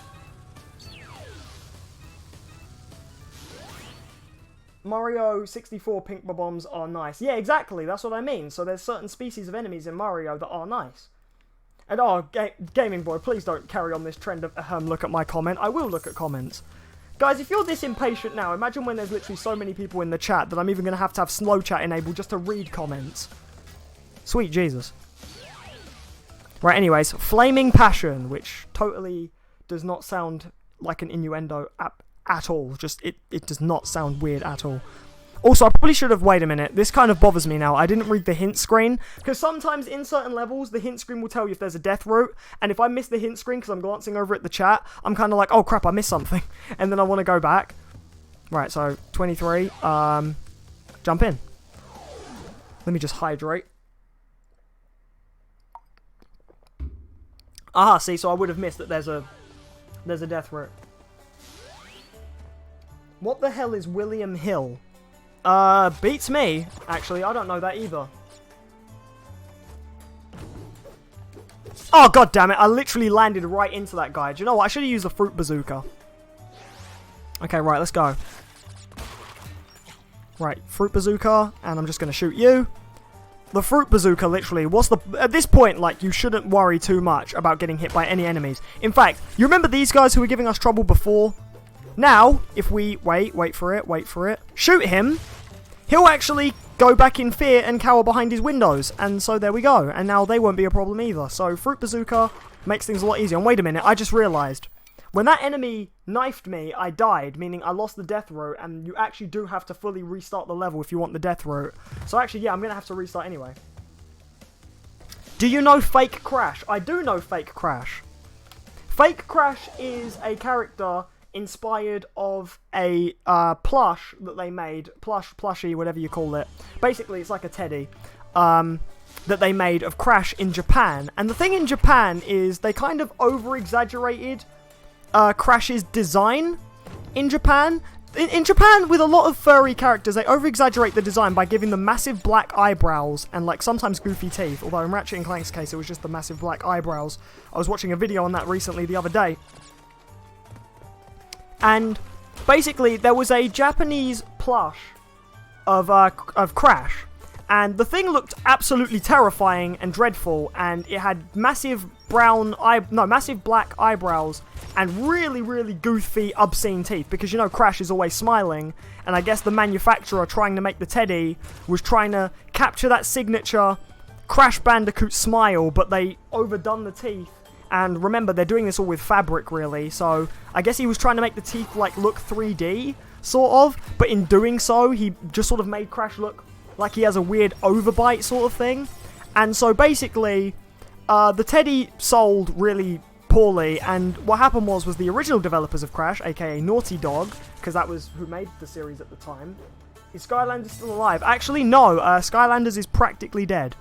Mario 64 pink bombs are nice. Yeah, exactly. That's what I mean. So there's certain species of enemies in Mario that are nice. And Gaming Boy, please don't carry on this trend of look at my comment. I will look at comments. Guys, if you're this impatient now, imagine when there's literally so many people in the chat that I'm even going to have slow chat enabled just to read comments. Sweet Jesus. Right, anyways, Flaming Passion, which totally does not sound like an innuendo at all. Just, it does not sound weird at all. Also, I probably should have... Wait a minute. This kind of bothers me now. I didn't read the hint screen. Because sometimes in certain levels, the hint screen will tell you if there's a death route. And if I miss the hint screen because I'm glancing over at the chat, I'm kind of like, oh crap, I missed something. And then I want to go back. Right, so 23. Jump in. Let me just hydrate. Aha, see, so I would have missed that there's a death route. What the hell is William Hill? Beats me. Actually, I don't know that either. Oh, god damn it. I literally landed right into that guy. Do you know what? I should have used a fruit bazooka. Okay, right, let's go. Right, fruit bazooka, and I'm just going to shoot you. The fruit bazooka, literally, at this point, like, you shouldn't worry too much about getting hit by any enemies. In fact, you remember these guys who were giving us trouble before? Now, if we... Wait for it. Shoot him. He'll actually go back in fear and cower behind his windows. And so there we go. And now they won't be a problem either. So Fruit Bazooka makes things a lot easier. And wait a minute, I just realised. When that enemy knifed me, I died, meaning I lost the death route. And you actually do have to fully restart the level if you want the death route. So actually, yeah, I'm going to have to restart anyway. Do you know Fake Crash? I do know Fake Crash. Fake Crash is a character... inspired of a plush that they made, plushie, whatever you call it. Basically, it's like a teddy that they made of Crash in Japan. And the thing in Japan is they kind of over-exaggerated Crash's design in Japan. In Japan, with a lot of furry characters, they over-exaggerate the design by giving them massive black eyebrows and, like, sometimes goofy teeth. Although in Ratchet & Clank's case, it was just the massive black eyebrows. I was watching a video on that recently the other day. And basically, there was a Japanese plush of Crash, and the thing looked absolutely terrifying and dreadful, and it had massive black eyebrows and really, really goofy, obscene teeth, because you know Crash is always smiling, and I guess the manufacturer trying to make the teddy was trying to capture that signature Crash Bandicoot smile, but they overdone the teeth. And remember, they're doing this all with fabric, really, so I guess he was trying to make the teeth, like, look 3D, sort of, but in doing so, he just sort of made Crash look like he has a weird overbite sort of thing. And so, basically, the teddy sold really poorly, and what happened was the original developers of Crash, aka Naughty Dog, because that was who made the series at the time. Is Skylanders still alive? Actually, no, Skylanders is practically dead.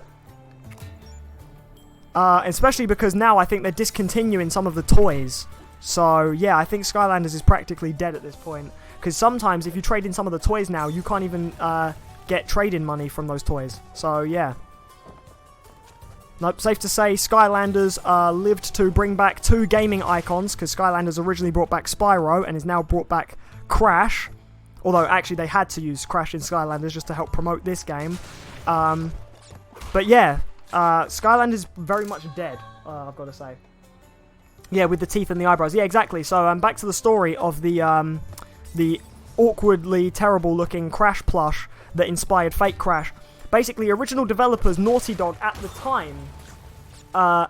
Especially because now I think they're discontinuing some of the toys. So, yeah, I think Skylanders is practically dead at this point. Because sometimes, if you trade in some of the toys now, you can't even get trade-in money from those toys. So, yeah. Nope, safe to say, Skylanders lived to bring back 2 gaming icons. Because Skylanders originally brought back Spyro and is now brought back Crash. Although, actually, they had to use Crash in Skylanders just to help promote this game. But, yeah. Skylanders is very much dead, I've got to say. Yeah, with the teeth and the eyebrows. Yeah, exactly. So, back to the story of the awkwardly terrible-looking Crash plush that inspired Fake Crash. Basically, original developers, Naughty Dog, at the time were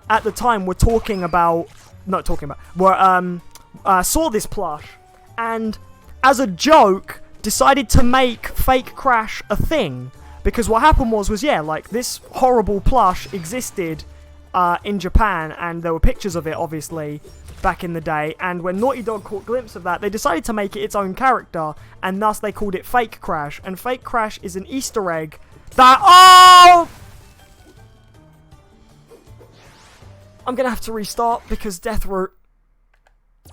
saw this plush, and as a joke, decided to make Fake Crash a thing. Because what happened was yeah, like, this horrible plush existed in Japan, and there were pictures of it, obviously, back in the day, and when Naughty Dog caught glimpse of that, they decided to make it its own character, and thus they called it Fake Crash, and Fake Crash is an Easter egg that... Oh! I'm gonna have to restart, because Death Route...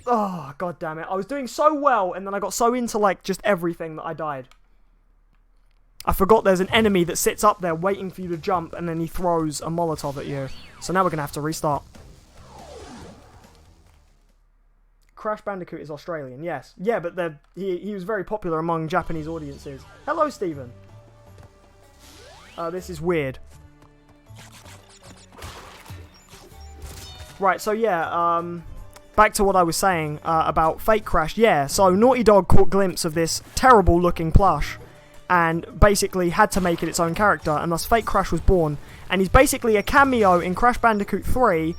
Oh, god damn it. I was doing so well, and then I got so into, like, just everything that I died. I forgot there's an enemy that sits up there waiting for you to jump, and then he throws a Molotov at you. So now we're going to have to restart. Crash Bandicoot is Australian, yes. Yeah, but he was very popular among Japanese audiences. Hello, Stephen. This is weird. Right, so yeah, back to what I was saying about Fake Crash. Yeah, so Naughty Dog caught glimpse of this terrible-looking plush, and basically had to make it its own character, and thus Fake Crash was born. And he's basically a cameo in Crash Bandicoot 3,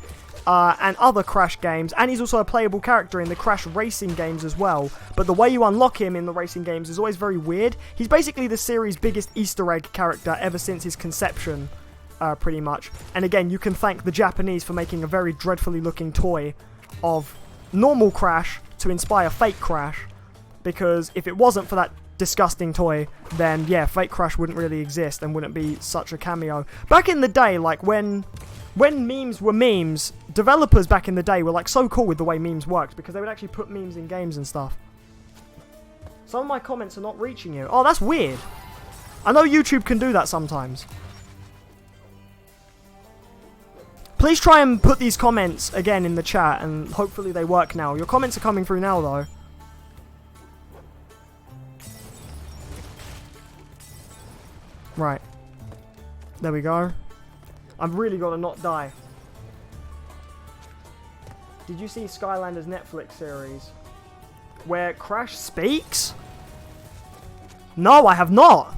and other Crash games, and he's also a playable character in the Crash racing games as well. But the way you unlock him in the racing games is always very weird. He's basically the series' biggest Easter egg character ever since his conception, pretty much. And again, you can thank the Japanese for making a very dreadfully looking toy of normal Crash to inspire fake Crash, because if it wasn't for that disgusting toy, then yeah, fake Crash wouldn't really exist and wouldn't be such a cameo. Back in the day, like when memes were memes, developers back in the day were like so cool with the way memes worked, because they would actually put memes in games and stuff. Some of my comments are not reaching you. Oh, that's weird. I know YouTube can do that sometimes. Please try and put these comments again in the chat, and hopefully they work now. Your comments are coming through now, though. Right. There we go. I've really got to not die. Did you see Skylanders Netflix series where Crash speaks? No, I have not.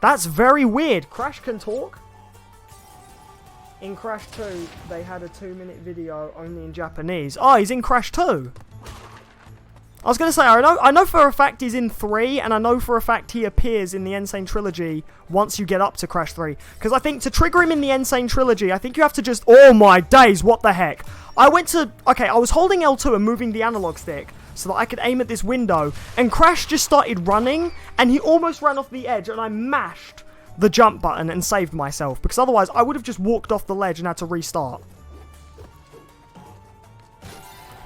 That's very weird. Crash can talk? In Crash 2, they had a 2-minute video only in Japanese. Oh, he's in Crash 2. I was going to say, I know for a fact he's in 3, and I know for a fact he appears in the Nsane Trilogy once you get up to Crash 3. Because I think to trigger him in the Nsane Trilogy, I think you have to just... Oh my days, what the heck? I was holding L2 and moving the analog stick so that I could aim at this window, and Crash just started running, and he almost ran off the edge, and I mashed the jump button and saved myself, because otherwise I would have just walked off the ledge and had to restart.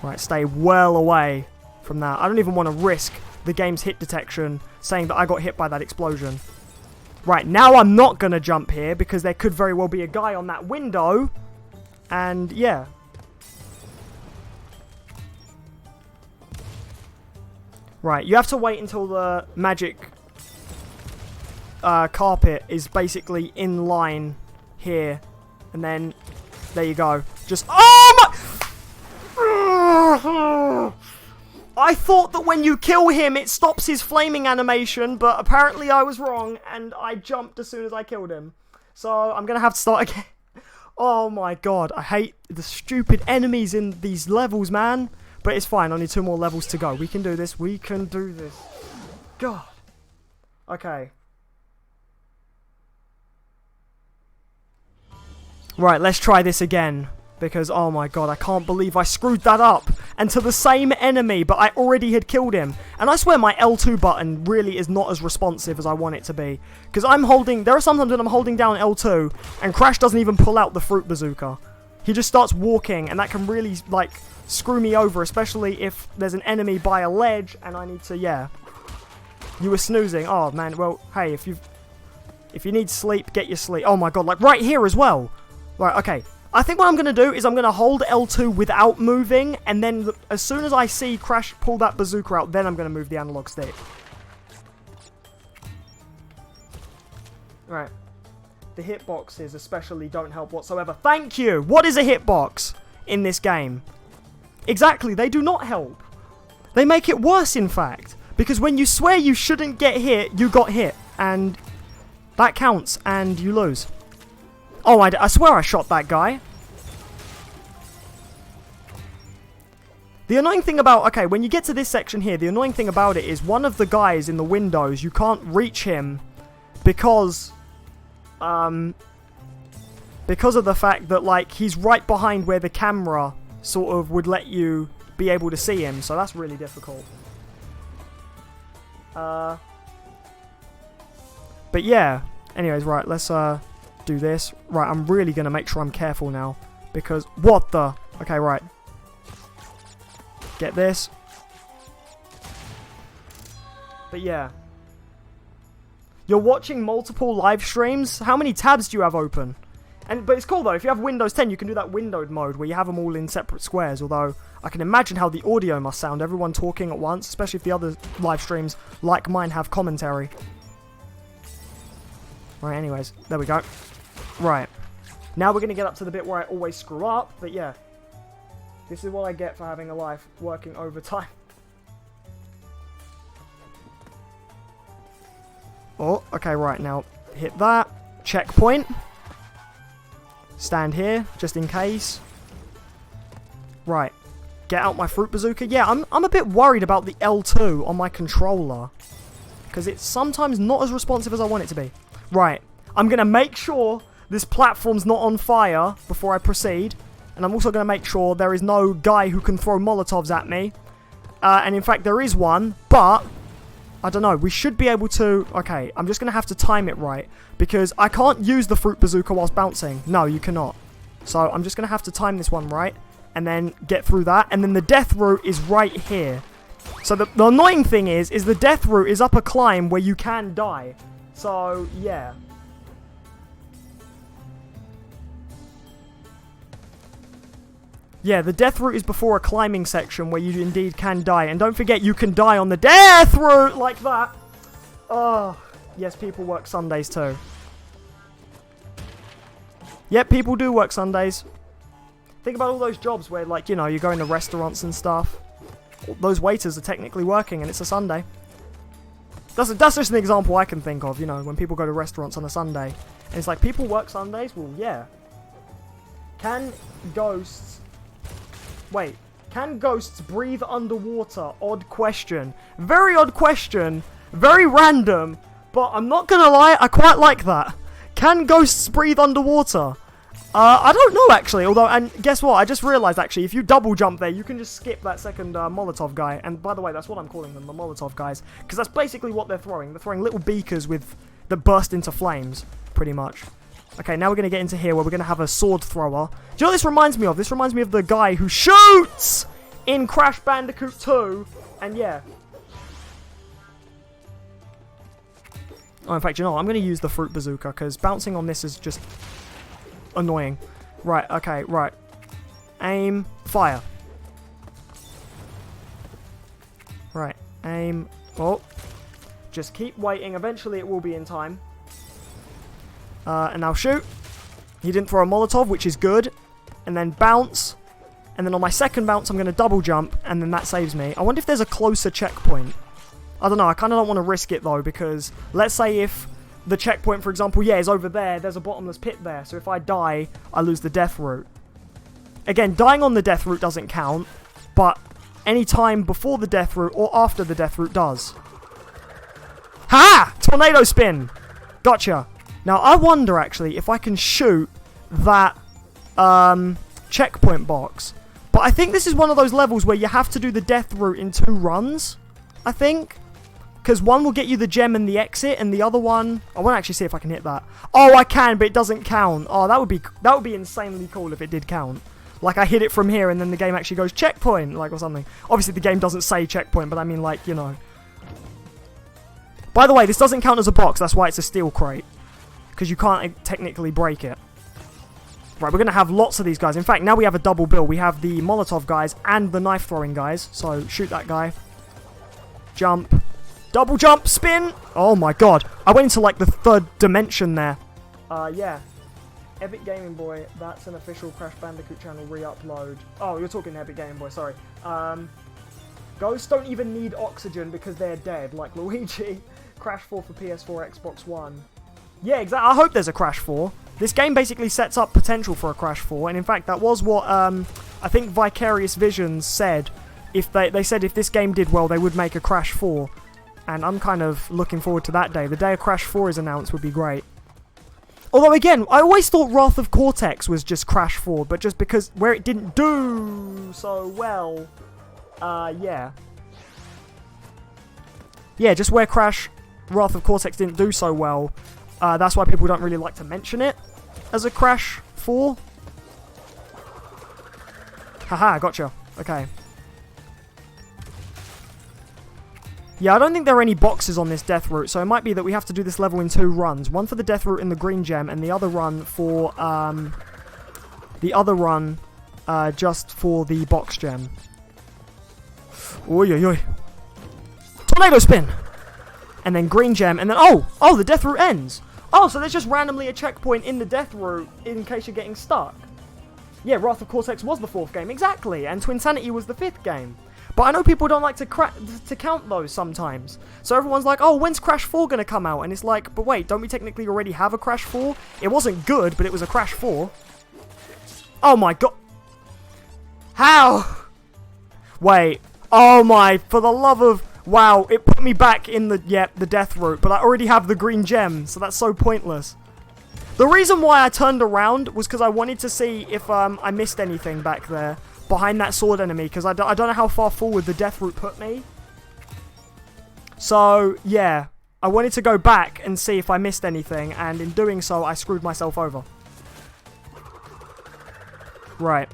Right, stay well away from that. I don't even want to risk the game's hit detection saying that I got hit by that explosion. Right, now I'm not going to jump here because there could very well be a guy on that window. And yeah. Right, you have to wait until the magic carpet is basically in line here. And then, there you go. Just, oh my... I thought that when you kill him, it stops his flaming animation, but apparently I was wrong, and I jumped as soon as I killed him. So, I'm gonna have to start again. Oh my god, I hate the stupid enemies in these levels, man. But it's fine, only 2 more levels to go. We can do this, we can do this. God. Okay. Right, let's try this again. Because, oh my god, I can't believe I screwed that up. And to the same enemy, but I already had killed him. And I swear my L2 button really is not as responsive as I want it to be. Because there are sometimes when I'm holding down L2, and Crash doesn't even pull out the fruit bazooka. He just starts walking, and that can really, like, screw me over. Especially if there's an enemy by a ledge, and I need to, yeah. You were snoozing. Oh, man, well, hey, if you need sleep, get your sleep. Oh my god, like, right here as well. Right, okay. I think what I'm going to do is I'm going to hold L2 without moving, and then as soon as I see Crash pull that bazooka out, then I'm going to move the analog stick. Right. The hitboxes especially don't help whatsoever. Thank you! What is a hitbox in this game? Exactly, they do not help. They make it worse, in fact. Because when you swear you shouldn't get hit, you got hit. And that counts, and you lose. Oh, I swear I shot that guy. The annoying thing about... Okay, when you get to this section here, the annoying thing about it is one of the guys in the windows, you can't reach him because... because of the fact that, like, he's right behind where the camera sort of would let you be able to see him. So that's really difficult. But yeah. Anyways, right, let's... do this. Right, I'm really going to make sure I'm careful now. Because, what the... Okay, right. Get this. But yeah. You're watching multiple live streams? How many tabs do you have open? But it's cool though, if you have Windows 10, you can do that windowed mode where you have them all in separate squares. Although, I can imagine how the audio must sound, everyone talking at once. Especially if the other live streams, like mine, have commentary. Right, anyways, there we go. Right. Now we're going to get up to the bit where I always screw up, but yeah. This is what I get for having a life working overtime. Oh, okay, right, now hit that. Checkpoint. Stand here, just in case. Get out my fruit bazooka. Yeah, I'm a bit worried about the L2 on my controller. Because it's sometimes not as responsive as I want it to be. Right. I'm going to make sure this platform's not on fire before I proceed. And I'm also going to make sure there is no guy who can throw Molotovs at me. And in fact, there is one. But, I don't know. We should be able to... Okay, I'm just going to have to time it right. Because I can't use the fruit bazooka whilst bouncing. No, you cannot. So, I'm just going to have to time this one right. And then get through that. And then the death route is right here. So the annoying thing is the death route is up a climb where you can die. So, yeah. Yeah, the death route is before a climbing section where you indeed can die. And don't forget, you can die on the death route like that. Oh, yes, people work Sundays too. Yep, people do work Sundays. Think about all those jobs where, like, you know, you go into restaurants and stuff. Those waiters are technically working and it's a Sunday. That's just an example I can think of, you know, when people go to restaurants on a Sunday. And it's like, people work Sundays? Well, yeah. Can ghosts... Wait. Can ghosts breathe underwater? Odd question. Very odd question. Very random. But I'm not gonna lie, I quite like that. Can ghosts breathe underwater? I don't know, actually, although, and guess what, I just realised, actually, if you double jump there, you can just skip that second Molotov guy, and by the way, that's what I'm calling them, the Molotov guys, because that's basically what they're throwing. They're throwing little beakers that burst into flames, pretty much. Okay, now we're going to get into here, where we're going to have a sword thrower. Do you know what this reminds me of? This reminds me of the guy who shoots in Crash Bandicoot 2, and yeah. Oh, in fact, you know what, I'm going to use the fruit bazooka, because bouncing on this is just... annoying. Right, okay, right. Aim, fire. Right, aim, oh. Just keep waiting, eventually it will be in time. And now shoot. He didn't throw a Molotov, which is good. And then bounce. And then on my second bounce, I'm going to double jump, and then that saves me. I wonder if there's a closer checkpoint. I don't know, I kind of don't want to risk it, though, because let's say if... the checkpoint, for example, yeah, is over there. There's a bottomless pit there. So if I die, I lose the death route. Again, dying on the death route doesn't count. But any time before the death route or after the death route does. Ha! Tornado spin! Gotcha. Now, I wonder, actually, if I can shoot that checkpoint box. But I think this is one of those levels where you have to do the death route in 2 runs. I think. Because one will get you the gem and the exit, and the other one... I won't actually see if I can hit that. Oh, I can, but it doesn't count. Oh, that would be insanely cool if it did count. Like, I hit it from here, and then the game actually goes checkpoint, like, or something. Obviously, the game doesn't say checkpoint, but I mean, like, you know. By the way, this doesn't count as a box. That's why it's a steel crate. Because you can't technically break it. Right, we're going to have lots of these guys. In fact, now we have a double bill. We have the Molotov guys and the knife-throwing guys. So, shoot that guy. Jump. Double jump, spin! Oh my god. I went into like the 3rd dimension there. Yeah. Epic Gaming Boy, that's an official Crash Bandicoot channel re-upload. Oh, you're talking Epic Gaming Boy, sorry. Ghosts don't even need oxygen because they're dead, like Luigi. Crash 4 for PS4, Xbox One. Yeah, exactly. I hope there's a Crash 4. This game basically sets up potential for a Crash 4, and in fact, that was what, I think Vicarious Visions said. If they said if this game did well, they would make a Crash 4. And I'm kind of looking forward to that day. The day a Crash 4 is announced would be great. Although, again, I always thought Wrath of Cortex was just Crash 4, but just because where it didn't do so well, yeah. Yeah, just where Wrath of Cortex didn't do so well, that's why people don't really like to mention it as a Crash 4. Haha, gotcha. Okay. Yeah, I don't think there are any boxes on this death route, so it might be that we have to do this level in 2 runs. One for the death route in the green gem, and the other run for, just for the box gem. Oi, oi, oi. Tornado spin! And then green gem, and then, oh, the death route ends! Oh, so there's just randomly a checkpoint in the death route in case you're getting stuck. Yeah, Wrath of Cortex was the 4th game, exactly, and Twinsanity was the 5th game. But I know people don't like to count those sometimes. So everyone's like, oh, when's Crash 4 going to come out? And it's like, but wait, don't we technically already have a Crash 4? It wasn't good, but it was a Crash 4. Oh my god. How? Wait. Oh my, for the love of... Wow, it put me back in the death route, but I already have the green gem, so that's so pointless. The reason why I turned around was because I wanted to see if I missed anything back there behind that sword enemy, because I don't know how far forward the death route put me. So, yeah, I wanted to go back and see if I missed anything, and in doing so, I screwed myself over. Right,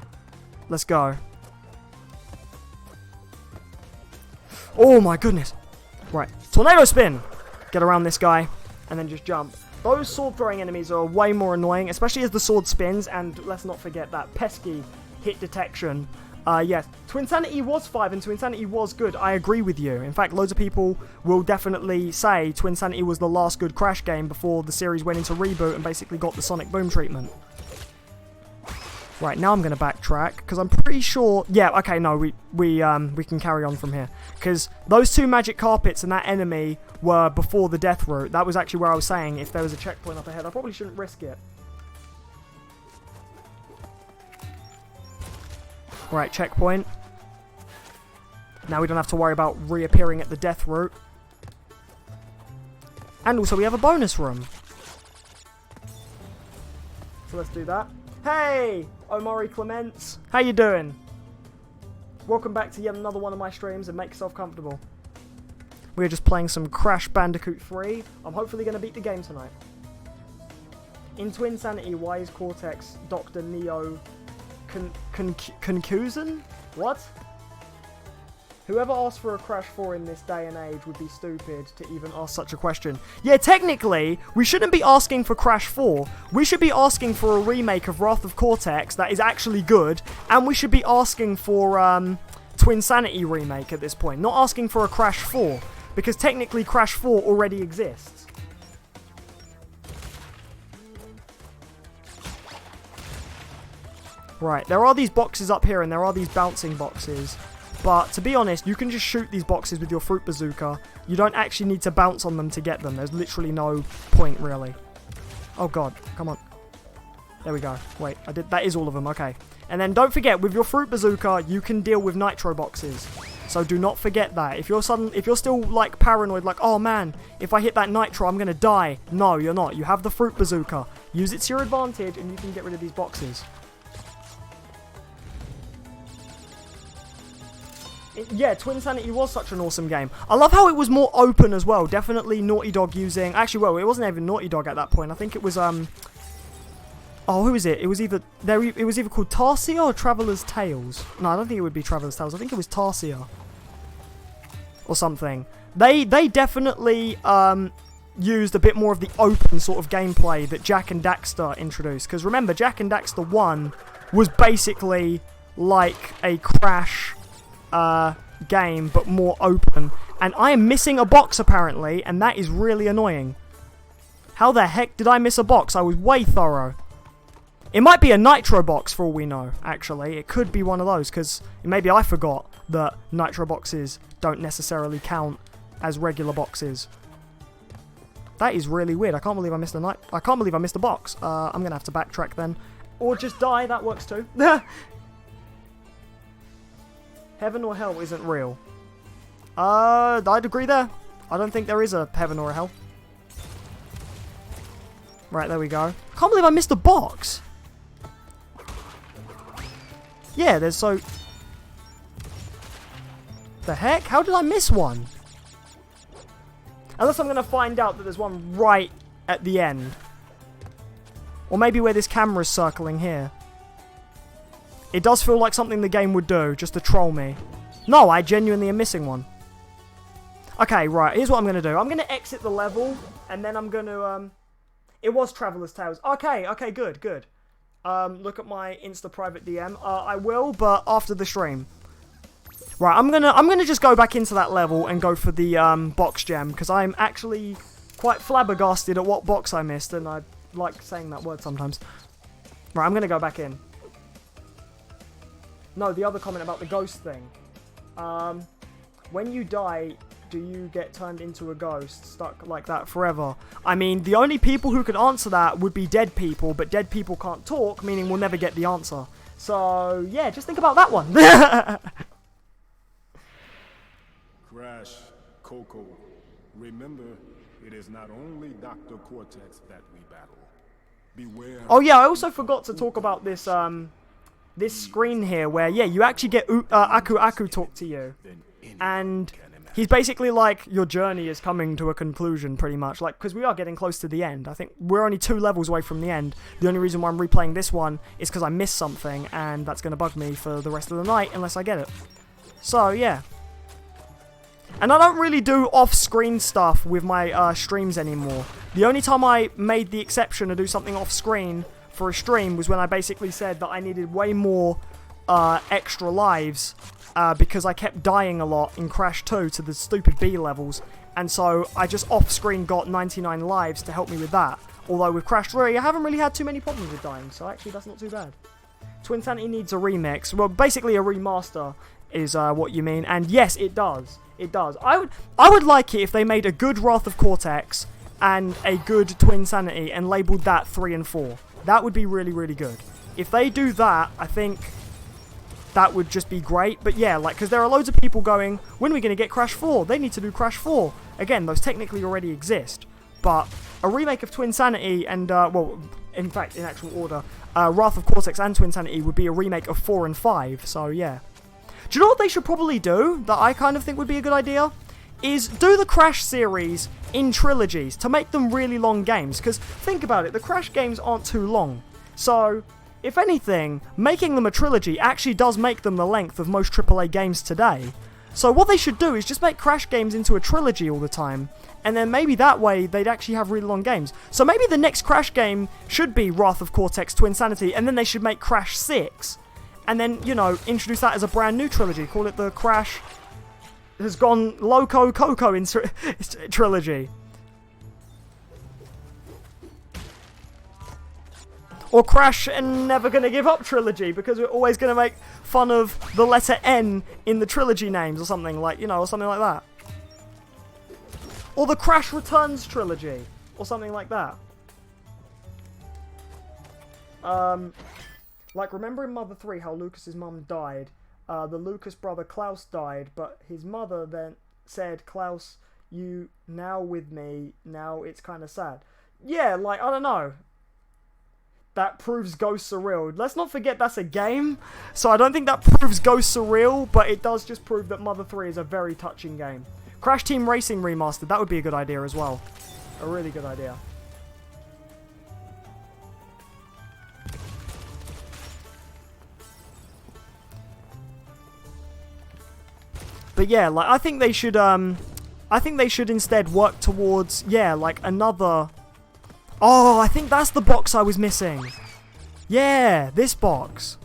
let's go. Oh my goodness. Right, tornado spin. Get around this guy, and then just jump. Those sword-throwing enemies are way more annoying, especially as the sword spins, and let's not forget that pesky hit detection. Yes, Twinsanity was 5 and Twinsanity was good. I agree with you. In fact, loads of people will definitely say Twinsanity was the last good Crash game before the series went into reboot and basically got the Sonic Boom treatment. Right, now I'm going to backtrack, because I'm pretty sure... Yeah, okay, no, we can carry on from here. Because those two magic carpets and that enemy were before the death route. That was actually where I was saying if there was a checkpoint up ahead, I probably shouldn't risk it. Right, checkpoint. Now we don't have to worry about reappearing at the death route. And also we have a bonus room. So let's do that. Hey, Omari Clements. How you doing? Welcome back to yet another one of my streams, and make yourself comfortable. We're just playing some Crash Bandicoot 3. I'm hopefully going to beat the game tonight. In Twinsanity, why is Cortex Dr. Neo Concusion? What? Whoever asked for a Crash 4 in this day and age would be stupid to even ask such a question. Yeah, technically, we shouldn't be asking for Crash 4. We should be asking for a remake of Wrath of Cortex that is actually good, and we should be asking for Twinsanity remake at this point, not asking for a Crash 4, because technically Crash 4 already exists. Right, there are these boxes up here, and there are these bouncing boxes. But, to be honest, you can just shoot these boxes with your fruit bazooka. You don't actually need to bounce on them to get them. There's literally no point, really. Oh, God. Come on. There we go. Wait, that is all of them. Okay. And then don't forget, with your fruit bazooka, you can deal with nitro boxes. So do not forget that. If you're still, like, paranoid, like, oh, man, if I hit that nitro, I'm going to die. No, you're not. You have the fruit bazooka. Use it to your advantage, and you can get rid of these boxes. Yeah, Twinsanity was such an awesome game. I love how it was more open as well. Definitely Naughty Dog using... Actually, well, it wasn't even Naughty Dog at that point. I think it was, Oh, who is it? It was either called Tarsia or Traveller's Tales. No, I don't think it would be Traveller's Tales. I think it was Tarsia. Or something. They definitely, used a bit more of the open sort of gameplay that Jak and Daxter introduced. Because remember, Jak and Daxter 1 was basically like a Crash... game, but more open. And I am missing a box, apparently, and that is really annoying. How the heck did I miss a box? I was way thorough. It might be a nitro box, for all we know, actually. It could be one of those, because maybe I forgot that nitro boxes don't necessarily count as regular boxes. That is really weird. I can't believe I missed a box. I'm gonna have to backtrack then. Or just die, that works too. Heaven or hell isn't real. I'd agree there. I don't think there is a heaven or a hell. Right, there we go. I can't believe I missed a box. Yeah, there's so... The heck? How did I miss one? Unless I'm going to find out that there's one right at the end. Or maybe where this camera's circling here. It does feel like something the game would do, just to troll me. No, I genuinely am missing one. Okay, right, here's what I'm going to do. I'm going to exit the level, and then I'm going to, It was Traveller's Tales. Okay, good. Look at my Insta private DM. I will, but after the stream. Right, I'm gonna just go back into that level and go for the, box gem, because I'm actually quite flabbergasted at what box I missed, and I like saying that word sometimes. Right, I'm going to go back in. No, the other comment about the ghost thing. When you die, do you get turned into a ghost, stuck like that forever? I mean, the only people who could answer that would be dead people, but dead people can't talk, meaning we'll never get the answer. So, yeah, just think about that one. Crash, Coco, remember, it is not only Dr. Cortex that we battle. Beware. Oh yeah, I also forgot to talk about this this screen here where, yeah, you actually get Aku Aku talk to you. And he's basically like, your journey is coming to a conclusion, pretty much. Like, because we are getting close to the end. I think we're only 2 levels away from the end. The only reason why I'm replaying this one is because I missed something, and that's going to bug me for the rest of the night unless I get it. So, yeah. And I don't really do off-screen stuff with my streams anymore. The only time I made the exception to do something off-screen for a stream was when I basically said that I needed way more extra lives because I kept dying a lot in Crash 2 to the stupid B levels, and so I just off-screen got 99 lives to help me with that. Although with Crash 3, I haven't really had too many problems with dying, so actually that's not too bad. Twinsanity needs a remix. Well, basically a remaster is what you mean, and yes, it does. It does. I would like it if they made a good Wrath of Cortex and a good Twinsanity and labelled that 3 and 4. That would be really, really good. If they do that, I think that would just be great. But yeah, like, because there are loads of people going, when are we going to get Crash 4? They need to do Crash 4. Again, those technically already exist. But a remake of Twinsanity and, well, in fact, in actual order, Wrath of Cortex and Twinsanity would be a remake of 4 and 5. So yeah. Do you know what they should probably do, that I kind of think would be a good idea? Is do the Crash series in trilogies to make them really long games. Because think about it, the Crash games aren't too long. So, if anything, making them a trilogy actually does make them the length of most AAA games today. So what they should do is just make Crash games into a trilogy all the time. And then maybe that way they'd actually have really long games. So maybe the next Crash game should be Wrath of Cortex Twinsanity, and then they should make Crash 6. And then, you know, introduce that as a brand new trilogy. Call it the Crash has gone Loco Coco in trilogy. Or Crash and Never Gonna Give Up trilogy, because we're always going to make fun of the letter N in the trilogy names or something like, you know, or something like that. Or the Crash Returns trilogy, or something like that. Like, remember in Mother 3 how Lucas's mum died? The Lucas brother Klaus died, but his mother then said, Klaus, you now with me, now it's kind of sad. Yeah, like, I don't know. That proves Ghosts are real. Let's not forget that's a game, so I don't think that proves Ghosts are real, but it does just prove that Mother 3 is a very touching game. Crash Team Racing Remastered, that would be a good idea as well. A really good idea. But yeah, like, I think they should instead work towards, yeah, like another... Oh, I think that's the box I was missing. Yeah, this box.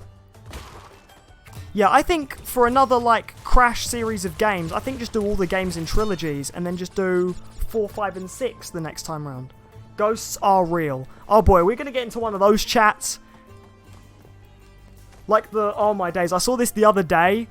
Yeah, I think for another, like, Crash series of games, I think just do all the games in trilogies and then just do 4, 5, and 6 the next time round. Ghosts are real. Oh boy, we're going to get into one of those chats. Like the... Oh my days, I saw this the other day.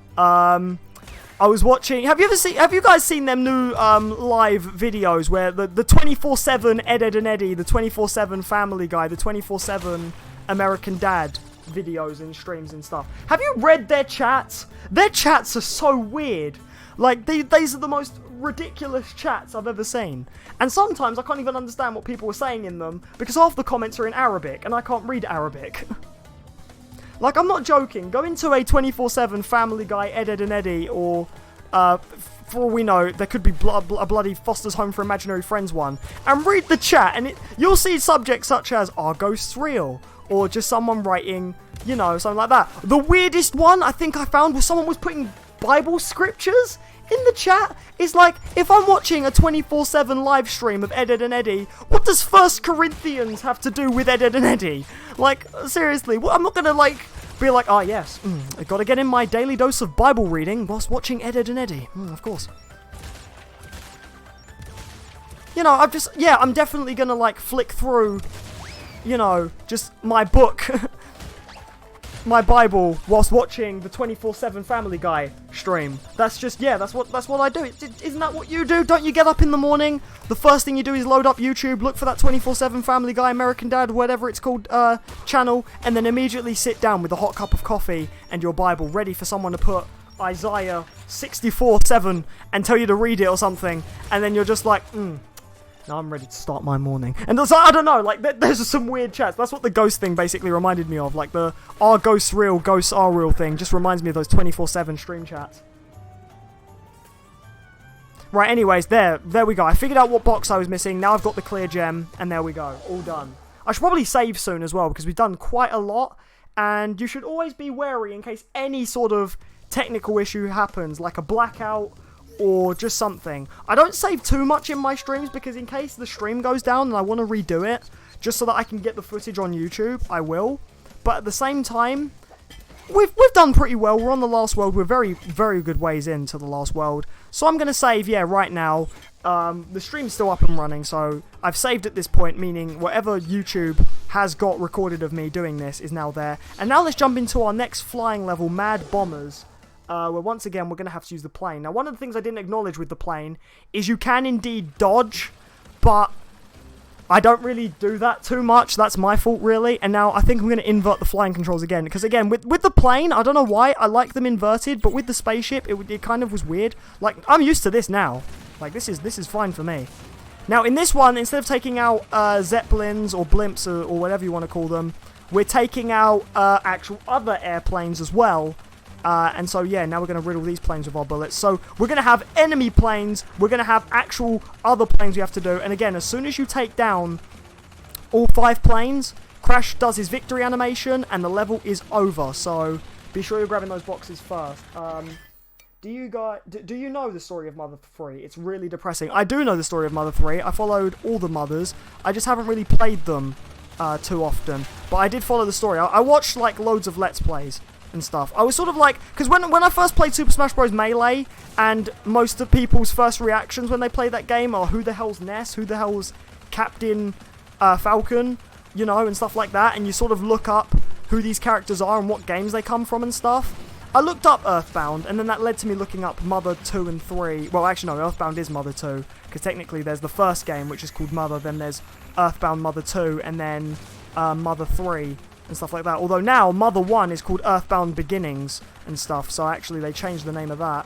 I was watching... Have you guys seen them new live videos where the 24/7 Ed and Eddie, the 24/7 Family Guy, the 24/7 American Dad videos and streams and stuff? Have you read their chats? Their chats are so weird. Like, these are the most ridiculous chats I've ever seen. And sometimes I can't even understand what people are saying in them because half the comments are in Arabic and I can't read Arabic. Like, I'm not joking. Go into a 24/7 Family Guy, Ed and Eddie, or, for all we know, there could be a bloody Foster's Home for Imaginary Friends one, and read the chat, and you'll see subjects such as, are ghosts real? Or just someone writing, you know, something like that. The weirdest one I think I found was someone was putting Bible scriptures in the chat. It's like, if I'm watching a 24/7 live stream of Ed and Eddie, what does 1 Corinthians have to do with Ed and Eddie? Like, seriously, I'm not gonna, like, be like, oh yes, I gotta get in my daily dose of Bible reading whilst watching Ed and Eddie. Of course. You know, I'm definitely gonna, like, flick through, you know, just my book, my Bible, whilst watching the 24/7 Family Guy stream. That's just, yeah, that's what I do. Isn't that what you do? Don't you get up in the morning, the first thing you do is load up YouTube, look for that 24/7 Family Guy, American Dad, whatever it's called, channel, and then immediately sit down with a hot cup of coffee and your Bible, ready for someone to put Isaiah 64:7 and tell you to read it or something, and then you're just like, now I'm ready to start my morning. And so, I don't know, like, there's some weird chats. That's what the ghost thing basically reminded me of. Like, the are ghosts real, ghosts are real thing just reminds me of those 24/7 stream chats. Right, anyways, there we go. I figured out what box I was missing. Now I've got the clear gem, and there we go. All done. I should probably save soon as well, because we've done quite a lot, and you should always be wary in case any sort of technical issue happens, like a blackout or just something. I don't save too much in my streams, because in case the stream goes down and I want to redo it, just so that I can get the footage on YouTube, I will. But at the same time, we've done pretty well. We're on the last world. We're very, very good ways into the last world. So I'm going to save, yeah, right now. The stream's still up and running, so I've saved at this point, meaning whatever YouTube has got recorded of me doing this is now there. And now let's jump into our next flying level, Mad Bombers. Where once again, we're going to have to use the plane. Now, one of the things I didn't acknowledge with the plane is you can indeed dodge, but I don't really do that too much. That's my fault, really. And now I think I'm going to invert the flying controls again. Because again, with the plane, I don't know why, I like them inverted. But with the spaceship, it kind of was weird. Like, I'm used to this now. Like, this is fine for me. Now, in this one, instead of taking out Zeppelins or blimps or whatever you want to call them, we're taking out actual other airplanes as well. And so, yeah, now we're going to riddle these planes with our bullets. So, we're going to have enemy planes. We're going to have actual other planes we have to do. And again, as soon as you take down all 5 planes, Crash does his victory animation, and the level is over. So, be sure you're grabbing those boxes first. Do you know the story of Mother 3? It's really depressing. I do know the story of Mother 3. I followed all the mothers. I just haven't really played them too often. But I did follow the story. I watched, like, loads of Let's Plays and stuff. I was sort of like, because when I first played Super Smash Bros. Melee, and most of people's first reactions when they play that game are, who the hell's Ness? Who the hell's Captain Falcon? You know, and stuff like that, and you sort of look up who these characters are and what games they come from and stuff. I looked up Earthbound, and then that led to me looking up Mother 2 and 3. Well, actually, no, Earthbound is Mother 2, because technically there's the first game, which is called Mother, then there's Earthbound Mother 2, and then Mother 3, and stuff like that. Although now, Mother 1 is called Earthbound Beginnings and stuff, so actually they changed the name of that.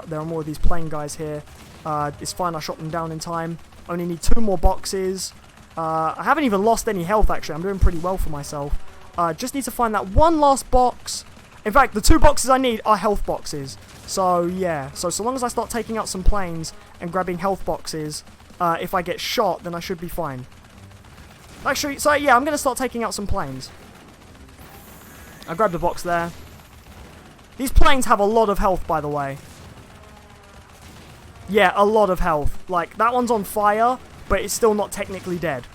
There are more of these plane guys here. It's fine, I shot them down in time. Only need 2 more boxes. I haven't even lost any health, actually. I'm doing pretty well for myself. Just need to find that one last box. In fact, the 2 boxes I need are health boxes. So, yeah. So long as I start taking out some planes and grabbing health boxes, if I get shot, then I should be fine. Actually, so yeah, I'm going to start taking out some planes. I grabbed a box there. These planes have a lot of health, by the way. Yeah, a lot of health. Like, that one's on fire, but it's still not technically dead.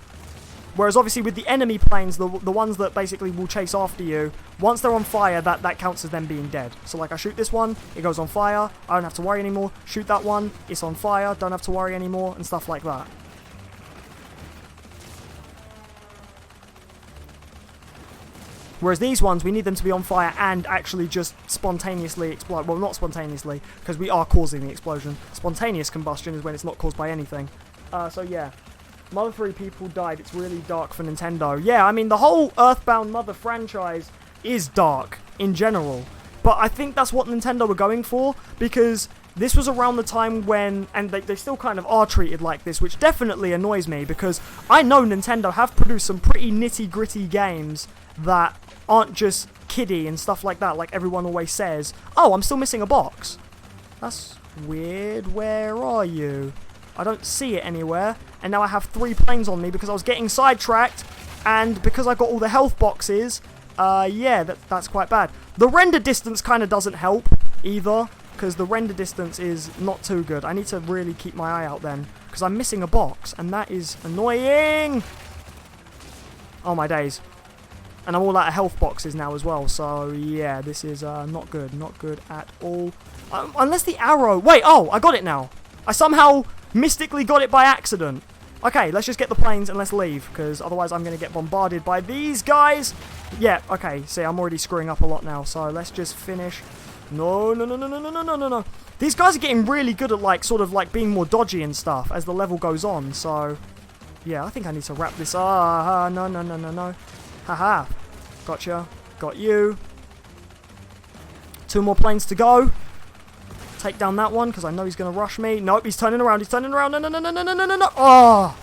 Whereas obviously with the enemy planes, the ones that basically will chase after you, once they're on fire, that counts as them being dead. So like I shoot this one, it goes on fire, I don't have to worry anymore. Shoot that one, it's on fire, don't have to worry anymore, and stuff like that. Whereas these ones, we need them to be on fire and actually just spontaneously explode. Well, not spontaneously, because we are causing the explosion. Spontaneous combustion is when it's not caused by anything. So yeah. Mother 3 people died. It's really dark for Nintendo. Yeah, I mean, the whole Earthbound Mother franchise is dark in general. But I think that's what Nintendo were going for, because this was around the time when, and they still kind of are treated like this, which definitely annoys me, because I know Nintendo have produced some pretty nitty-gritty games that aren't just kiddie and stuff like that, like everyone always says. Oh, I'm still missing a box. That's weird. Where are you? I don't see it anywhere, and now I have 3 planes on me because I was getting sidetracked, and because I got all the health boxes, yeah, that's quite bad. The render distance kind of doesn't help either, because the render distance is not too good. I need to really keep my eye out then, because I'm missing a box, and that is annoying! Oh my days. And I'm all out of health boxes now as well, so yeah, this is not good at all. Unless the arrow... Wait, oh, I got it now. I somehow mystically got it by accident. Okay, let's just get the planes and let's leave, because otherwise I'm going to get bombarded by these guys. Yeah, okay, see, I'm already screwing up a lot now, so let's just finish. No. These guys are getting really good at, like, sort of, like, being more dodgy and stuff as the level goes on, so... Yeah, I think I need to wrap this... no. Haha. Gotcha. Got you. 2 more planes to go. take down that one, because I know he's going to rush me. Nope, he's turning around. He's turning around. No, no, no, no, no, no, no, no, no. Oh!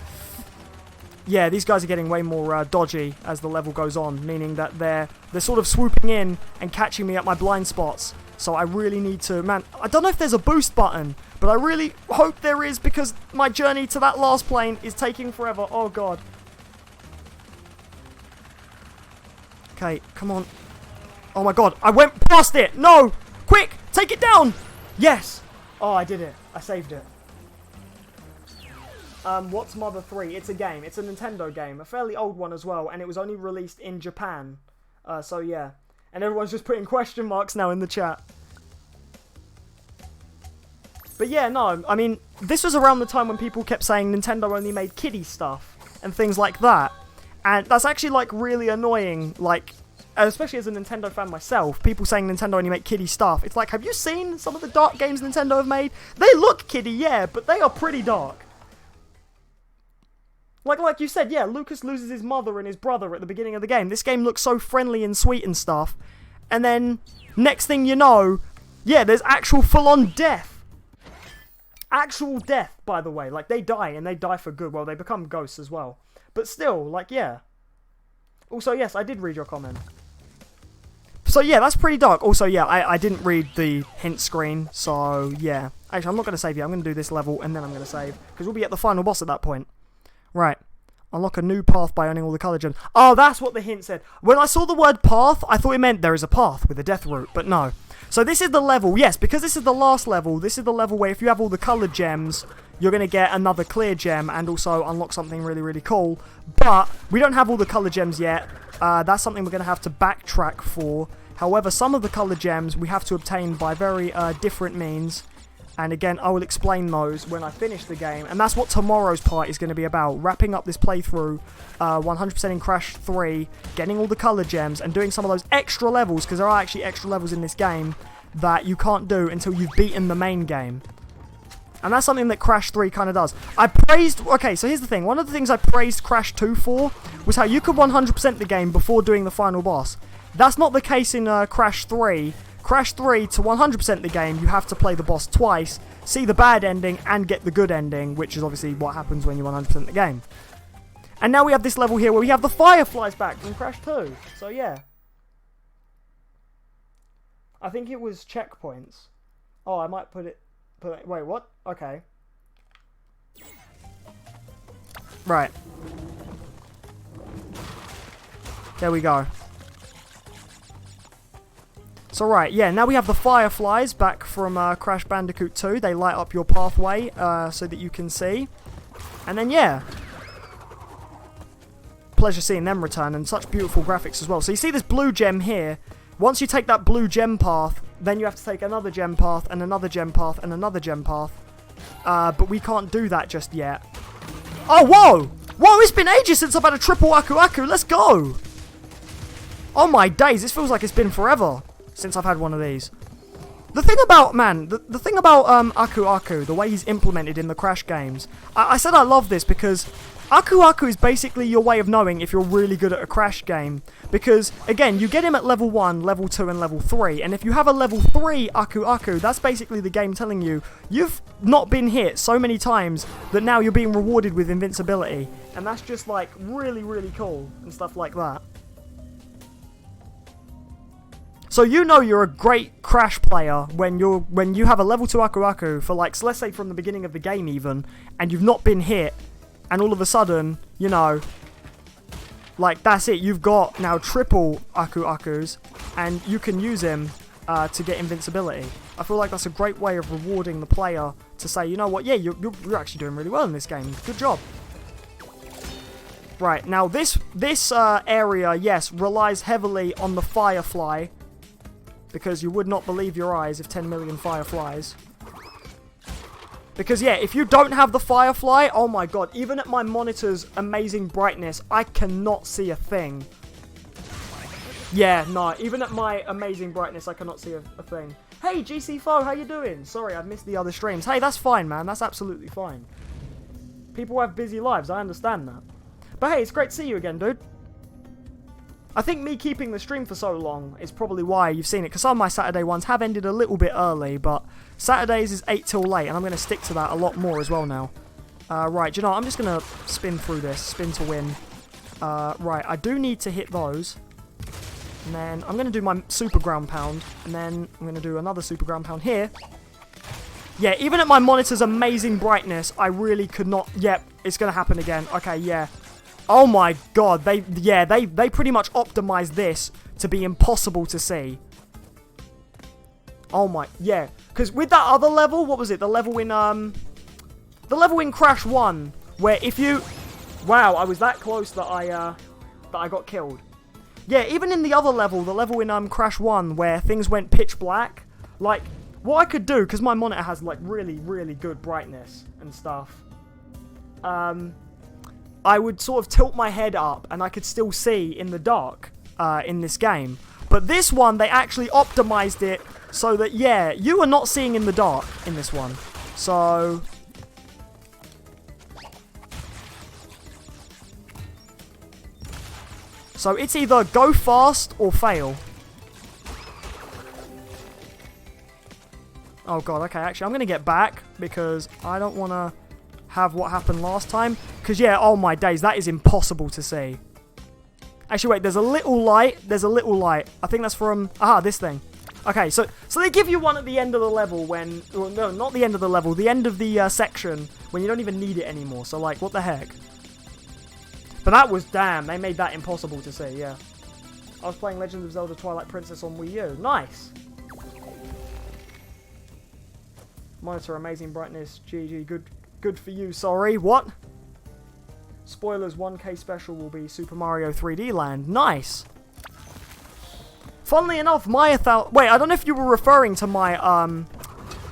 Yeah, these guys are getting way more dodgy as the level goes on, meaning that they're sort of swooping in and catching me at my blind spots. So I really need to... Man, I don't know if there's a boost button, but I really hope there is, because my journey to that last plane is taking forever. Oh, God. Okay, come on. Oh, my God. I went past it. No! Quick! Take it down! Yes! Oh, I did it. I saved it. What's Mother 3? It's a game. It's a Nintendo game. A fairly old one as well, and it was only released in Japan. So, yeah. And everyone's just putting question marks now in the chat. But yeah, no, I mean, this was around the time when people kept saying Nintendo only made kiddie stuff and things like that. And that's actually, like, really annoying, like, especially as a Nintendo fan myself, people saying Nintendo only make kiddie stuff. It's like, have you seen some of the dark games Nintendo have made? They look kiddie, yeah, but they are pretty dark. Like you said, yeah, Lucas loses his mother and his brother at the beginning of the game. This game looks so friendly and sweet and stuff. And then, next thing you know, yeah, there's actual full-on death. Actual death, by the way. Like, they die, and they die for good. Well, they become ghosts as well. But still, like, yeah. Also, yes, I did read your comment. So, yeah, that's pretty dark. Also, yeah, I didn't read the hint screen, so, yeah. Actually, I'm not going to save yet. I'm going to do this level, and then I'm going to save. Because we'll be at the final boss at that point. Right. Unlock a new path by owning all the colour gems. Oh, that's what the hint said. When I saw the word path, I thought it meant there is a path with a death route, but no. So this is the level, yes, because this is the last level, this is the level where if you have all the coloured gems, you're going to get another clear gem and also unlock something really, really cool. But we don't have all the colour gems yet. That's something we're going to have to backtrack for. However, some of the coloured gems we have to obtain by very different means. And again, I will explain those when I finish the game. And that's what tomorrow's part is going to be about. Wrapping up this playthrough 100% in Crash 3. Getting all the colour gems. And doing some of those extra levels. Because there are actually extra levels in this game that you can't do until you've beaten the main game. And that's something that Crash 3 kind of does. I praised... Okay, so here's the thing. One of the things I praised Crash 2 for was how you could 100% the game before doing the final boss. That's not the case in Crash 3. Crash 3, to 100% the game, you have to play the boss twice, see the bad ending, and get the good ending, which is obviously what happens when you 100% the game. And now we have this level here where we have the fireflies back from Crash 2. So, yeah. I think it was checkpoints. Oh, I might put it... Wait, what? Okay. Right. There we go. So right, yeah, now we have the fireflies back from Crash Bandicoot 2. They light up your pathway so that you can see. And then, yeah. Pleasure seeing them return, and such beautiful graphics as well. So you see this blue gem here. Once you take that blue gem path, then you have to take another gem path, and another gem path, and another gem path. But we can't do that just yet. Oh, whoa! Whoa, it's been ages since I've had a triple Aku Aku. Let's go! Oh my days, this feels like it's been forever since I've had one of these. The thing about, man, the thing about Aku Aku, the way he's implemented in the Crash games, I said I love this because Aku Aku is basically your way of knowing if you're really good at a Crash game. Because, again, you get him at level 1, level 2, and level 3. And if you have a level 3 Aku Aku, that's basically the game telling you, you've not been hit so many times that now you're being rewarded with invincibility. And that's just, like, really, really cool and stuff like that. So you know you're a great Crash player when you have a level 2 Aku Aku for, like, so let's say from the beginning of the game even, and you've not been hit, and all of a sudden, you know, like, that's it. You've got now triple Aku Akus, and you can use him to get invincibility. I feel like that's a great way of rewarding the player to say, you know what, yeah, you're actually doing really well in this game. Good job. Right, now this area, yes, relies heavily on the Firefly, because you would not believe your eyes if 10 million Fireflies. Because, yeah, if you don't have the Firefly, oh my god, even at my monitor's amazing brightness, I cannot see a thing. Yeah, no, even at my amazing brightness, I cannot see a thing. Hey, GC Foe, how you doing? Sorry, I've missed the other streams. Hey, that's fine, man. That's absolutely fine. People have busy lives, I understand that. But hey, it's great to see you again, dude. I think me keeping the stream for so long is probably why you've seen it, because some of my Saturday ones have ended a little bit early, but Saturdays is 8 till late, and I'm going to stick to that a lot more as well now. Right, do you know what? I'm just going to spin through this. Spin to win. Right, I do need to hit those. And then I'm going to do my super ground pound. And then I'm going to do another super ground pound here. Yeah, even at my monitor's amazing brightness, I really could not... Yep, it's going to happen again. Okay, yeah. Oh my god, they pretty much optimized this to be impossible to see. Oh my... Yeah, because with that other level, what was it? The level in Crash 1, where if you... Wow, I was that close that I got killed. Yeah, even in the other level, the level in Crash 1, where things went pitch black, like, what I could do, because my monitor has, like, really, really good brightness and stuff, I would sort of tilt my head up, and I could still see in the dark in this game. But this one, they actually optimized it so that, yeah, you are not seeing in the dark in this one. So... So it's either go fast or fail. Oh god, okay, actually I'm going to get back because I don't want to have what happened last time. Because yeah, oh my days, that is impossible to see. Actually wait, there's a little light. There's a little light. I think that's from, this thing. Okay, so they give you one at the end of the level when, well, no, not the end of the level, the end of the section when you don't even need it anymore. So like, what the heck? But that was, damn, they made that impossible to see, yeah. I was playing Legend of Zelda Twilight Princess on Wii U. Nice! Monitor amazing brightness. GG, good for you, sorry. What? Spoilers, 1K special will be Super Mario 3D Land. Nice! Funnily enough, my wait, I don't know if you were referring to my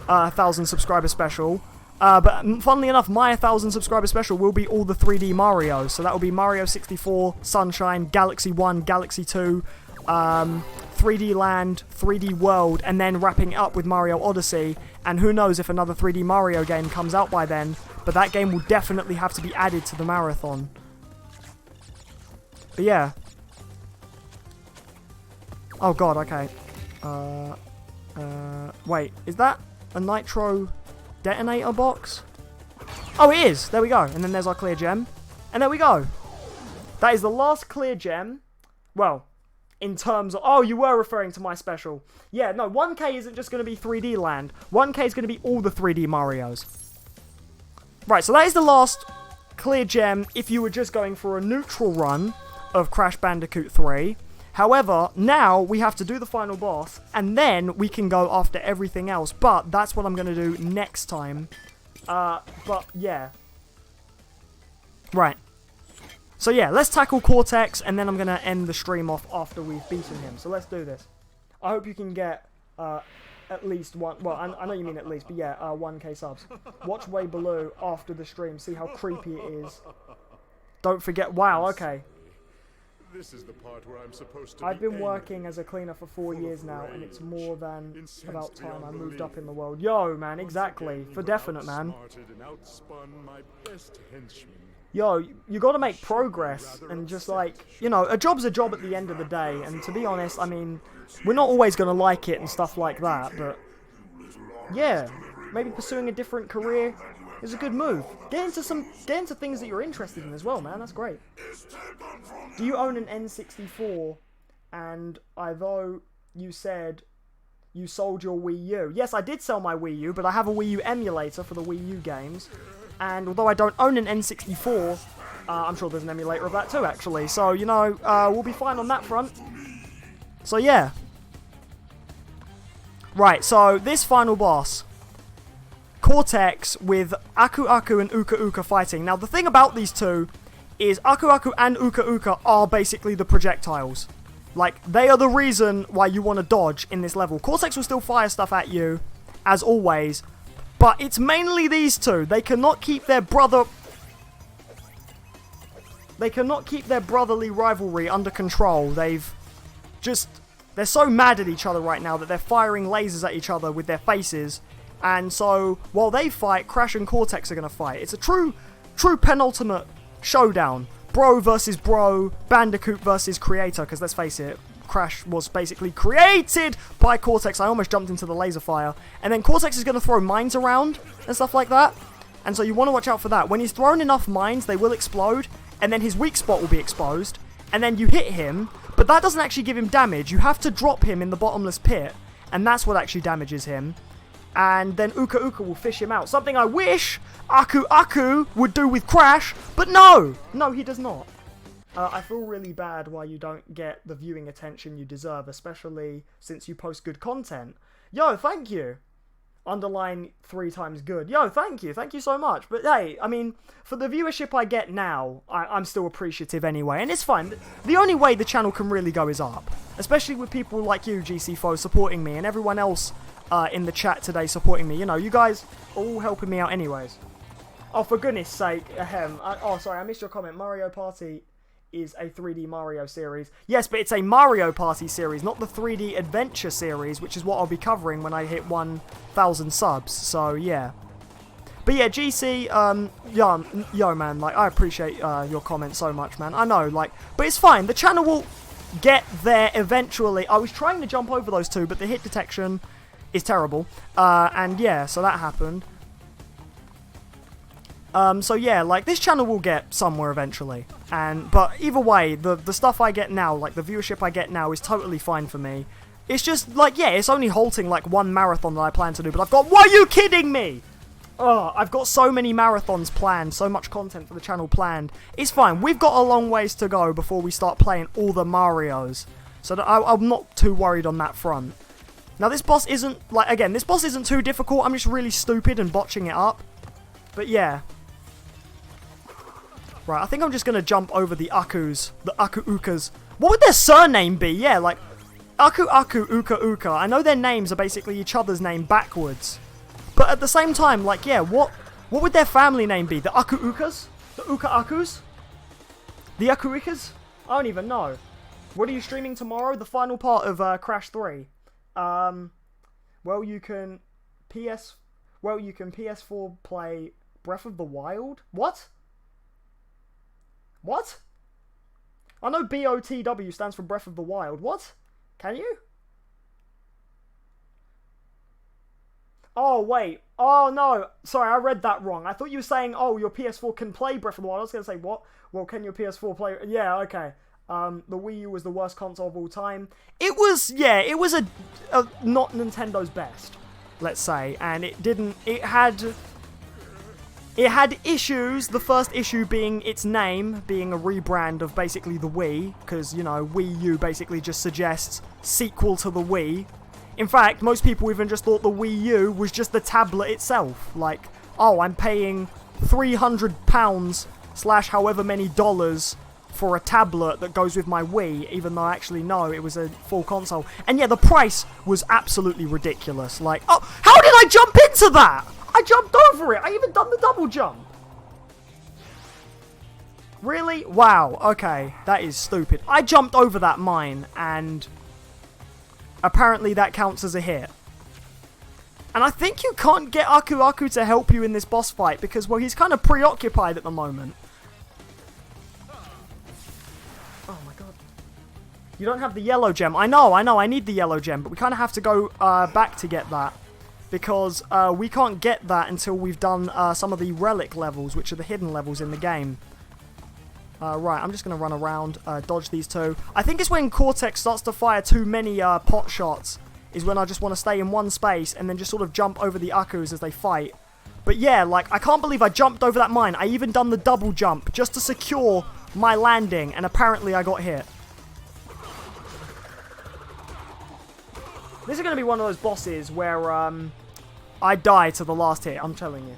1,000 subscriber special. But funnily enough, my 1,000 subscriber special will be all the 3D Marios. So that will be Mario 64, Sunshine, Galaxy 1, Galaxy 2, 3D Land, 3D World, and then wrapping it up with Mario Odyssey. And who knows if another 3D Mario game comes out by then. But that game will definitely have to be added to the marathon. But yeah. Oh god, okay. Wait, is that a Nitro... detonator box? Oh, it is! There we go. And then there's our clear gem. And there we go. That is the last clear gem. Well, in terms of... Oh, you were referring to my special. Yeah, no, 1K isn't just going to be 3D Land. 1K is going to be all the 3D Marios. Right, so that is the last clear gem if you were just going for a neutral run of Crash Bandicoot 3. However, now we have to do the final boss, and then we can go after everything else. But that's what I'm going to do next time. But, yeah. Right. So, yeah, let's tackle Cortex, and then I'm going to end the stream off after we've beaten him. So, let's do this. I hope you can get at least one... Well, I know you mean at least, but yeah, 1K subs. Watch way below after the stream. See how creepy it is. Don't forget... Wow, okay. This is the part where I'm supposed to I've been working as a cleaner for 4 years now, and it's more than about time I moved up in the world. Yo, man, exactly. For definite, man. Yo, you gotta make progress, and just like, you know, a job's a job at the end of the day, and to be honest, I mean, we're not always gonna like it and stuff like that, but yeah, maybe pursuing a different career is a good move. Get into things that you're interested in as well, man. That's great. Do you own an N64? And although you said you sold your Wii U, yes, I did sell my Wii U, but I have a Wii U emulator for the Wii U games. And although I don't own an N64, I'm sure there's an emulator of that too, actually. So, you know, we'll be fine on that front. So, yeah. Right, so this final boss... Cortex with Aku Aku and Uka Uka fighting. Now, the thing about these two is Aku Aku and Uka Uka are basically the projectiles. Like, they are the reason why you want to dodge in this level. Cortex will still fire stuff at you, as always, but it's mainly these two. They cannot keep their brotherly rivalry under control. They're so mad at each other right now that they're firing lasers at each other with their faces. And so, while they fight, Crash and Cortex are going to fight. It's a true penultimate showdown. Bro versus bro, Bandicoot versus creator, because let's face it, Crash was basically created by Cortex. I almost jumped into the laser fire. And then Cortex is going to throw mines around and stuff like that. And so you want to watch out for that. When he's thrown enough mines, they will explode. And then his weak spot will be exposed. And then you hit him, but that doesn't actually give him damage. You have to drop him in the bottomless pit. And that's what actually damages him. And then Uka Uka will fish him out. Something I wish Aku Aku would do with Crash, but no! No, he does not. I feel really bad why you don't get the viewing attention you deserve, especially since you post good content. Yo, thank you. Underline 3 times good. Yo, thank you. Thank you so much. But hey, I mean, for the viewership I get now, I'm still appreciative anyway. And it's fine. The only way the channel can really go is up. Especially with people like you, GC4, supporting me, and everyone else in the chat today supporting me. You know, you guys are all helping me out anyways. Oh, for goodness sake. Oh, sorry, I missed your comment. Mario Party is a 3D Mario series. Yes, but it's a Mario Party series, not the 3D Adventure series, which is what I'll be covering when I hit 1,000 subs. So, yeah. But yeah, GC, yo, man, like, I appreciate your comment so much, man. I know, like, but it's fine. The channel will get there eventually. I was trying to jump over those two, but the hit detection is terrible. And yeah, so that happened. So yeah, like, this channel will get somewhere eventually. But either way, the stuff I get now, like, the viewership I get now is totally fine for me. It's just, like, yeah, it's only halting, like, one marathon that I plan to do, but I've got, why are you kidding me? Oh, I've got so many marathons planned, so much content for the channel planned. It's fine, we've got a long ways to go before we start playing all the Marios. So that I'm not too worried on that front. Now, this boss isn't, like, again, this boss isn't too difficult, I'm just really stupid and botching it up. But yeah. Right, I think I'm just going to jump over the Akus, the Aku Ukas. What would their surname be? Yeah, like, Aku Aku, Uka Uka. I know their names are basically each other's name backwards. But at the same time, like, yeah, what would their family name be? The Aku Ukas? The Uka Akus? The Aku Ukas? I don't even know. What are you streaming tomorrow? The final part of Crash 3. Well, you can PS4 play Breath of the Wild? What? What? I know BOTW stands for Breath of the Wild. What? Can you? Oh, wait. Oh, no. Sorry, I read that wrong. I thought you were saying, oh, your PS4 can play Breath of the Wild. I was going to say, what? Well, can your PS4 play... Yeah, okay. The Wii U was the worst console of all time. It was, yeah, it was a not Nintendo's best, let's say. And it didn't... It had issues, the first issue being its name, being a rebrand of basically the Wii, because, you know, Wii U basically just suggests sequel to the Wii. In fact, most people even just thought the Wii U was just the tablet itself. Like, oh, I'm paying £300 / however many dollars for a tablet that goes with my Wii, even though actually, no, it was a full console. And yeah, the price was absolutely ridiculous. Like, oh, how did I jump into that? I jumped over it. I even done the double jump. Really? Wow. Okay. That is stupid. I jumped over that mine, and apparently that counts as a hit. And I think you can't get Aku Aku to help you in this boss fight because, well, he's kind of preoccupied at the moment. Oh my god. You don't have the yellow gem. I know. I need the yellow gem, but we kind of have to go back to get that. Because we can't get that until we've done some of the relic levels, which are the hidden levels in the game. Right, I'm just going to run around, dodge these two. I think it's when Cortex starts to fire too many pot shots, is when I just want to stay in one space and then just sort of jump over the Akus as they fight. But yeah, like, I can't believe I jumped over that mine. I even done the double jump just to secure my landing, and apparently I got hit. This is going to be one of those bosses where I die to the last hit, I'm telling you.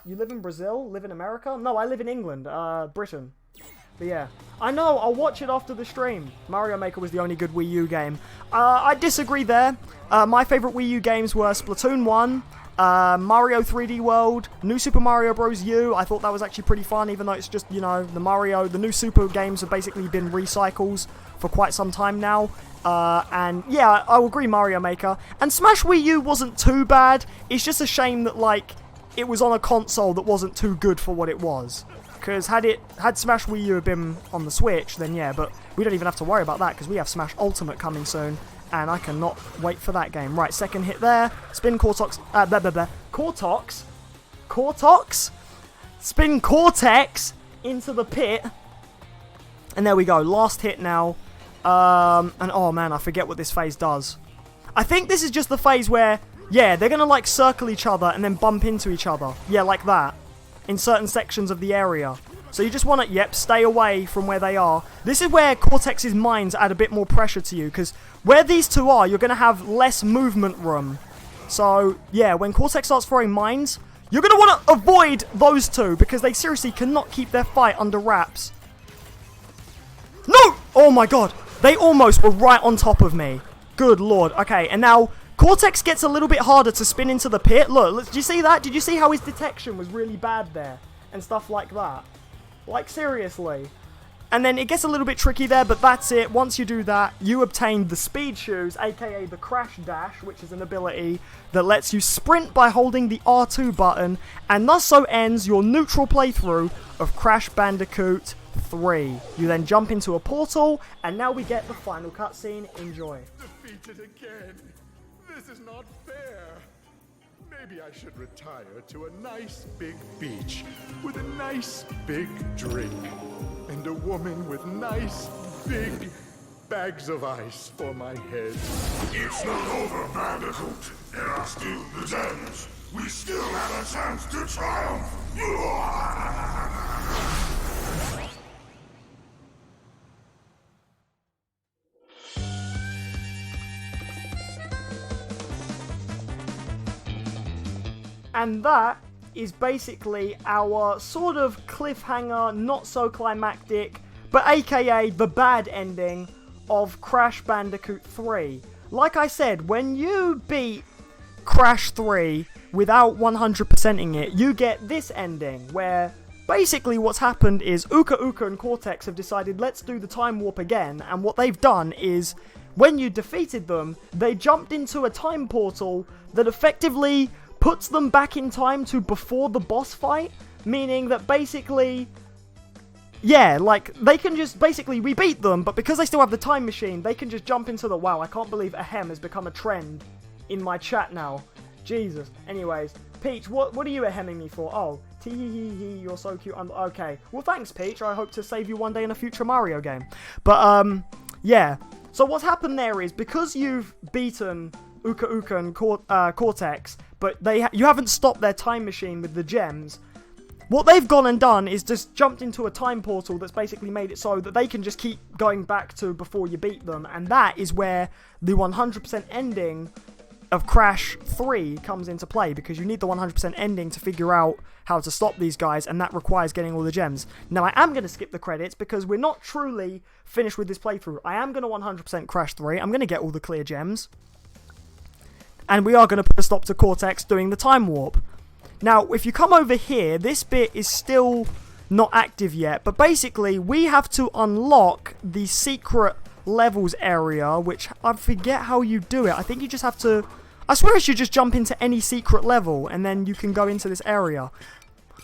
You live in Brazil? Live in America? No, I live in England, Britain. But yeah. I know, I'll watch it after the stream. Mario Maker was the only good Wii U game. I disagree there. My favourite Wii U games were Splatoon 1, Mario 3D World, New Super Mario Bros. U. I thought that was actually pretty fun, even though it's just, you know, the New Super games have basically been recycles for quite some time now. And yeah, I will agree, Mario Maker. And Smash Wii U wasn't too bad. It's just a shame that, like, it was on a console that wasn't too good for what it was. Because had Smash Wii U been on the Switch, then yeah, but we don't even have to worry about that because we have Smash Ultimate coming soon, and I cannot wait for that game. Right, second hit there. Spin Cortex. Cortex? Spin Cortex into the pit. And there we go. Last hit now. And oh man, I forget what this phase does. I think this is just the phase where, yeah, they're going to like circle each other and then bump into each other. Yeah, like that. In certain sections of the area. So you just want to, yep, stay away from where they are. This is where Cortex's mines add a bit more pressure to you, because where these two are, you're going to have less movement room. So, yeah, when Cortex starts throwing mines, you're going to want to avoid those two, because they seriously cannot keep their fight under wraps. No! Oh my god, they almost were right on top of me. Good lord. Okay, and now Cortex gets a little bit harder to spin into the pit. Look, did you see that? Did you see how his detection was really bad there? And stuff like that. Like, seriously. And then it gets a little bit tricky there, but that's it. Once you do that, you obtain the Speed Shoes, aka the Crash Dash, which is an ability that lets you sprint by holding the R2 button, and thus so ends your neutral playthrough of Crash Bandicoot 3. You then jump into a portal, and now we get the final cutscene. Enjoy. Defeated again. This is not fair. Maybe I should retire to a nice big beach with a nice big drink and a woman with nice big bags of ice for my head. It's not over, Bandicoot. There are still the gems. We still have a chance to triumph. And that is basically our sort of cliffhanger, not so climactic, but aka the bad ending of Crash Bandicoot 3. Like I said, when you beat Crash 3 without 100%ing it, you get this ending, where basically what's happened is Uka Uka and Cortex have decided, let's do the time warp again, and what they've done is, when you defeated them, they jumped into a time portal that effectively puts them back in time to before the boss fight, meaning that basically, yeah, like, they can just, basically, we beat them, but because they still have the time machine, they can just jump into the, wow, I can't believe ahem has become a trend in my chat now. Jesus. Anyways, Peach, what are you ahemming me for? Oh, tee-hee-hee-hee, you're so cute. Okay. Well, thanks, Peach. I hope to save you one day in a future Mario game. But, yeah. So what's happened there is, because you've beaten Uka Uka and Cortex, but you haven't stopped their time machine with the gems, what they've gone and done is just jumped into a time portal that's basically made it so that they can just keep going back to before you beat them, and that is where the 100% ending of Crash 3 comes into play, because you need the 100% ending to figure out how to stop these guys, and that requires getting all the gems. Now, I am going to skip the credits because we're not truly finished with this playthrough. I am going to 100% Crash 3. I'm going to get all the clear gems. And we are going to put a stop to Cortex doing the time warp. Now, if you come over here, this bit is still not active yet, but basically, we have to unlock the secret levels area, which I forget how you do it. I think you just have to, I swear you should just jump into any secret level, and then you can go into this area.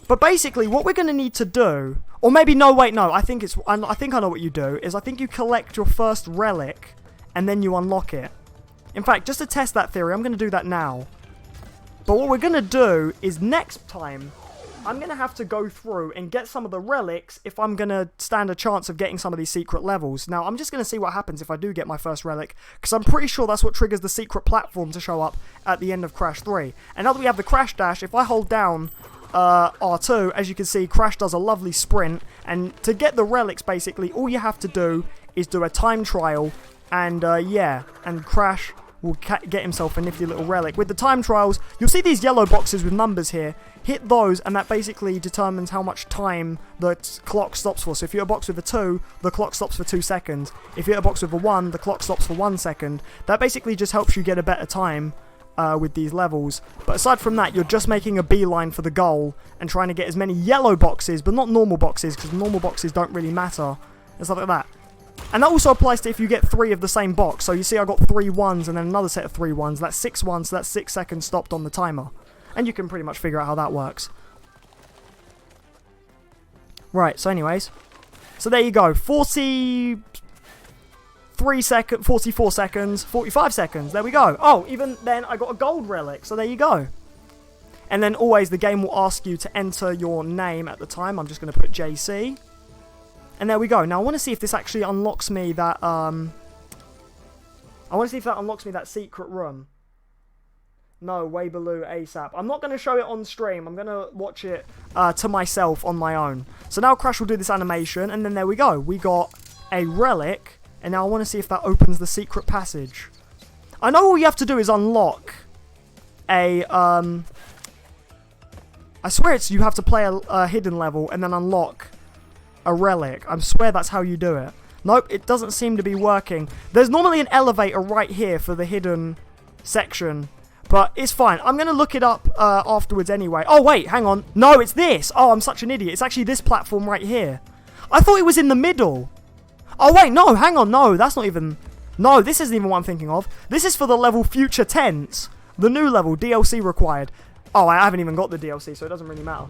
But basically, what we're going to need to do, or maybe, no, wait, no, I think I know what you do, is I think you collect your first relic, and then you unlock it. In fact, just to test that theory, I'm going to do that now. But what we're going to do is next time, I'm going to have to go through and get some of the relics if I'm going to stand a chance of getting some of these secret levels. Now, I'm just going to see what happens if I do get my first relic, because I'm pretty sure that's what triggers the secret platform to show up at the end of Crash 3. And now that we have the Crash Dash, if I hold down R2, as you can see, Crash does a lovely sprint, and to get the relics, basically, all you have to do is do a time trial, and yeah, and Crash will get himself a nifty little relic. With the time trials, you'll see these yellow boxes with numbers here. Hit those, and that basically determines how much time the clock stops for. So if you hit a box with a 2, the clock stops for 2 seconds. If you hit a box with a 1, the clock stops for 1 second. That basically just helps you get a better time with these levels. But aside from that, you're just making a beeline for the goal and trying to get as many yellow boxes, but not normal boxes, because normal boxes don't really matter, and stuff like that. And that also applies to if you get 3 of the same box. So you see I got 3 1s and then another set of 3 1s. That's 6 1s, so that's 6 seconds stopped on the timer. And you can pretty much figure out how that works. Right, so anyways. So there you go. 44 seconds, 45 seconds. There we go. Oh, even then I got a gold relic. So there you go. And then always the game will ask you to enter your name at the time. I'm just going to put JC. And there we go. Now I want to see if this actually unlocks me that, I want to see if that unlocks me that secret room. No, way below ASAP. I'm not going to show it on stream. I'm going to watch it to myself on my own. So now Crash will do this animation, and then there we go. We got a relic, and now I want to see if that opens the secret passage. I know all you have to do is unlock a, I swear you have to play a hidden level and then unlock a relic. I swear that's how you do it. Nope, it doesn't seem to be working. There's normally an elevator right here for the hidden section. But it's fine. I'm going to look it up afterwards anyway. Oh, wait, hang on. No, it's this. Oh, I'm such an idiot. It's actually this platform right here. I thought it was in the middle. Oh, wait, no, hang on. No, that's not even... No, this isn't even what I'm thinking of. This is for the level Future Tense. The new level, DLC required. Oh, I haven't even got the DLC, so it doesn't really matter.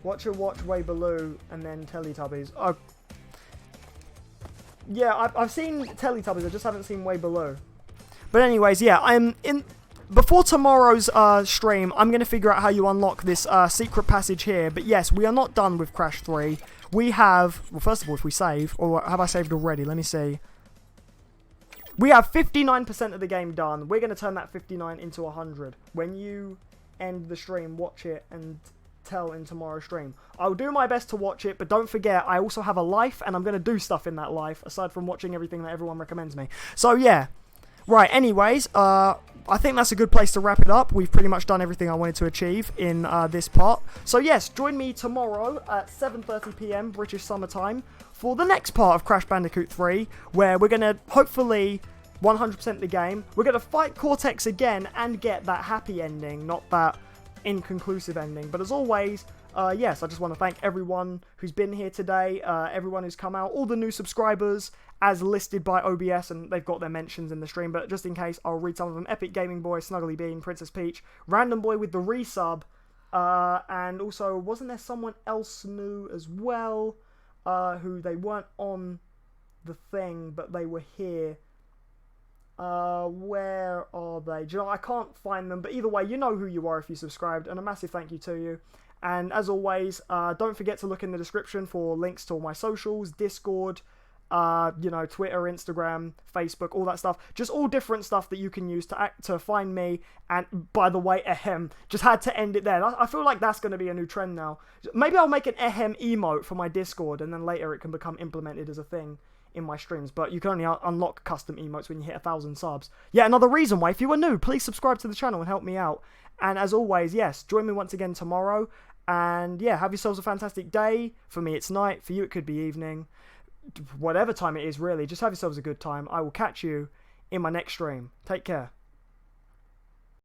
Watch Way Below and then Teletubbies. Oh. Yeah, I've seen Teletubbies, I just haven't seen Way Below. But anyways, yeah, before tomorrow's stream, I'm going to figure out how you unlock this secret passage here. But yes, we are not done with Crash 3. We have, well, first of all, if we save, or have I saved already? Let me see. We have 59% of the game done. We're going to turn that 59 into 100. When you end the stream, watch it and tell in tomorrow's stream. I'll do my best to watch it, but don't forget, I also have a life, and I'm going to do stuff in that life, aside from watching everything that everyone recommends me. So, yeah. Right, anyways, I think that's a good place to wrap it up. We've pretty much done everything I wanted to achieve in this part. So, yes, join me tomorrow at 7:30 PM British Summer Time for the next part of Crash Bandicoot 3, where we're going to, hopefully, 100% the game. We're going to fight Cortex again and get that happy ending, not that inconclusive ending. But as always, yes, I just want to thank everyone who's been here today, everyone who's come out, all the new subscribers as listed by OBS, and they've got their mentions in the stream, but just in case, I'll read some of them. Epic Gaming Boy, Snuggly Bean, Princess Peach, Random Boy with the resub, and also, wasn't there someone else new as well, who they weren't on the thing, but they were here. Where are they? Do you know, I can't find them, but either way, you know who you are if you subscribed, and a massive thank you to you. And as always, don't forget to look in the description for links to all my socials, Discord, you know, Twitter, Instagram, Facebook, all that stuff. Just all different stuff that you can use to find me. And by the way, just had to end it there. I feel like that's going to be a new trend now. Maybe I'll make an emote for my Discord, and then later it can become implemented as a thing in my streams, but you can only unlock custom emotes when you hit 1,000 subs. Yeah, another reason why, if you are new, please subscribe to the channel and help me out. And as always, yes, join me once again tomorrow, and yeah, have yourselves a fantastic day. For me, it's night. For you, it could be evening. Whatever time it is, really, just have yourselves a good time. I will catch you in my next stream. Take care.